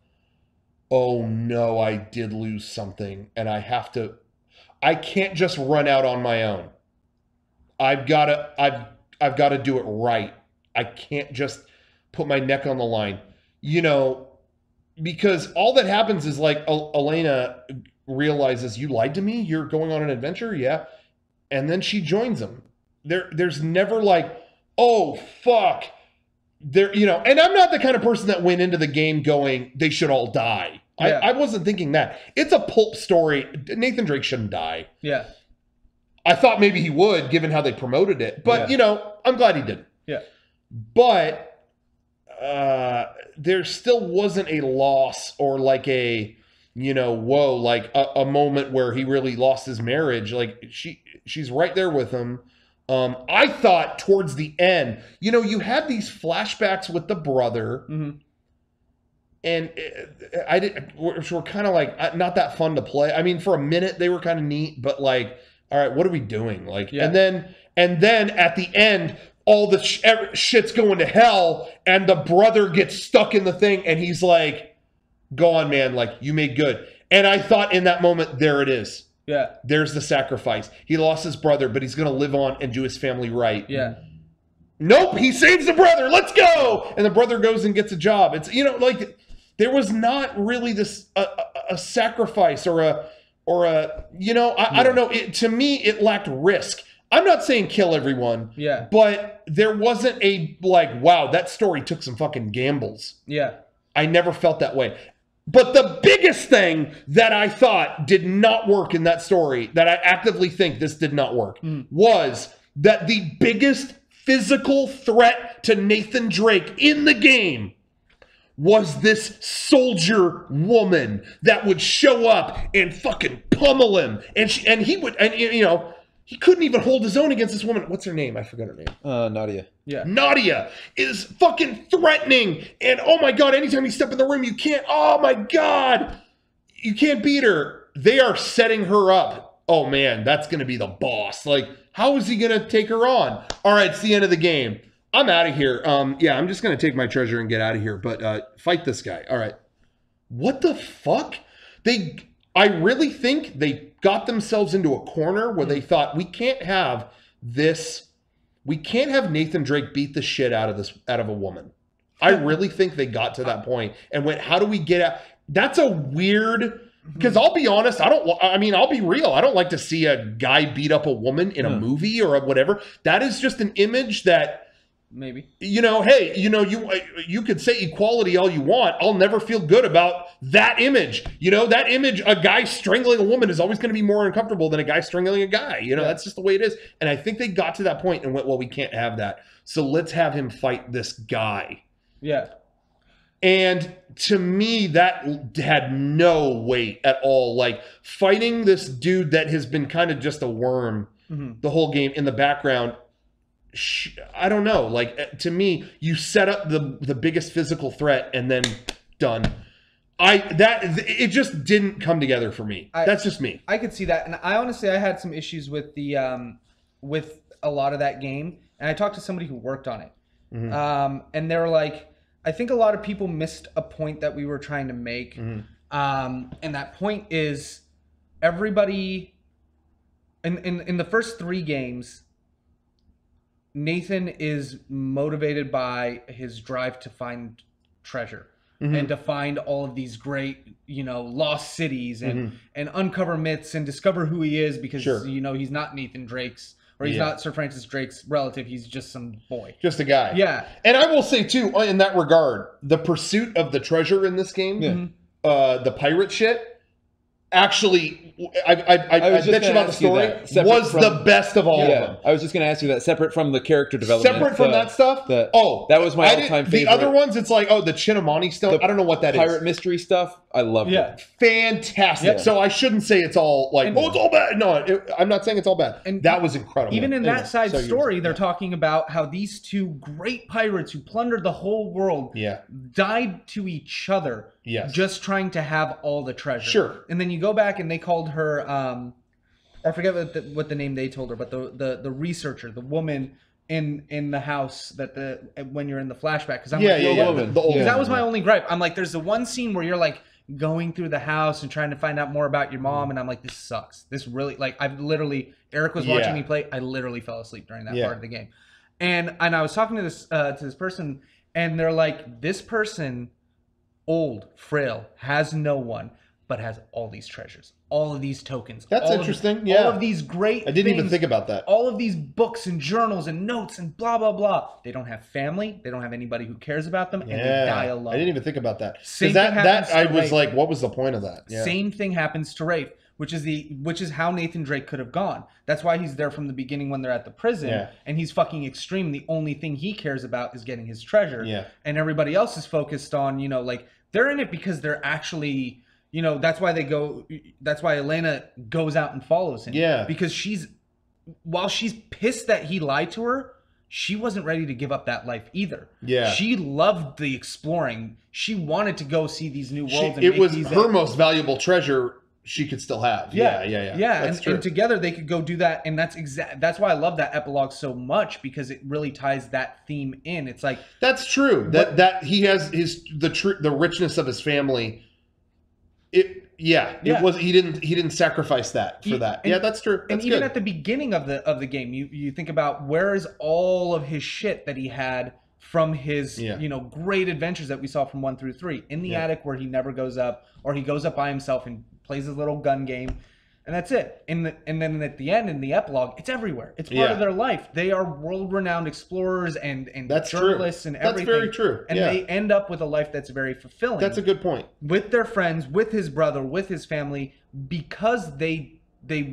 oh no, I did lose something, and I can't just run out on my own. I've got to do it right. I can't just put my neck on the line, because all that happens is like Elena realizes, you lied to me. You're going on an adventure. Yeah. And then she joins them. There's never like, oh fuck. And I'm not the kind of person that went into the game going, they should all die. Yeah. I wasn't thinking that. It's a pulp story. Nathan Drake shouldn't die. Yeah. I thought maybe he would, given how they promoted it. But, I'm glad he didn't. Yeah. But there still wasn't a loss or like a, whoa, like a moment where he really lost his marriage. Like she's right there with him. I thought towards the end, you had these flashbacks with the brother, and which were kind of like not that fun to play. I mean, for a minute they were kind of neat, but like, all right, what are we doing? Like, and then at the end, all the shit's going to hell, and the brother gets stuck in the thing, and he's like, "Go on, man! Like, you made good." And I thought in that moment, there it is. Yeah. There's the sacrifice. He lost his brother, but he's going to live on and do his family right. Yeah. Nope, he saves the brother. Let's go. And the brother goes and gets a job. It's, like there was not really this a sacrifice or a I don't know. To me, it lacked risk. I'm not saying kill everyone. Yeah. But there wasn't a like, wow, that story took some fucking gambles. Yeah. I never felt that way. But the biggest thing that I thought did not work in that story, that I actively think this did not work, was that the biggest physical threat to Nathan Drake in the game was this soldier woman that would show up and fucking pummel him. And he couldn't even hold his own against this woman. What's her name? I forgot her name. Nadia. Yeah. Nadia is fucking threatening. And oh my God, anytime you step in the room, you can't, oh my God, you can't beat her. They are setting her up. Oh man, that's going to be the boss. Like, how is he going to take her on? All right, it's the end of the game. I'm out of here. Yeah, I'm just going to take my treasure and get out of here. But fight this guy. All right. What the fuck? I really think they got themselves into a corner where they thought, we can't have Nathan Drake beat the shit out of a woman. I really think they got to that point and went, how do we get out? That's a weird, because I'll be honest, I'll be real. I don't like to see a guy beat up a woman in a movie or whatever. That is just an image that Maybe. You know, hey, you know, you could say equality all you want. I'll never feel good about that image. You know, that image, a guy strangling a woman is always going to be more uncomfortable than a guy strangling a guy. You know, that's just the way it is. And I think they got to that point and went, well, we can't have that. So let's have him fight this guy. Yeah. And to me, that had no weight at all. Like, fighting this dude that has been kind of just a worm the whole game in the background, I don't know. Like, to me, you set up the biggest physical threat and then done. It just didn't come together for me. That's just me. I could see that, and I honestly had some issues with the with a lot of that game, and I talked to somebody who worked on it, and they were like, I think a lot of people missed a point that we were trying to make, and that point is everybody in the first 3 games. Nathan is motivated by his drive to find treasure and to find all of these great, you know, lost cities and uncover myths and discover who he is because, you know, he's not Nathan Drake's or he's not Sir Francis Drake's relative. He's just some boy. Just a guy. Yeah. And I will say, too, in that regard, the pursuit of the treasure in this game, the pirate shit, actually, I bet you about the story, was the best of all of them. I was just going to ask you that, separate from the character development. Separate from that stuff? that was my all-time favorite. The other ones, it's like, the Chinamani stuff. I don't know what that is. Pirate mystery stuff, I loved it. Fantastic. So I shouldn't say it's all like, it's all bad. No, I'm not saying it's all bad. And that was incredible. Even in that side story, they're talking about how these 2 great pirates who plundered the whole world died to each other just trying to have all the treasure. Sure. And then you go back and they called her, I forget what the name they told her, but the researcher, the woman in the house that when you're in the flashback, because I'm because that was my only gripe. I'm like, there's the one scene where you're like going through the house and trying to find out more about your mom, and I'm like, this sucks. This really, like, Eric was watching me play. I literally fell asleep during that part of the game, and I was talking to this person, and they're like, this person, old, frail, has no one, but has all these treasures, all of these tokens. That's interesting. All of these great I didn't even think about that. All of these books and journals and notes and blah, blah, blah. They don't have family. They don't have anybody who cares about them. And they die alone. I didn't even think about that. Same thing happens to I was Rafe. like, what was the point of that? Same thing happens to Rafe, which is how Nathan Drake could have gone. That's why he's there from the beginning when they're at the prison. And he's fucking extreme. The only thing he cares about is getting his treasure. And everybody else is focused on, you know, like, they're in it because they're actually... You know, that's why Elena goes out and follows him. Because while she's pissed that he lied to her, she wasn't ready to give up that life either. She loved the exploring. She wanted to go see these new worlds. It was her most valuable treasure she could still have. Yeah. And together they could go do that. And that's why I love that epilogue so much, because it really ties that theme in. It's like, that's true. That he has the richness of his family. It was he didn't sacrifice that for that. That's true. And even at the beginning of the game, you think about where is all of his shit that he had from his great adventures that we saw from 1 through 3 in the attic, where he never goes up, or he goes up by himself and plays his little gun game. And that's it. And then at the end, in the epilogue, it's everywhere. It's part of their life. They are world-renowned explorers and that's journalists true. and everything. That's very true. And they end up with a life that's very fulfilling. That's a good point. With their friends, with his brother, with his family, because they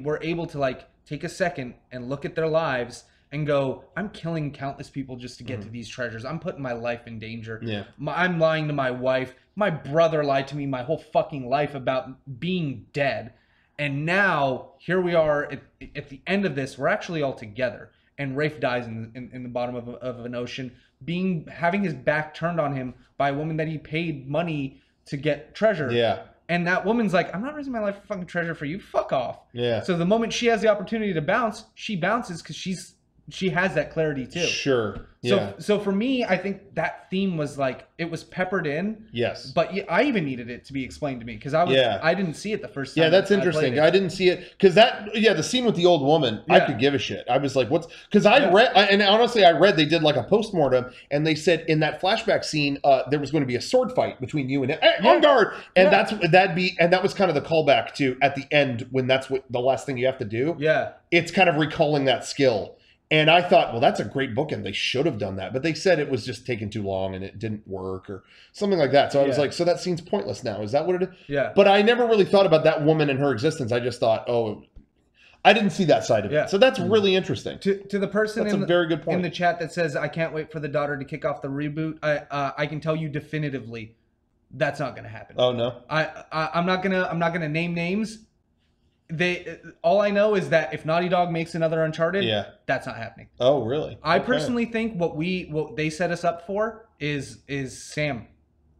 were able to, like, take a second and look at their lives and go, I'm killing countless people just to get to these treasures. I'm putting my life in danger. I'm lying to my wife. My brother lied to me my whole fucking life about being dead. And now, here we are at the end of this, we're actually all together. And Rafe dies in the bottom of an ocean, having his back turned on him by a woman that he paid money to get treasure. And that woman's like, I'm not risking my life for fucking treasure for you. Fuck off. So the moment she has the opportunity to bounce, she bounces because she has that clarity too. Sure. So for me, I think that theme was like, it was peppered in. But I even needed it to be explained to me because I didn't see it the first time. That's interesting. I didn't see it because the scene with the old woman, I could give a shit. I was like, what's, because I read, and honestly, I read they did like a postmortem and they said in that flashback scene, there was going to be a sword fight between you and on guard. And that was kind of the callback to at the end when that's what the last thing you have to do. It's kind of recalling that skill. And I thought, well, that's a great bookend. They should have done that. But they said it was just taking too long and it didn't work or something like that. So I was like, so that scene's pointless now. Is that what it is? Yeah. But I never really thought about that woman and her existence. I just thought, oh, I didn't see that side of it. So that's really interesting. To the person that's a very good point. in the chat that says, I can't wait for the daughter to kick off the reboot, I can tell you definitively that's not going to happen. Oh, no? I'm not gonna name names. All I know is that if Naughty Dog makes another Uncharted, that's not happening. Oh, really? I personally think what they set us up for is Sam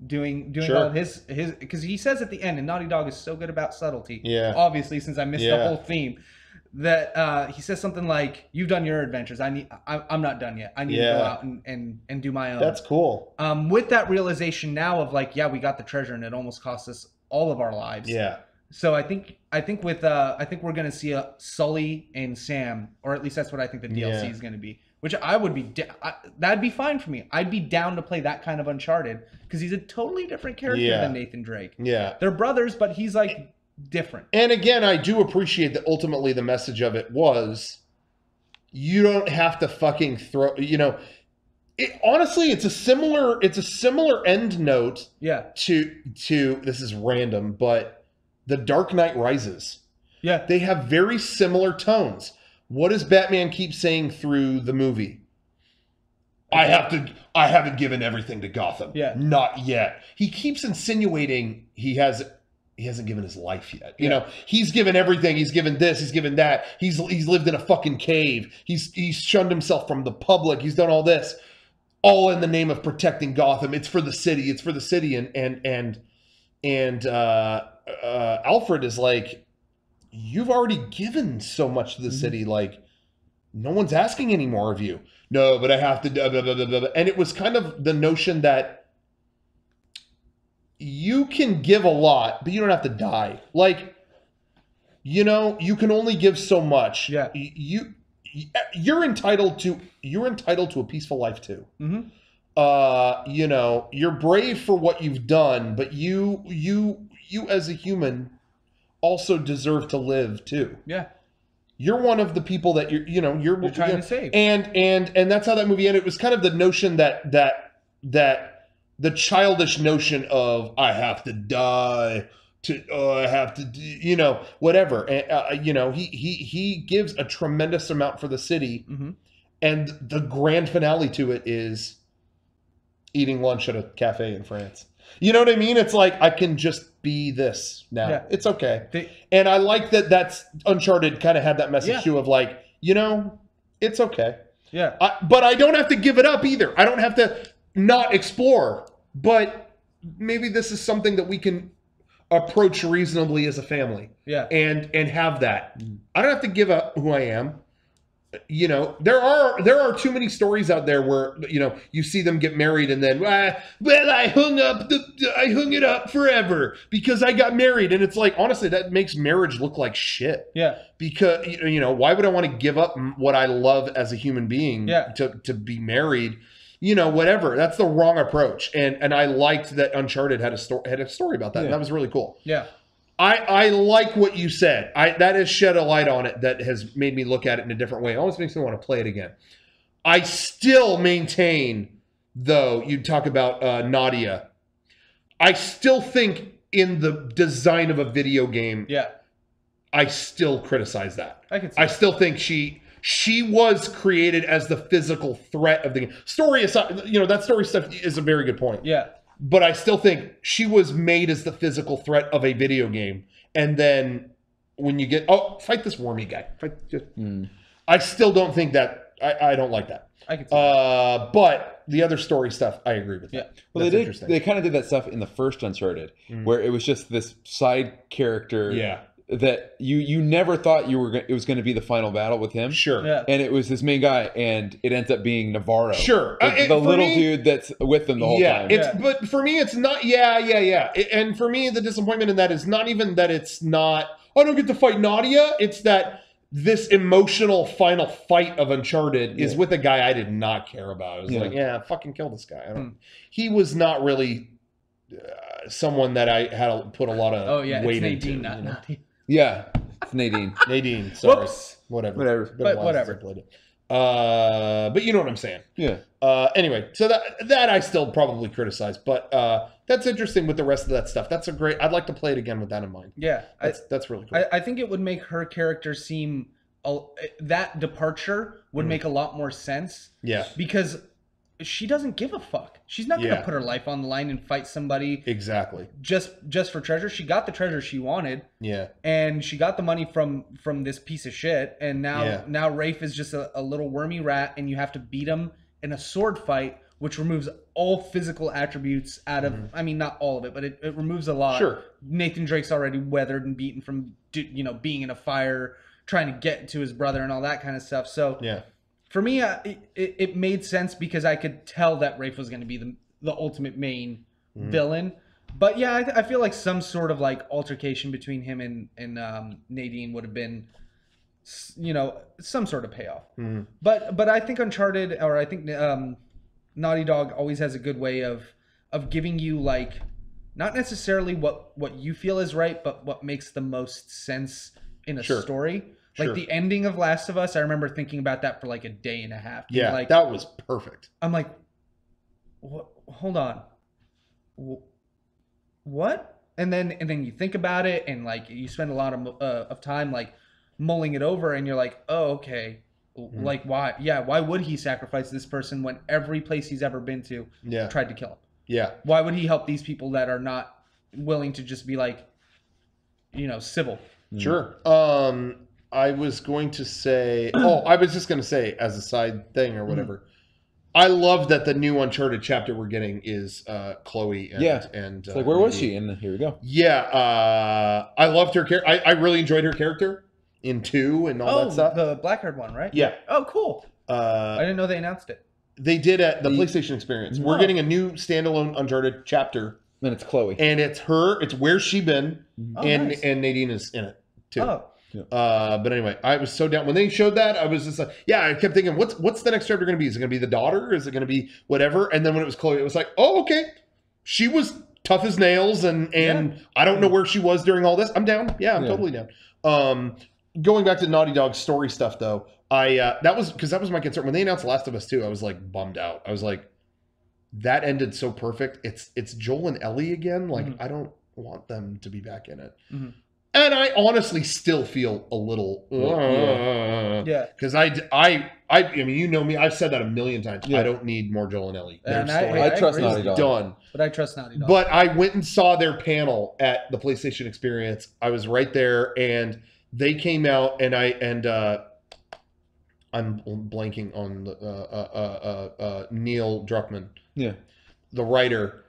doing all his because he says at the end, and Naughty Dog is so good about subtlety. Yeah. Obviously, since I missed the whole theme, that he says something like, "You've done your adventures. I'm not done yet. I need to go out and do my own." That's cool. With that realization now of like, we got the treasure and it almost cost us all of our lives. Yeah. So I think we're gonna see a Sully and Sam, or at least that's what I think the DLC is gonna be. Which I would be that'd be fine for me. I'd be down to play that kind of Uncharted because he's a totally different character than Nathan Drake. Yeah, they're brothers, but he's like different. And again, I do appreciate that ultimately the message of it was, you don't have to fucking throw. Honestly, it's a similar end note. Yeah. To this is random, but The Dark Knight Rises. Yeah. They have very similar tones. What does Batman keep saying through the movie? I haven't given everything to Gotham. Yeah. Not yet. He keeps insinuating he hasn't given his life yet. You know, he's given everything. He's given this. He's given that. He's lived in a fucking cave. He's shunned himself from the public. He's done all this, all in the name of protecting Gotham. It's for the city. It's for the city. And Alfred is like, you've already given so much to the city. Like, no one's asking any more of you. No, but I have to. Blah, blah, blah, blah, blah. And it was kind of the notion that you can give a lot, but you don't have to die. Like, you can only give so much. Yeah. You're entitled to a peaceful life too. Mm-hmm. You're brave for what you've done, but you as a human also deserve to live too. Yeah. You're one of the people that you're trying to save. And that's how that movie ended. It was kind of the notion that the childish notion of I have to die I have to whatever. And he gives a tremendous amount for the city. Mm-hmm. And the grand finale to it is eating lunch at a cafe in France. You know what I mean? It's like, I can just be this now. Yeah. It's okay. And I like that that's Uncharted kind of had that message too of like, it's okay. Yeah. But I don't have to give it up either. I don't have to not explore. But maybe this is something that we can approach reasonably as a family. Yeah. And have that. I don't have to give up who I am. There are too many stories out there where you see them get married and then I hung it up forever because I got married, and it's like, honestly, that makes marriage look like shit. Yeah. Because why would I want to give up what I love as a human being to be married? Whatever. That's the wrong approach. And I liked that Uncharted had a story about that. And that was really cool. Yeah. I like what you said. That has shed a light on it that has made me look at it in a different way. It almost makes me want to play it again. I still maintain, though, you talk about Nadia. I still think in the design of a video game, I still criticize that. I still think she was created as the physical threat of the game. Story aside, that story stuff is a very good point. Yeah. But I still think she was made as the physical threat of a video game. And then when you get, fight this wormy guy. I still don't think that, I don't like that. I can see that. But the other story stuff, I agree with. Yeah. Well, they kind of did that stuff in the first Uncharted, where it was just this side character. Yeah. That you never thought it was going to be the final battle with him. Sure. Yeah. And it was this main guy, and it ends up being Navarro. Sure. The little dude that's with them the whole time. But for me, it's not. Yeah. And for me, the disappointment in that is not even that it's not, I don't get to fight Nadia. It's that this emotional final fight of Uncharted is with a guy I did not care about. I was like, fucking kill this guy. He was not really someone that I had to put a lot of weight into. Yeah, it's Nadine. Nadine, sorry. Whoops. Whatever. But whatever. But you know what I'm saying. Yeah. Anyway, so that I still probably criticize, but that's interesting with the rest of that stuff. That's a great. I'd like to play it again with that in mind. Yeah, that's really cool. I think it would make her character seem that departure would make a lot more sense. Yeah, because she doesn't give a fuck. She's not going to put her life on the line and fight somebody exactly just for treasure. She got the treasure she wanted. Yeah, and she got the money from this piece of shit. And now Rafe is just a little wormy rat, and you have to beat him in a sword fight, which removes all physical attributes out of. I mean, not all of it, but it removes a lot. Sure. Nathan Drake's already weathered and beaten from being in a fire, trying to get to his brother and all that kind of stuff. So yeah. For me, it made sense because I could tell that Rafe was going to be the ultimate main villain. But yeah, I feel like some sort of like altercation between him and Nadine would have been, some sort of payoff. But I think Uncharted, or I think Naughty Dog always has a good way of giving you like not necessarily what you feel is right, but what makes the most sense in a story. Like the ending of Last of Us, I remember thinking about that for like a day and a half. Yeah, like, that was perfect. I'm like, hold on, what? And then you think about it, and like you spend a lot of time like mulling it over, and you're like, oh, okay, like why? Yeah, why would he sacrifice this person when every place he's ever been to tried to kill him? Yeah, why would he help these people that are not willing to just be like, civil? Sure. I was going to say, I was just going to say as a side thing or whatever. I love that the new Uncharted chapter we're getting is Chloe. And it's like, where was she? And here we go. Yeah. I loved her character. I really enjoyed her character in 2 and all that stuff. The black-haired one, right? Yeah. Oh, cool. I didn't know they announced it. They did at the PlayStation Experience. We're getting a new standalone Uncharted chapter. And it's Chloe. And it's her. It's where she been. And Nadine is in it too. Oh. Yeah. But anyway, I was so down when they showed that. I was just like, I kept thinking, what's the next chapter going to be? Is it going to be the daughter? Is it going to be whatever? And then when it was Chloe, it was like, oh, okay, she was tough as nails, and I don't know where she was during all this. I'm down. Yeah, I'm totally down. Going back to Naughty Dog's story stuff though, that was my concern when they announced Last of Us 2. I was like bummed out. I was like, that ended so perfect. It's Joel and Ellie again. Like I don't want them to be back in it. And I honestly still feel a little, because I mean, you know me, I've said that a million times. I don't need more Joel and Ellie. And I trust Naughty Dog. Done. But I trust Naughty Dog. But I went and saw their panel at the PlayStation Experience. I was right there, and they came out, and I'm blanking on Neil Druckmann, the writer.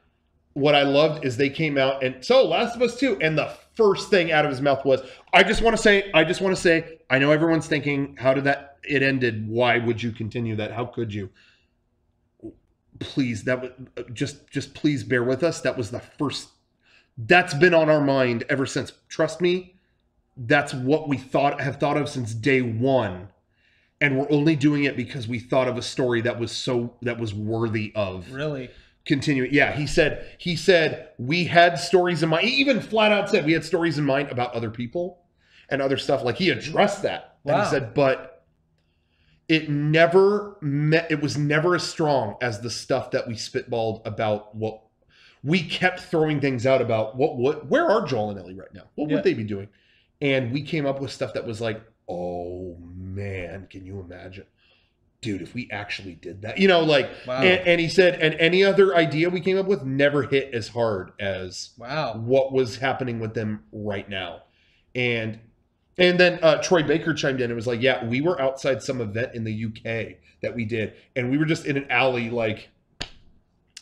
What I loved is they came out and so Last of Us 2, and the first thing out of his mouth was, I just want to say, I know everyone's thinking, how did it ended? Why would you continue that? How could you? Please, that was just please bear with us. That was the first, that's been on our mind ever since. Trust me, that's what we have thought of since day one. And we're only doing it because we thought of a story that was worthy of. Really? Continuing. Yeah, he said we had stories in mind. He even flat out said we had stories in mind about other people and other stuff. Like he addressed that. Wow. And he said, but it was never as strong as the stuff that we spitballed about. What we kept throwing things out about where are Joel and Ellie right now? What would they be doing? And we came up with stuff that was like, oh man, can you imagine? Dude, if we actually did that, wow. And he said, and any other idea we came up with never hit as hard as what was happening with them right now. And then Troy Baker chimed in and was like, yeah, we were outside some event in the UK that we did. And we were just in an alley, like,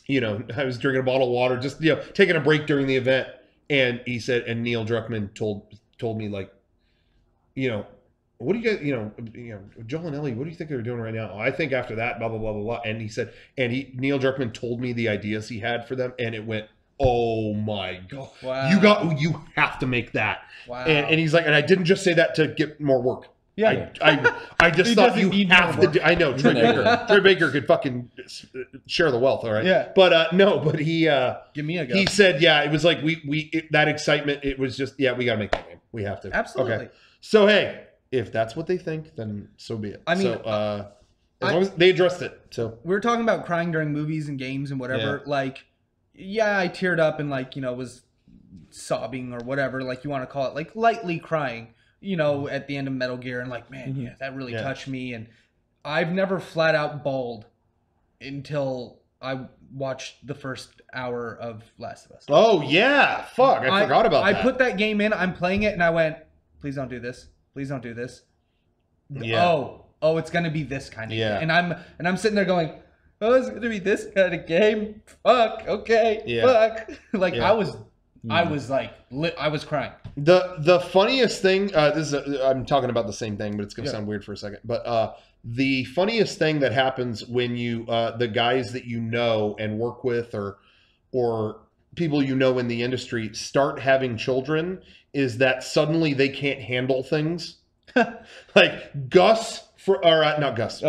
I was drinking a bottle of water, just, taking a break during the event. And he said, and Neil Druckmann told me, like, what do you guys, Joel and Ellie, what do you think they're doing right now? I think after that, blah, blah, blah, blah, blah. And he said, Neil Druckmann told me the ideas he had for them, and it went, oh my God. Wow. You have to make that. Wow. And he's like, and I didn't just say that to get more work. Yeah. I just thought you have to do, I know, Troy Baker could fucking share the wealth, all right? Yeah. But but he, give me a go. He said, yeah, it was like, that excitement, it was just, yeah, we got to make that game. We have to. Absolutely. Okay. So, hey. If that's what they think, then so be it. I mean, As long as they addressed it. So we were talking about crying during movies and games and whatever. Yeah. Like, yeah, I teared up and like, you know, was sobbing or whatever, like you want to call it, like lightly crying, you know, at the end of Metal Gear, and like, man, yeah, that really touched me. And I've never flat out bawled until I watched the first hour of Last of Us. Oh yeah, fuck, I forgot about that. I put that game in, I'm playing it, and I went, please don't do this. Please don't do this. Yeah. Oh, it's gonna be this kind of game. And I'm sitting there going, oh, it's gonna be this kind of game. Fuck. Okay. Fuck. Like I was like I was crying. The funniest thing, I'm talking about the same thing, but it's gonna sound weird for a second. But the funniest thing that happens when you the guys that you know and work with, or people you know in the industry, start having children, is that suddenly they can't handle things. Like Gus, not Gus.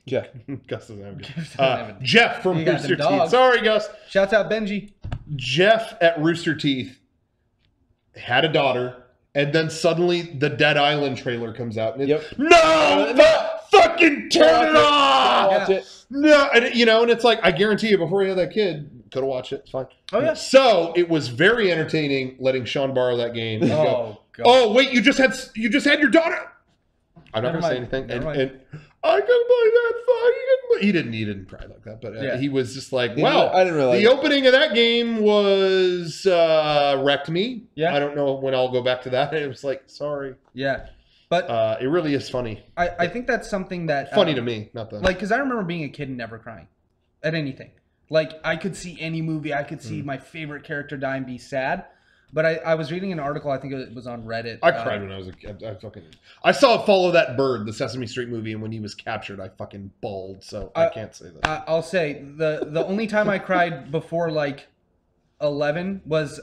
Jeff. Gus doesn't have good. Jeff from Rooster Teeth. Sorry, Gus. Shouts out Benji. Jeff at Rooster Teeth had a daughter, and then suddenly the Dead Island trailer comes out. And no, fucking turn it off. Watch it. No, and you know, and it's like, I guarantee you, before you had that kid, could have watched it. It's fine. Oh yeah. So it was very entertaining letting Shawn borrow that game. God. Oh wait, you just had your daughter. I'm not gonna say anything. And I can play that fucking. He didn't cry like that, but he was just like, well, I didn't realize the opening of that game was wrecked me. Yeah. I don't know when I'll go back to that. It was like, sorry. Yeah. But it really is funny. I think that's something that funny to me, not that. Like, because I remember being a kid and never crying at anything. Like, I could see any movie, I could see my favorite character die and be sad. But I was reading an article, I think it was on Reddit. I cried when I was a kid. I saw Follow That Bird, the Sesame Street movie, and when he was captured, I fucking bawled. So I can't say that. I'll say the only time I cried before like 11 was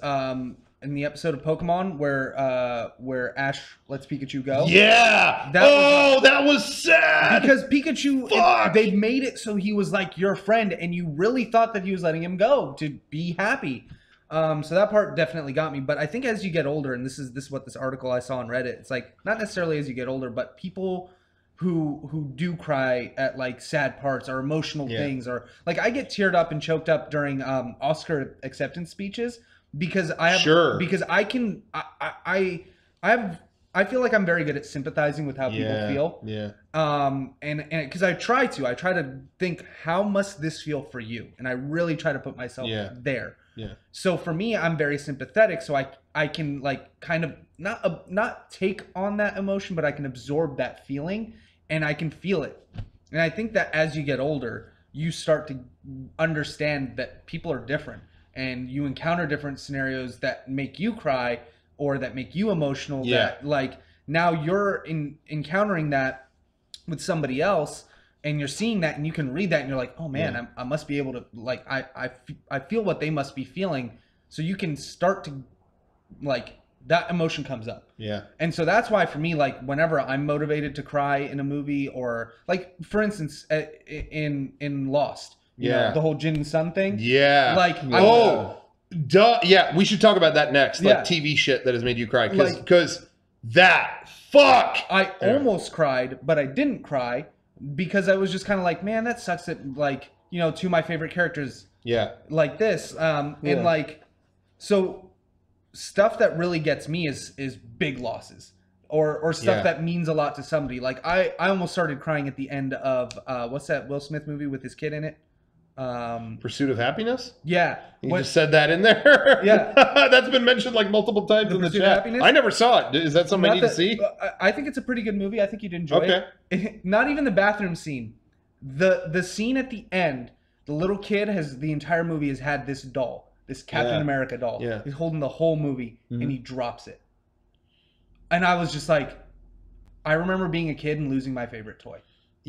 in the episode of Pokemon where Ash lets Pikachu go. Yeah. That was sad. Because Pikachu, they made it so he was like your friend, and you really thought that he was letting him go to be happy. So that part definitely got me. But I think as you get older, and this is what this article I saw on Reddit, it's like not necessarily as you get older, but people who do cry at like sad parts or emotional things, or like I get teared up and choked up during Oscar acceptance speeches because I have because I can I feel like I'm very good at sympathizing with how people feel. Yeah. And because I try to think, how must this feel for you? And I really try to put myself there. Yeah. So for me, I'm very sympathetic, so I can like kind of not take on that emotion, but I can absorb that feeling and I can feel it. And I think that as you get older, you start to understand that people are different, and you encounter different scenarios that make you cry or that make you emotional. That like now you're encountering that with somebody else. And you're seeing that, and you can read that, and you're like, "Oh man, I must be able to like I feel what they must be feeling." So you can start to like that emotion comes up. Yeah. And so that's why for me, like whenever I'm motivated to cry in a movie, or like for instance in Lost, you know, the whole Jin and Sun thing. Yeah. Like duh. Yeah, we should talk about that next. Like TV shit that has made you cry, because that fuck. I almost cried, but I didn't cry. Because I was just kind of like, man, that sucks that, like, you know, two of my favorite characters like this. And like, so stuff that really gets me is big losses or stuff that means a lot to somebody. Like I almost started crying at the end of what's that Will Smith movie with his kid in it? Pursuit of Happiness? Yeah. You just said that in there? Yeah. That's been mentioned like multiple times in the chat. I never saw it. Is that something I need to see? I think it's a pretty good movie. I think you'd enjoy it. Not even the bathroom scene. The scene at the end, the little kid the entire movie has had this doll, this Captain America doll. Yeah. He's holding the whole movie, and he drops it. And I was just like, I remember being a kid and losing my favorite toy.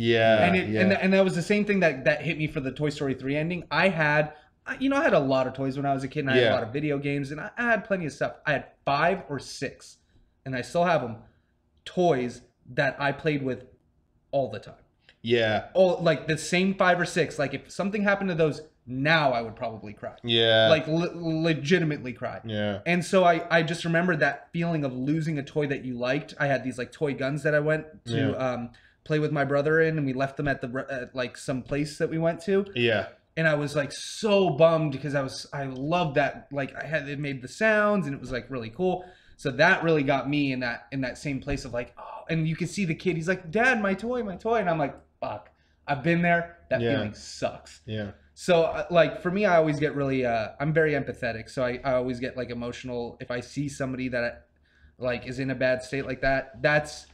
Yeah, and that was the same thing that hit me for the Toy Story 3 ending. I had a lot of toys when I was a kid, and I had a lot of video games, and I had plenty of stuff. I had 5 or 6, and I still have them, toys that I played with all the time. Yeah. Oh, like the same 5 or 6. Like if something happened to those now, I would probably cry. Yeah. Like legitimately cry. Yeah. And so I just remember that feeling of losing a toy that you liked. I had these like toy guns that I went to play with my brother in, and we left them at like some place that we went to. Yeah. And I was like so bummed because I loved that, like it made the sounds and it was like really cool. So that really got me in that same place of like, oh, and you can see the kid, he's like, Dad, my toy, and I'm like, fuck, I've been there. That feeling sucks. Yeah. So like for me, I always get really I'm very empathetic, so I always get like emotional if I see somebody that like is in a bad state like that. That's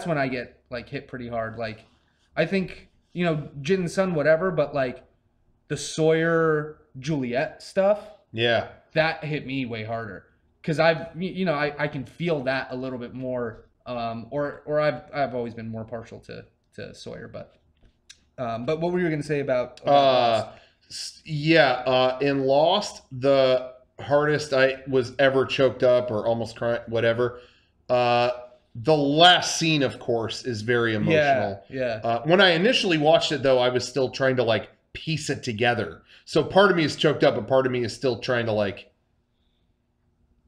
when I get like hit pretty hard. Like I think, you know, Jin and Sun, whatever, but like the Sawyer Juliet stuff, yeah, that hit me way harder because I can feel that a little bit more. Or I've always been more partial to Sawyer, but what were you gonna say about Lost? In Lost, the hardest I was ever choked up or almost crying, whatever. The last scene, of course, is very emotional. Yeah. When I initially watched it, though, I was still trying to like piece it together. So part of me is choked up, but part of me is still trying to like.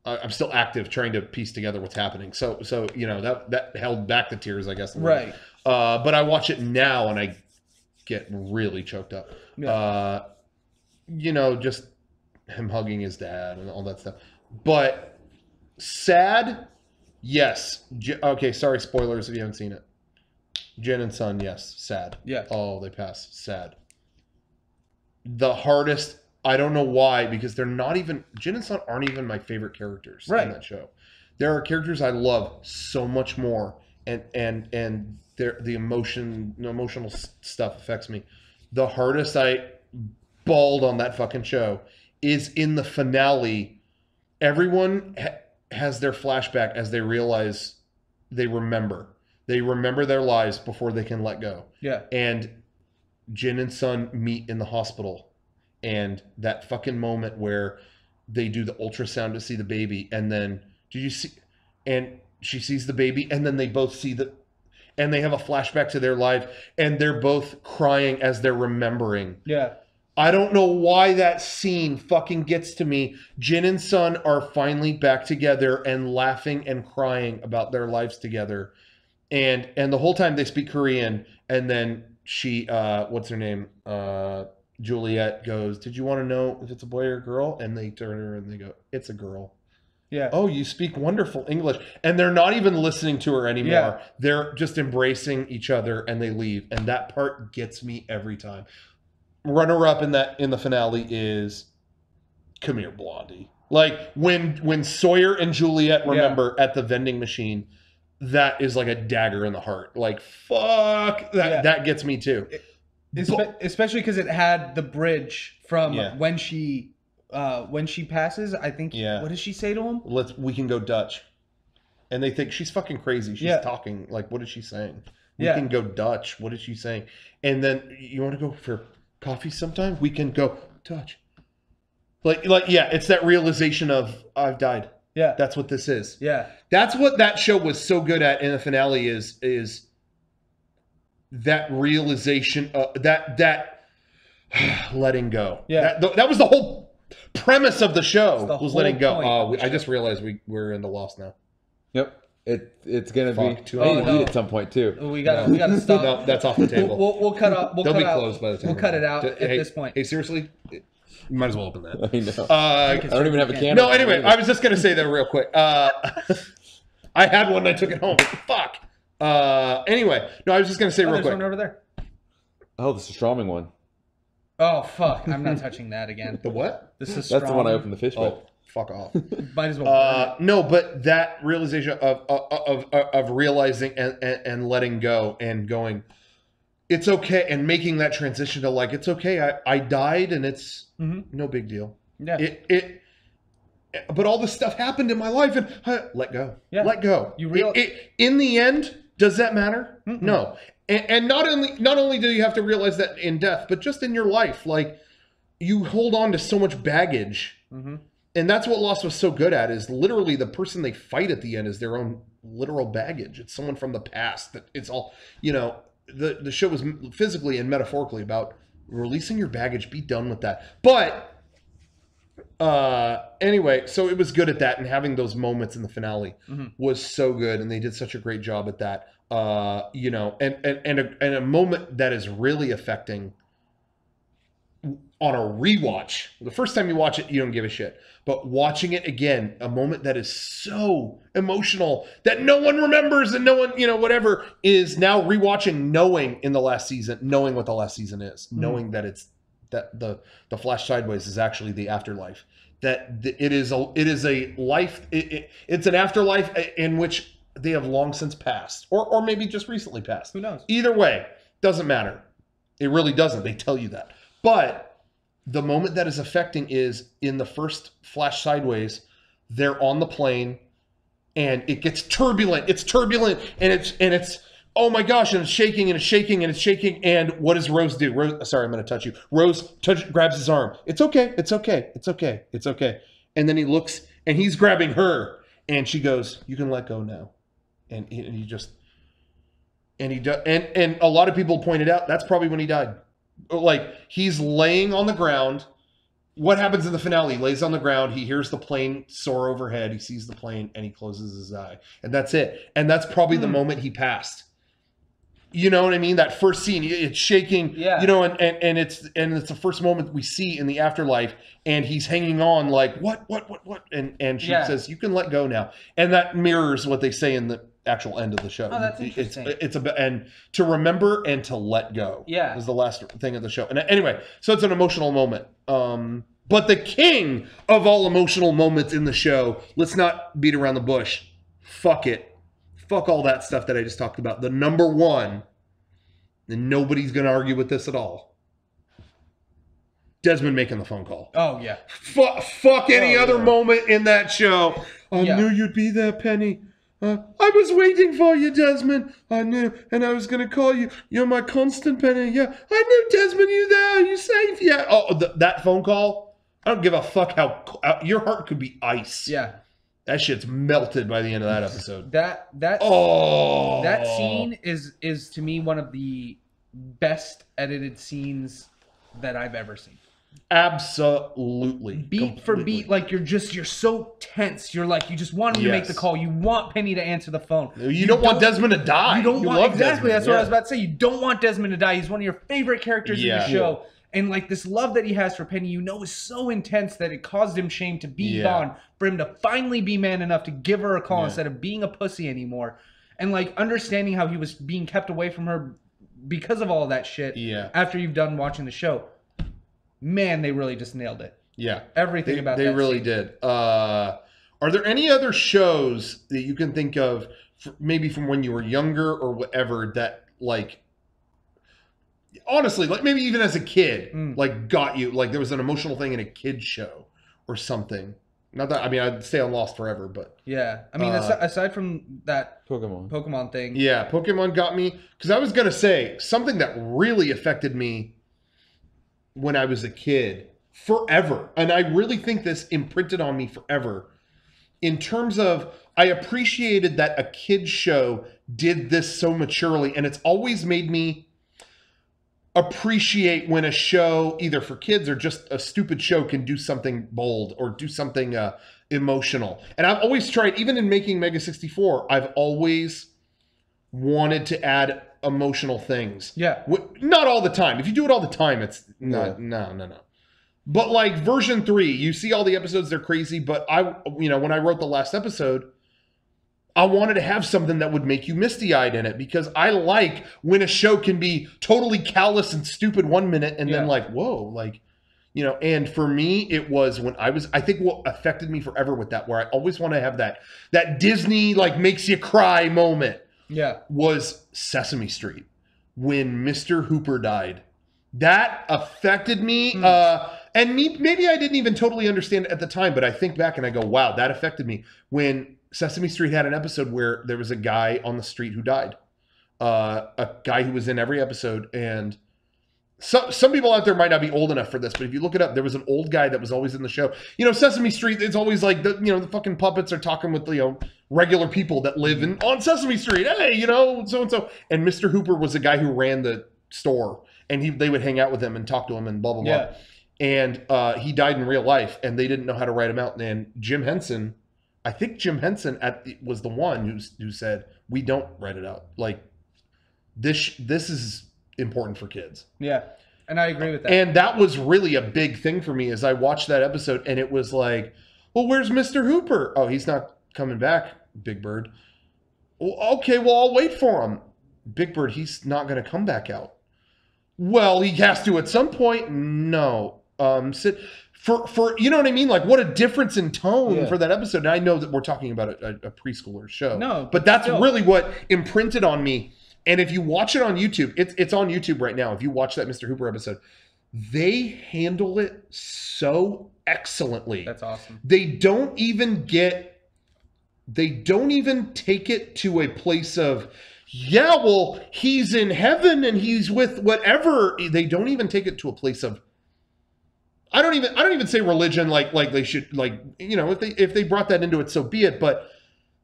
I'm still active, trying to piece together what's happening. So you know that held back the tears, I guess. Right. But I watch it now and I get really choked up. Yeah. You know, just him hugging his dad and all that stuff. But sad, yes. Okay, sorry, spoilers if you haven't seen it. Jin and Sun, yes, sad. Yeah. Oh, they pass, sad. The hardest, I don't know why, because they're not even, Jin and Sun aren't even my favorite characters in that show. There are characters I love so much more, and the emotional stuff affects me. The hardest I bawled on that fucking show is in the finale. Everyone has their flashback as they realize they remember their lives before they can let go. Yeah. And Jin and Sun meet in the hospital, and that fucking moment where they do the ultrasound to see the baby, and then did you see, and she sees the baby, and then they both see and they have a flashback to their life, and they're both crying as they're remembering. Yeah. I don't know why that scene fucking gets to me. Jin and Sun are finally back together and laughing and crying about their lives together. And the whole time they speak Korean, and then she, what's her name? Juliet goes, "Did you want to know if it's a boy or a girl?" And they turn her and they go, "It's a girl." Yeah. Oh, you speak wonderful English. And they're not even listening to her anymore. Yeah. They're just embracing each other, and they leave. And that part gets me every time. Runner up in the finale is "Come Here, Blondie." Like when Sawyer and Juliet remember at the vending machine, that is like a dagger in the heart. Like, fuck, that gets me too. Especially because it had the bridge from when she passes. I think. Yeah. What does she say to him? We can go Dutch, and they think she's fucking crazy. She's talking like, what is she saying? We can go Dutch. What is she saying? And then, you want to go for coffee sometime? We can go Dutch. Like yeah, it's that realization of, I've died. Yeah. That's what this is. Yeah. That's what that show was so good at in the finale is that realization of that letting go. Yeah. That was the whole premise of the show, was letting go. I just realized we're in the Lost now. Yep. It's gonna be too late at some point too. We gotta stop. No, that's off the table. We'll cut up. They'll be closed by the time. We'll cut it out at this point. Hey, seriously, you might as well open that. I know. I don't even have a camera. No, anyway, I was just gonna say that real quick. I had one and I took it home. Fuck. Anyway, no, I was just gonna say real there's quick. one over there. Oh, the Stroming one. Oh fuck! I'm not touching that again. The what? This is That's the one I opened the fish with. Oh, fuck off. Might as well. No, but that realization of realizing and letting go and going, it's okay, and making that transition to like, it's okay. I died, and it's no big deal. Yeah. But all this stuff happened in my life, and let go. Yeah. Let go. In the end, does that matter? Mm-mm. No. And not only do you have to realize that in death, but just in your life, like, you hold on to so much baggage. Mm-hmm. And that's what Lost was so good at, is literally the person they fight at the end is their own literal baggage. It's someone from the past. That it's all, the show was physically and metaphorically about releasing your baggage, be done with that. But Anyway, so it was good at that, and having those moments in the finale was so good, and they did such a great job at that. You know, and a moment that is really affecting on a rewatch. The first time you watch it, you don't give a shit. But watching it again, a moment that is so emotional that no one remembers and no one, you know, whatever, is now rewatching, knowing in the last season, knowing what the last season is, knowing that it's that the Flash Sideways is actually the afterlife. That it is a life. It's an afterlife in which they have long since passed, or maybe just recently passed. Who knows? Either way, doesn't matter. It really doesn't. They tell you that. But the moment that is affecting is in the first Flash Sideways, they're on the plane and it gets turbulent. It's turbulent and it's oh my gosh, and it's shaking and it's shaking and it's shaking. And what does Rose do? Rose, sorry, I'm going to touch you. Rose grabs his arm. It's okay. It's okay. It's okay. It's okay. And then he looks and he's grabbing her and she goes, "You can let go now." And he just, and he does. And a lot of people pointed out that's probably when he died. Like, he's laying on the ground. What happens in the finale? He lays on the ground. He hears the plane soar overhead. He sees the plane and he closes his eye. And that's it. And that's probably the moment he passed. You know what I mean? That first scene, it's shaking, you know, and it's the first moment we see in the afterlife, and he's hanging on like, what? And she says, "You can let go now." And that mirrors what they say in the actual end of the show. Oh, that's interesting. It's and to remember and to let go. Yeah, is the last thing of the show. And anyway, so it's an emotional moment. But the king of all emotional moments in the show, let's not beat around the bush. Fuck it. Fuck all that stuff that I just talked about. The number one, and nobody's going to argue with this at all, Desmond making the phone call. Oh, yeah. Fuck any other moment in that show. I knew you'd be there, Penny. I was waiting for you, Desmond. I knew, and I was going to call you. You're my constant, Penny. Yeah, I knew, Desmond, you there. You safe? Yeah. Oh, that phone call? I don't give a fuck how your heart could be ice. Yeah. That shit's melted by the end of that episode. That scene is to me one of the best edited scenes that I've ever seen. Absolutely. Beat for beat, like you're so tense. You're like, you just want him to make the call. You want Penny to answer the phone. You don't want Desmond to die. You don't want exactly. Desmond. That's what I was about to say. You don't want Desmond to die. He's one of your favorite characters in the show. And like this love that he has for Penny, you know, is so intense that it caused him shame to be gone, for him to finally be man enough to give her a call instead of being a pussy anymore. And like understanding how he was being kept away from her because of all that shit. Yeah. After you've done watching the show, man, they really just nailed it. Yeah. Everything about that. They really did. Are there any other shows that you can think of, maybe from when you were younger or whatever, that like, honestly, like maybe even as a kid, like got you, like there was an emotional thing in a kid's show or something? Not that, I mean, I'd stay on Lost forever, but yeah, I mean, aside from that Pokemon thing, yeah, Pokemon got me, because I was gonna say something that really affected me when I was a kid forever, and I really think this imprinted on me forever. In terms of, I appreciated that a kid's show did this so maturely, and it's always made me appreciate when a show, either for kids or just a stupid show, can do something bold or do something emotional. And I've always tried, even in making Mega 64, I've always wanted to add emotional things. Yeah. Not all the time. If you do it all the time, it's not, no. But like version 3, you see all the episodes, they're crazy. But when I wrote the last episode, I wanted to have something that would make you misty-eyed in it, because I like when a show can be totally callous and stupid one minute and then like, whoa, like, and for me, it was when I think what affected me forever with that, where I always want to have that Disney, like, makes you cry moment, was Sesame Street, when Mr. Hooper died. That affected me. And maybe I didn't even totally understand it at the time, but I think back and I go, wow, that affected me. When Sesame Street had an episode where there was a guy on the street who died. A guy who was in every episode. And some people out there might not be old enough for this, but if you look it up, there was an old guy that was always in the show. Sesame Street, it's always like, the fucking puppets are talking with, regular people that live on Sesame Street. Hey, so-and-so. And Mr. Hooper was the guy who ran the store. And they would hang out with him and talk to him and blah, blah, blah. and he died in real life, and they didn't know how to write him out. And Jim Henson, I think Jim Henson was the one who said, we don't write it out. Like, this is important for kids. Yeah. And I agree with that. And that was really a big thing for me as I watched that episode. And it was like, well, where's Mr. Hooper? Oh, he's not coming back, Big Bird. Well, okay, well, I'll wait for him. Big Bird, he's not going to come back out. Well, he has to at some point. No. For you know what I mean? Like, what a difference in tone for that episode. And I know that we're talking about a preschooler show. No. But that's really what imprinted on me. And if you watch it on YouTube, it's on YouTube right now. If you watch that Mr. Hooper episode, they handle it so excellently. That's awesome. They don't even take it to a place of, yeah, well, he's in heaven and he's with whatever. They don't even take it to a place of, I don't even say religion like they should, like, you know, if they brought that into it, so be it. But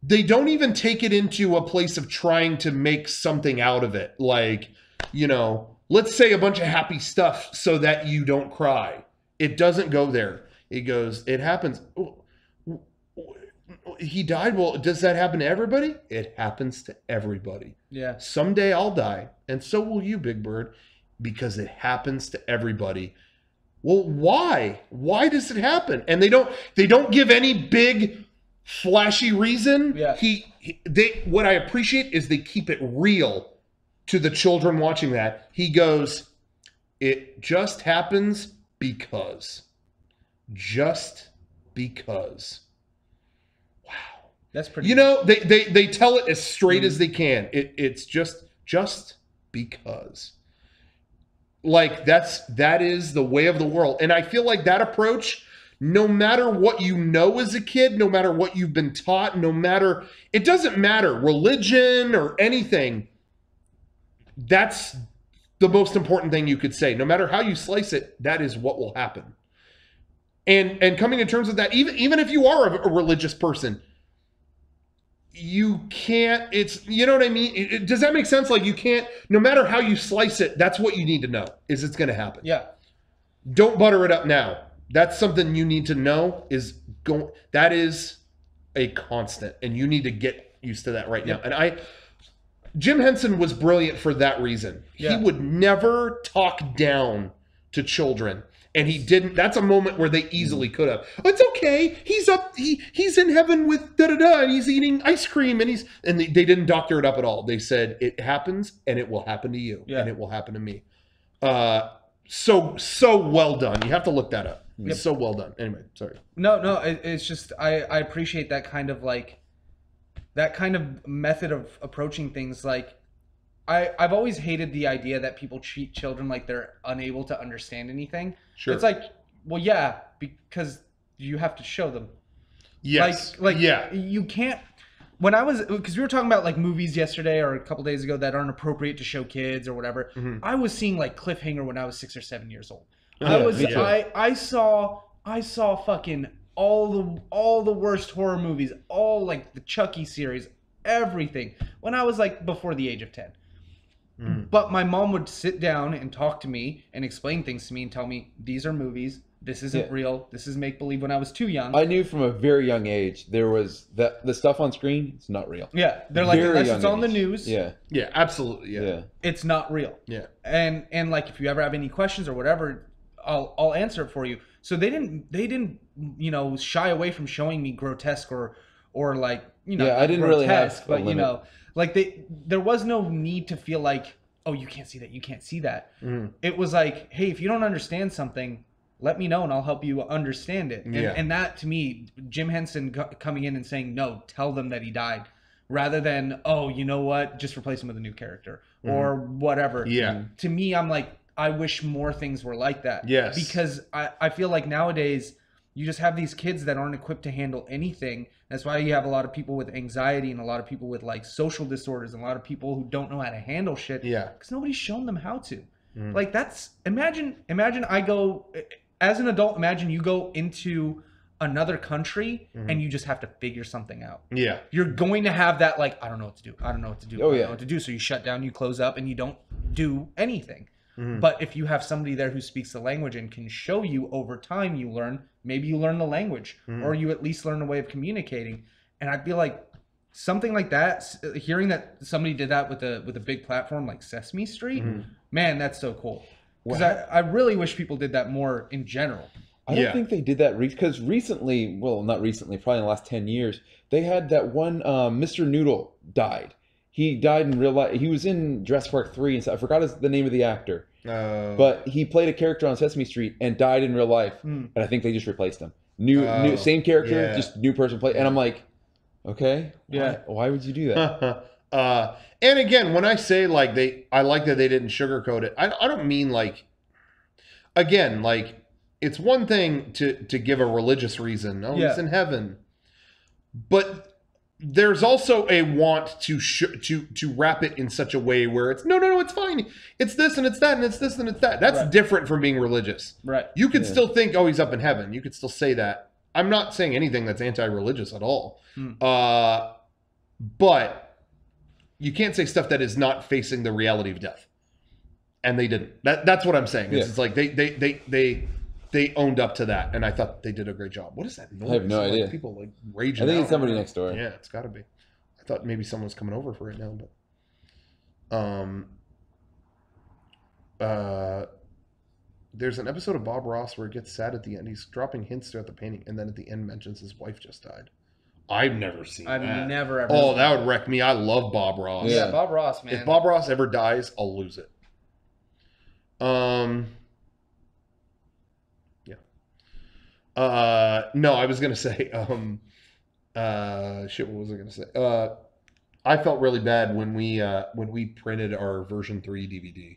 they don't even take it into a place of trying to make something out of it. Like, you know, let's say a bunch of happy stuff so that you don't cry. It doesn't go there. It goes, it happens. He died. Well, does that happen to everybody? It happens to everybody. Yeah. Someday I'll die. And so will you, Big Bird, because it happens to everybody. Well, why? Why does it happen? And they don't give any big flashy reason. Yeah. What I appreciate is they keep it real to the children watching that. He goes, it just happens because. Just because. Wow. That's pretty. You know, they tell it as straight as they can. It's just because. Like, that is the way of the world. And I feel like that approach, no matter what you know as a kid, no matter what you've been taught, it doesn't matter, religion or anything, that's the most important thing you could say. No matter how you slice it, that is what will happen. And coming to terms with that, even if you are a religious person, you can't, you know what I mean? Does that make sense? Like, you can't, no matter how you slice it, that's what you need to know, is it's going to happen. Yeah. Don't butter it up now. That's something you need to know that is a constant, and you need to get used to that right now. And Jim Henson was brilliant for that reason. Yeah. He would never talk down to children. And he didn't. That's a moment where they easily could have. Oh, it's okay. He's up. He's in heaven with and he's eating ice cream, and they didn't doctor it up at all. They said it happens, and it will happen to you, and it will happen to me. So well done. You have to look that up. Yep. So well done. Anyway, sorry. No. It's just I appreciate that kind of method of approaching things. Like, I've always hated the idea that people treat children like they're unable to understand anything. Sure. It's like, well, yeah, because you have to show them. Yes. Like yeah. You can't. Because we were talking about like movies yesterday or a couple days ago that aren't appropriate to show kids or whatever. Mm-hmm. I was seeing like Cliffhanger when I was 6 or 7 years old. I saw fucking all the worst horror movies, all like the Chucky series, everything when I was like before the age of 10. Mm. But my mom would sit down and talk to me and explain things to me and tell me, these are movies. This isn't real. This is make-believe. When I was too young, I knew from a very young age there was the stuff on screen. It's not real. Yeah, they're like, unless it's on the news. Yeah, absolutely. Yeah, it's not real. Yeah, and like if you ever have any questions or whatever, I'll answer it for you. So they didn't shy away from showing me grotesque or like I didn't really have but like there was no need to feel like, oh, you can't see that, you can't see that. Mm. It was like, hey, if you don't understand something, let me know and I'll help you understand it. And that, to me, Jim Henson coming in and saying, no, tell them that he died, rather than, oh, you know what, just replace him with a new character or whatever. Yeah. To me, I'm like, I wish more things were like that. Yes. Because I feel like nowadays you just have these kids that aren't equipped to handle anything. That's why you have a lot of people with anxiety and a lot of people with like social disorders and a lot of people who don't know how to handle shit. Yeah. Because nobody's shown them how to. Mm. Like, imagine I go, as an adult, imagine you go into another country and you just have to figure something out. Yeah. You're going to have that, like, I don't know what to do. Oh, I don't know what to do. So you shut down, you close up, and you don't do anything. But if you have somebody there who speaks the language and can show you over time, you learn. Maybe you learn the language, or you at least learn a way of communicating. And I feel like something like that, hearing that somebody did that with a big platform like Sesame Street, man, that's so cool. Because I really wish people did that more in general. I don't think they did that because recently, well, not recently, probably in the last 10 years, they had that one Mr. Noodle died. He died in real life. He was in Jurassic Park 3 and stuff. I forgot the name of the actor. But he played a character on Sesame Street and died in real life. And I think they just replaced him. New same character, just new person play. And I'm like, okay, why would you do that? And again, when I say like I like that they didn't sugarcoat it, I don't mean like, again, like it's one thing to give a religious reason. Oh, he's in heaven. But there's also a want to wrap it in such a way where it's no, it's fine. It's this and it's that and it's this and it's that. That's different from being religious. Right. You could still think, oh, he's up in heaven. You could still say that. I'm not saying anything that's anti-religious at all. But you can't say stuff that is not facing the reality of death. And they didn't. That's what I'm saying. It's like they owned up to that, and I thought they did a great job. What is that noise? I have no idea. People like raging. I think it's somebody next door. Yeah, it's got to be. I thought maybe someone was coming over for it now, but there's an episode of Bob Ross where it gets sad at the end. He's dropping hints throughout the painting, and then at the end mentions his wife just died. I've never seen that. I've never ever. Oh, that would wreck me. I love Bob Ross. Yeah, Bob Ross, man. If Bob Ross ever dies, I'll lose it. No, I was gonna say, shit. What was I gonna say? I felt really bad when we printed our version 3 DVD.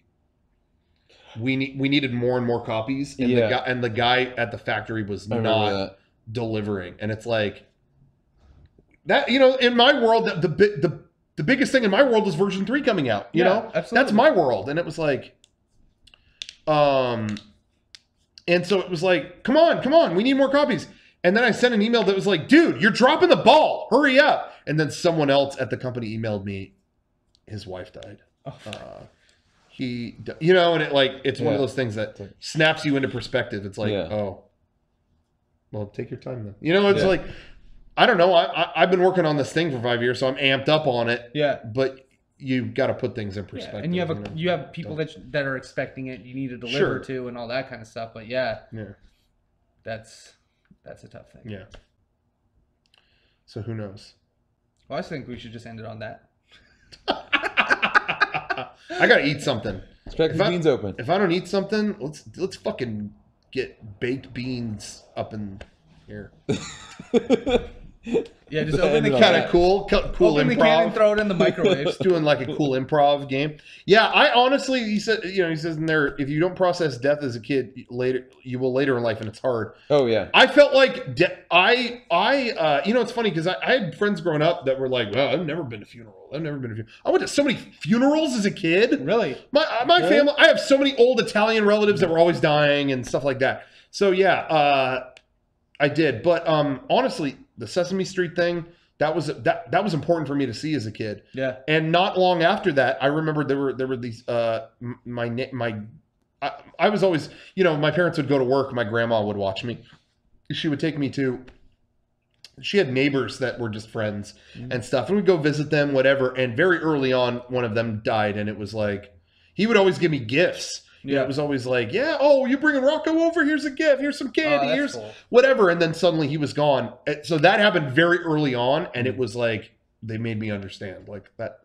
We needed more and more copies, and the guy at the factory was not delivering, and it's like that. You know, in my world, the biggest thing in my world is version 3 coming out. You know, absolutely. That's my world, and it was like, and so it was like, come on, we need more copies. And then I sent an email that was like, dude, you're dropping the ball. Hurry up. And then someone else at the company emailed me, his wife died. And it's one of those things that snaps you into perspective. It's like, oh, well, take your time then. You know, it's like, I don't know. I've been working on this thing for 5 years, so I'm amped up on it. Yeah. But you've got to put things in perspective. And you have people that are expecting it. You need to deliver to and all that kind of stuff. But that's a tough thing. Yeah. So who knows? Well, I think we should just end it on that. I gotta eat something. Let's crack the beans open. If I don't eat something, let's fucking get baked beans up in here. Yeah, just open the can. Kind of cool open improv. Open the can and throw it in the microwave. Just doing like a cool improv game. Yeah, I honestly, he says in there, if you don't process death as a kid, you will later in life, and it's hard. Oh yeah. I felt like it's funny because I had friends growing up that were like, well, I've never been to a funeral. I went to so many funerals as a kid. Really? My family. I have so many old Italian relatives that were always dying and stuff like that. So yeah, I did. But honestly, the Sesame Street thing, that was important for me to see as a kid. Yeah. And not long after that, I remember there were these I was always, my parents would go to work, my grandma would watch me. She would take me she had neighbors that were just friends and stuff, and we'd go visit them, whatever. And very early on, one of them died, and it was like, he would always give me gifts. Yeah, it was always like, you bringing Rocco over? Here's a gift. Here's some candy. Here's cool. Whatever. And then suddenly he was gone. So that happened very early on, and it was like they made me understand like that.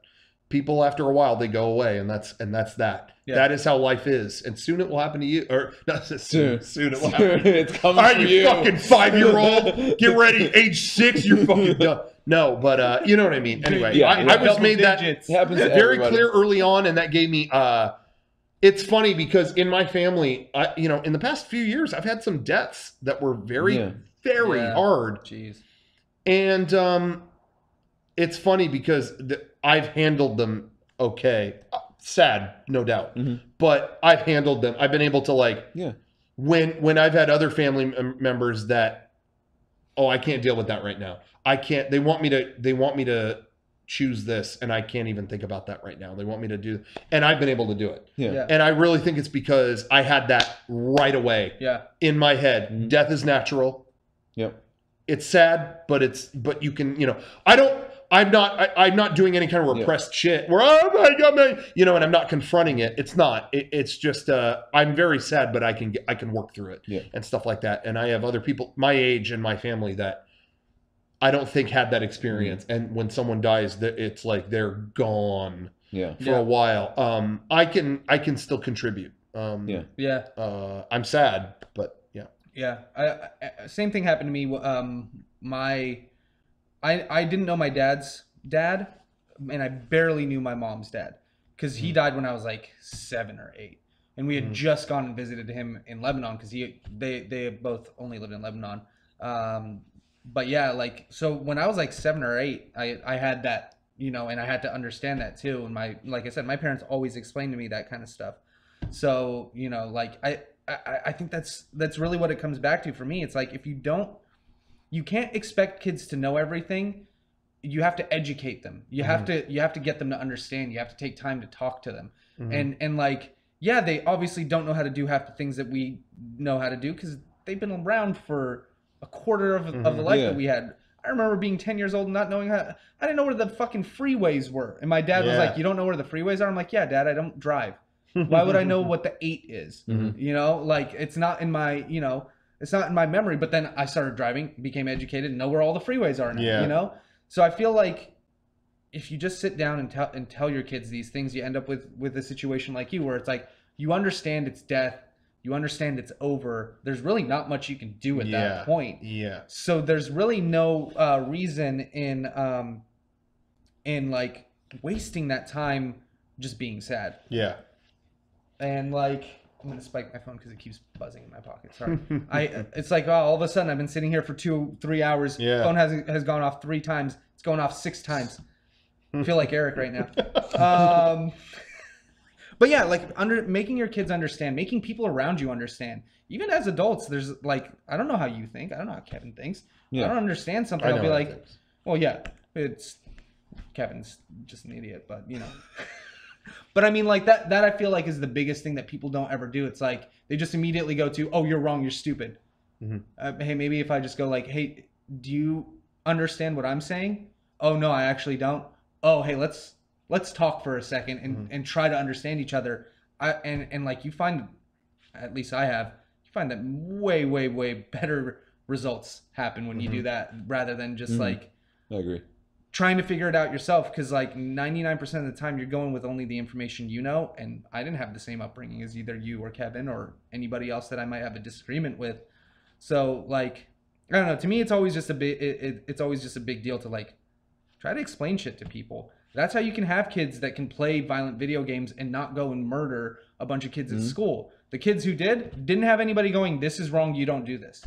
People after a while they go away, and that's that. Yeah. That is how life is, and soon it will happen to you. Or not soon it will happen. It's coming. All right, you fucking 5-year-old, get ready. Age 6, you're fucking done. No, but you know what I mean. Anyway, I was made that very clear early on, and that gave me. It's funny because in my family, in the past few years, I've had some deaths that were very, very hard. Jeez. And it's funny because I've handled them okay. Sad, no doubt. Mm-hmm. But I've handled them. I've been able to when I've had other family members that, I can't deal with that right now. I can't. They want me to choose this, and I can't even think about that right now. They want me to do, and I've been able to do it. Yeah. And I really think it's because I had that right away. Yeah. In my head, death is natural. Yep. It's sad, but you can, I'm not doing any kind of repressed shit where, oh my God, man, and I'm not confronting it. It's not. It's just I'm very sad, but I can work through it and stuff like that. And I have other people my age in my family that I don't think had that experience. And when someone dies, it's like they're gone for a while. I can still contribute. I'm sad, but yeah. Same thing happened to me. I didn't know my dad's dad, and I barely knew my mom's dad because he died when I was like 7 or 8, and we had just gone and visited him in Lebanon because they both only lived in Lebanon. But yeah, like, so when I was like 7 or 8, I had that, and I had to understand that too. And like I said, my parents always explained to me that kind of stuff. So, like I think that's really what it comes back to for me. It's like, you can't expect kids to know everything. You have to educate them. You have to get them to understand. You have to take time to talk to them. And like, yeah, they obviously don't know how to do half the things that we know how to do because they've been around for a quarter of the life that we had. I remember being 10 years old and not knowing I didn't know where the fucking freeways were. And my dad was like, you don't know where the freeways are? I'm like, yeah, Dad, I don't drive. Why would I know what the 8 is? Like, it's not in my, it's not in my memory. But then I started driving, became educated, and know where all the freeways are now, So I feel like if you just sit down and tell your kids these things, you end up with a situation like you, where it's like, you understand it's death. You understand it's over. There's really not much you can do at that point. Yeah. So there's really no reason in like wasting that time just being sad. Yeah. And like, I'm gonna spike my phone because it keeps buzzing in my pocket. Sorry. It's like, all of a sudden I've been sitting here for 2-3 hours. Yeah. Phone has gone off 3 times. It's going off 6 times. I feel like Eric right now. But yeah, like making your kids understand, making people around you understand. Even as adults, there's like, I don't know how you think. I don't know how Kevin thinks. I don't understand something. I'll be like, well, yeah, Kevin's just an idiot, but But I mean, like that I feel like is the biggest thing that people don't ever do. It's like they just immediately go to, oh, you're wrong, you're stupid. Hey, maybe if I just go like, hey, do you understand what I'm saying? Oh, no, I actually don't. Oh, hey, let's talk for a second and try to understand each other. And like you find, at least I have, you find that way, way, way better results happen when you do that rather than just like, I agree, trying to figure it out yourself. Because like 99% of the time you're going with only the information you know. And I didn't have the same upbringing as either you or Kevin or anybody else that I might have a disagreement with. So like, I don't know, to me, it's always just it's always just a big deal to like try to explain shit to people. That's how you can have kids that can play violent video games and not go and murder a bunch of kids at school. The kids who didn't have anybody going, this is wrong, you don't do this.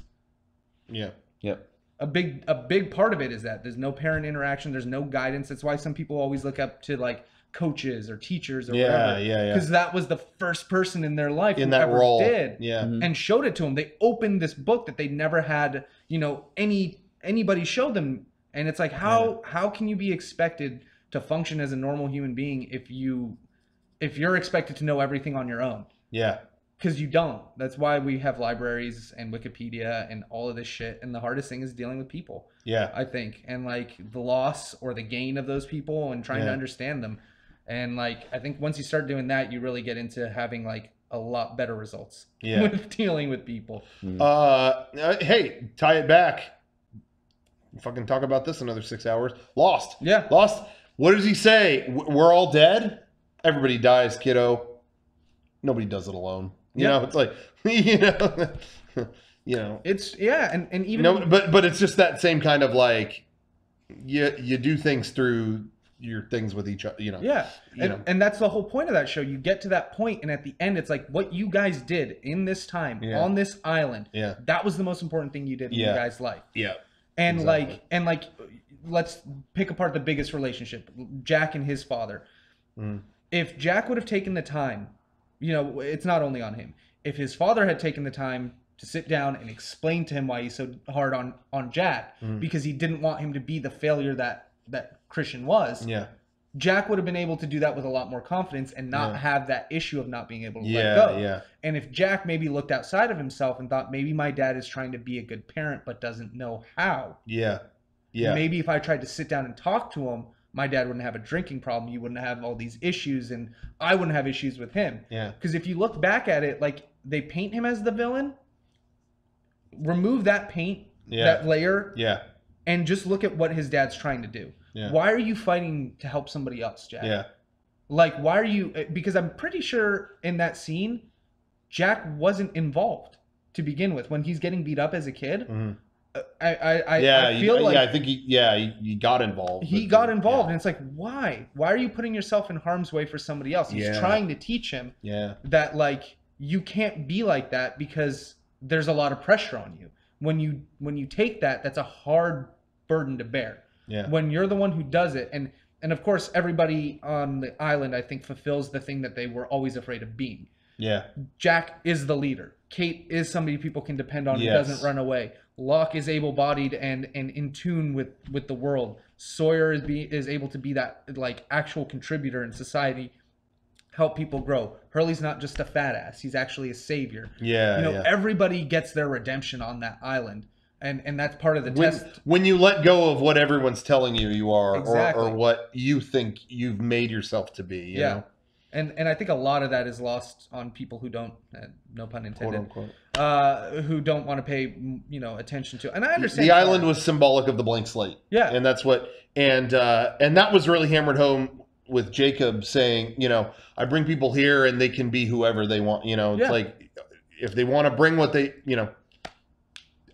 Yeah. Yep. A big part of it is that there's no parent interaction, there's no guidance. That's why some people always look up to like coaches or teachers or whatever. Because that was the first person in their life in who that ever role. did. Yeah. And showed it to them. They opened this book that they never had, anybody show them. And it's like, how can you be expected to function as a normal human being if you're expected to know everything on your own? Yeah. Because you don't. That's why we have libraries and Wikipedia and all of this shit. And the hardest thing is dealing with people. Yeah. I think. And like the loss or the gain of those people and trying to understand them. And like, I think once you start doing that, you really get into having like a lot better results with dealing with people. Hey, tie it back. Fucking talk about this another 6 hours. Lost. Yeah. Lost. What does he say? We're all dead? Everybody dies, kiddo. Nobody does it alone. You know, it's like, It's, and even... but it's just that same kind of like, you do things through your things with each other, Yeah. And that's the whole point of that show. You get to that point, and at the end, it's like what you guys did in this time on this island. Yeah. That was the most important thing you did in your guys' life. Yeah. And like, let's pick apart the biggest relationship, Jack and his father. If Jack would have taken the time, it's not only on him. If his father had taken the time to sit down and explain to him why he's so hard on Jack, because he didn't want him to be the failure that Christian was. Yeah. Jack would have been able to do that with a lot more confidence and not have that issue of not being able to let go. Yeah. And if Jack maybe looked outside of himself and thought, maybe my dad is trying to be a good parent but doesn't know how. Yeah. Yeah. Maybe if I tried to sit down and talk to him, my dad wouldn't have a drinking problem. He wouldn't have all these issues, and I wouldn't have issues with him. Yeah. Because if you look back at it, like, they paint him as the villain. Remove that paint, that layer, and just look at what his dad's trying to do. Yeah. Why are you fighting to help somebody else, Jack? Yeah. Like, why are you... Because I'm pretty sure in that scene, Jack wasn't involved to begin with. When he's getting beat up as a kid, I feel like... Yeah, I think he got involved. He got involved, and it's like, why? Why are you putting yourself in harm's way for somebody else? He's trying to teach him that, like, you can't be like that because there's a lot of pressure on you. When you take that, that's a hard burden to bear. Yeah. When you're the one who does it, and of course everybody on the island, I think, fulfills the thing that they were always afraid of being. Yeah. Jack is the leader. Kate is somebody people can depend on who doesn't run away. Locke is able-bodied and in tune with the world. Sawyer is able to be that, like, actual contributor in society, help people grow. Hurley's not just a fat ass. He's actually a savior. Yeah. You know, everybody gets their redemption on that island. And that's part of the test. When you let go of what everyone's telling you are, or what you think you've made yourself to be, you know? And I think a lot of that is lost on people who don't, no pun intended, who don't want to pay, attention to. And I understand the island was symbolic of the blank slate. Yeah, and that's what, and that was really hammered home with Jacob saying, I bring people here and they can be whoever they want. It's like, if they want to bring what they,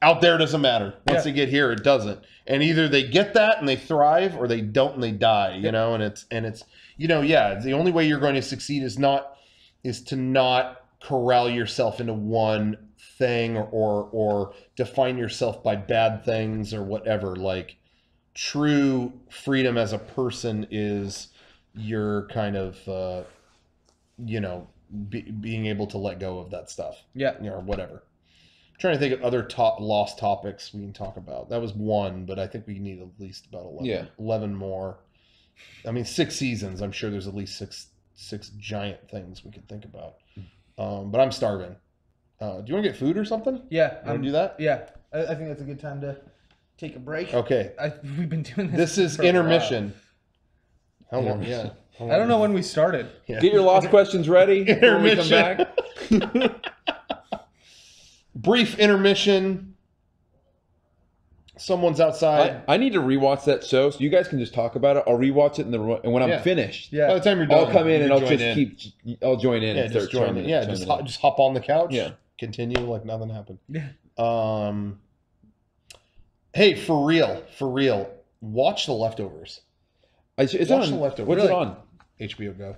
out there, doesn't matter. Once they get here, it doesn't. And either they get that and they thrive, or they don't and they die. And it's the only way you're going to succeed is to not corral yourself into one thing or define yourself by bad things or whatever. Like, true freedom as a person is your kind of being able to let go of that stuff. Yeah, or whatever. Trying to think of other lost topics we can talk about. That was one, but I think we need at least about 11 more. I mean, 6 seasons. I'm sure there's at least six giant things we could think about. But I'm starving. Do you want to get food or something? Yeah. Want to do that? Yeah. I think that's a good time to take a break. Okay. We've been doing this. This is intermission. How long? Yeah. I don't know when we started. Yeah. Get your lost questions ready before we come back. Brief intermission. Someone's outside. I need to rewatch that show, so you guys can just talk about it. I'll rewatch it and when I'm finished, by the time you're done, I'll come in and I'll join in. And start join in. Yeah, just hop on the couch. Yeah, continue like nothing happened. Yeah. Hey, for real, watch The Leftovers. It's on The Leftovers. What's it on? HBO Go.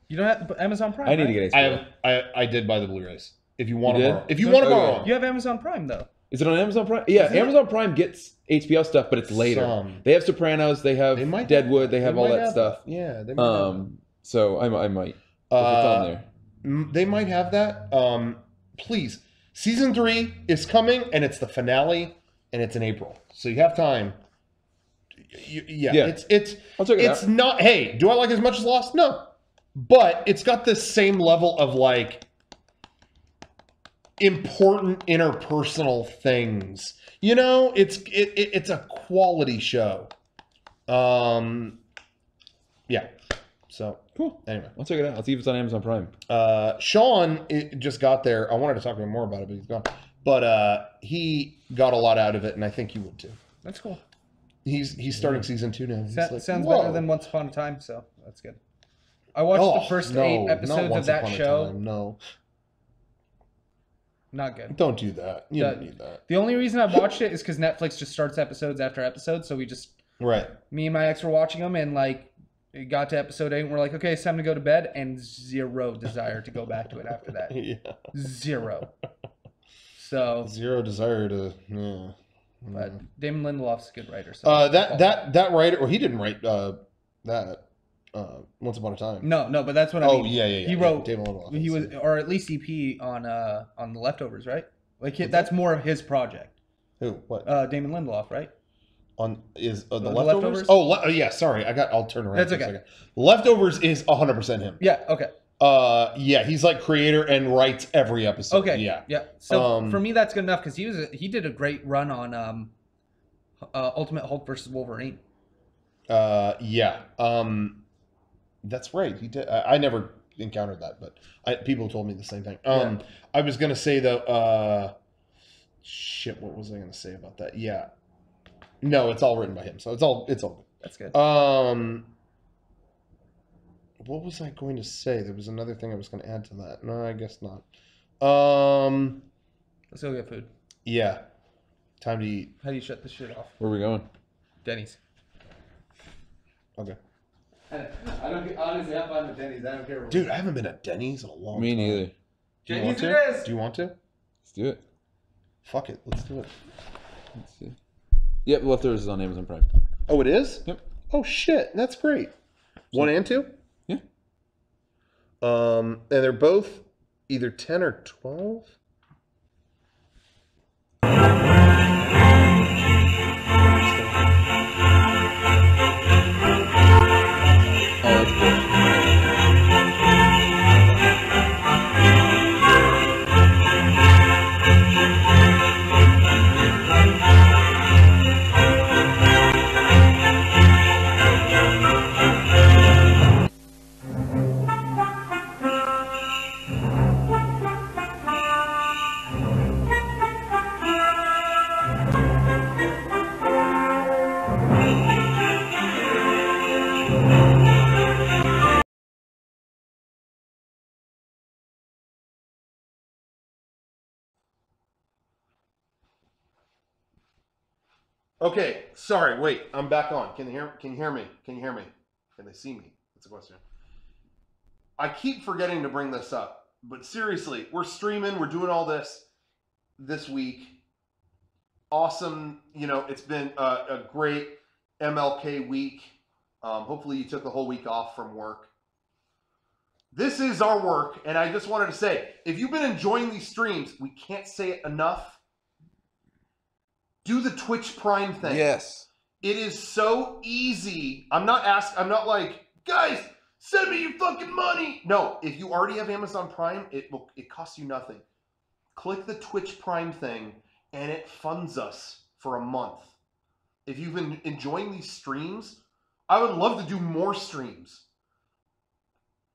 You don't have Amazon Prime. I need to get HBO. I did buy the Blu-rays. If you want to borrow. If you want to borrow. You have Amazon Prime though. Is it on Amazon Prime? Yeah, Amazon Prime gets HBO stuff, but it's later. They have Sopranos, they have Deadwood, they have all that stuff. Yeah, they might so I might. If it's on there. They might have that. Please. Season 3 is coming, and it's the finale, and it's in April. So you have time. It's I'll check it out. It's not, hey, do I like it as much as Lost? No. But it's got the same level of, like, important interpersonal things. It's a quality show. Yeah. So cool. Anyway, I'll check it out. I'll see if it's on Amazon Prime. Shawn just got there. I wanted to talk to him more about it, but he's gone. But he got a lot out of it, and I think you would too. That's cool. He's starting season 2 now. Sounds better than Once Upon a Time, so that's good. I watched the first 8 episodes of that show. No. Not good. Don't do that. You don't need that. The only reason I watched it is because Netflix just starts episodes after episodes, so we just... Right. Me and my ex were watching them, and, like, it got to episode 8, and we're like, okay, it's time to go to bed, and zero desire to go back to it after that. Yeah. Zero. So... Zero desire to... Yeah. But Damon Lindelof's a good writer. So that writer... Well, he didn't write that... Once Upon a Time. No, but that's what I mean. Yeah. He wrote. He was, or at least EP on The Leftovers, right? Like that's more of his project. Who? What? Damon Lindelof, right? The Leftovers? Oh, yeah. Sorry, I'll turn around. That's okay. Leftovers is 100% him. Yeah. Okay. Yeah, he's like creator and writes every episode. Okay. Yeah. So for me, that's good enough because he did a great run on Ultimate Hulk versus Wolverine. Yeah. That's right. He did. I never encountered that, but people told me the same thing. I was gonna say though. Shit. What was I gonna say about that? Yeah. No, it's all written by him, so it's all good. That's good. What was I going to say? There was another thing I was going to add to that. No, I guess not. Let's go get food. Yeah. Time to eat. How do you shut this shit off? Where are we going? Denny's. Okay. I don't honestly. I'm fine with Denny's. I don't care. Dude, I haven't been at Denny's in a long time. Me neither. Denny's it is. Do you want to? Let's do it. Fuck it. Let's do it. Let's see. Yep, Leftovers is on Amazon Prime. Oh, it is? Yep. Oh shit, that's great. 1 and 2? Yeah. And they're both either 10 or 12. Okay, sorry, wait, I'm back on. Can you hear me? Can you hear me? Can they see me? That's the question. I keep forgetting to bring this up, but seriously, we're streaming, we're doing all this week. Awesome, it's been a great MLK week. Hopefully you took the whole week off from work. This is our work, and I just wanted to say, if you've been enjoying these streams, we can't say it enough. Do the Twitch Prime thing. Yes. It is so easy. I'm not like, guys, send me your fucking money. No, if you already have Amazon Prime, it costs you nothing. Click the Twitch Prime thing, and it funds us for a month. If you've been enjoying these streams, I would love to do more streams.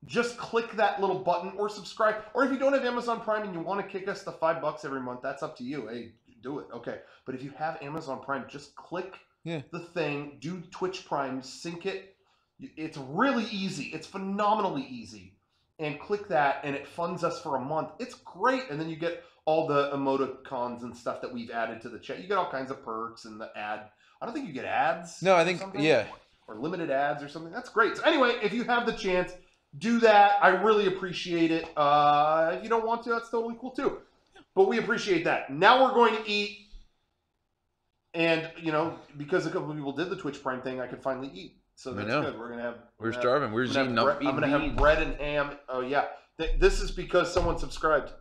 Just click that little button or subscribe. Or if you don't have Amazon Prime and you want to kick us the $5 every month, that's up to you. Hey, do it. Okay. But if you have Amazon Prime, just click the thing, do Twitch Prime, sync it. It's really easy. It's phenomenally easy. And click that, and it funds us for a month. It's great. And then you get all the emoticons and stuff that we've added to the chat. You get all kinds of perks and the ad. I don't think you get ads. No, I think, or limited ads or something. That's great. So anyway, if you have the chance, do that. I really appreciate it. If you don't want to, that's totally cool too. But we appreciate that. Now we're going to eat. And, because a couple of people did the Twitch Prime thing, I could finally eat. So that's good. We're going to have... We're starving. We're just eating I'm going to have bread and ham. Oh, yeah. This is because someone subscribed.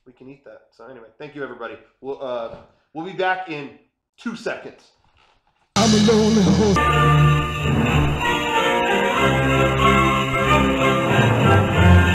We can eat that. So anyway, thank you, everybody. We'll be back in 2 seconds. I'm a lonely horse.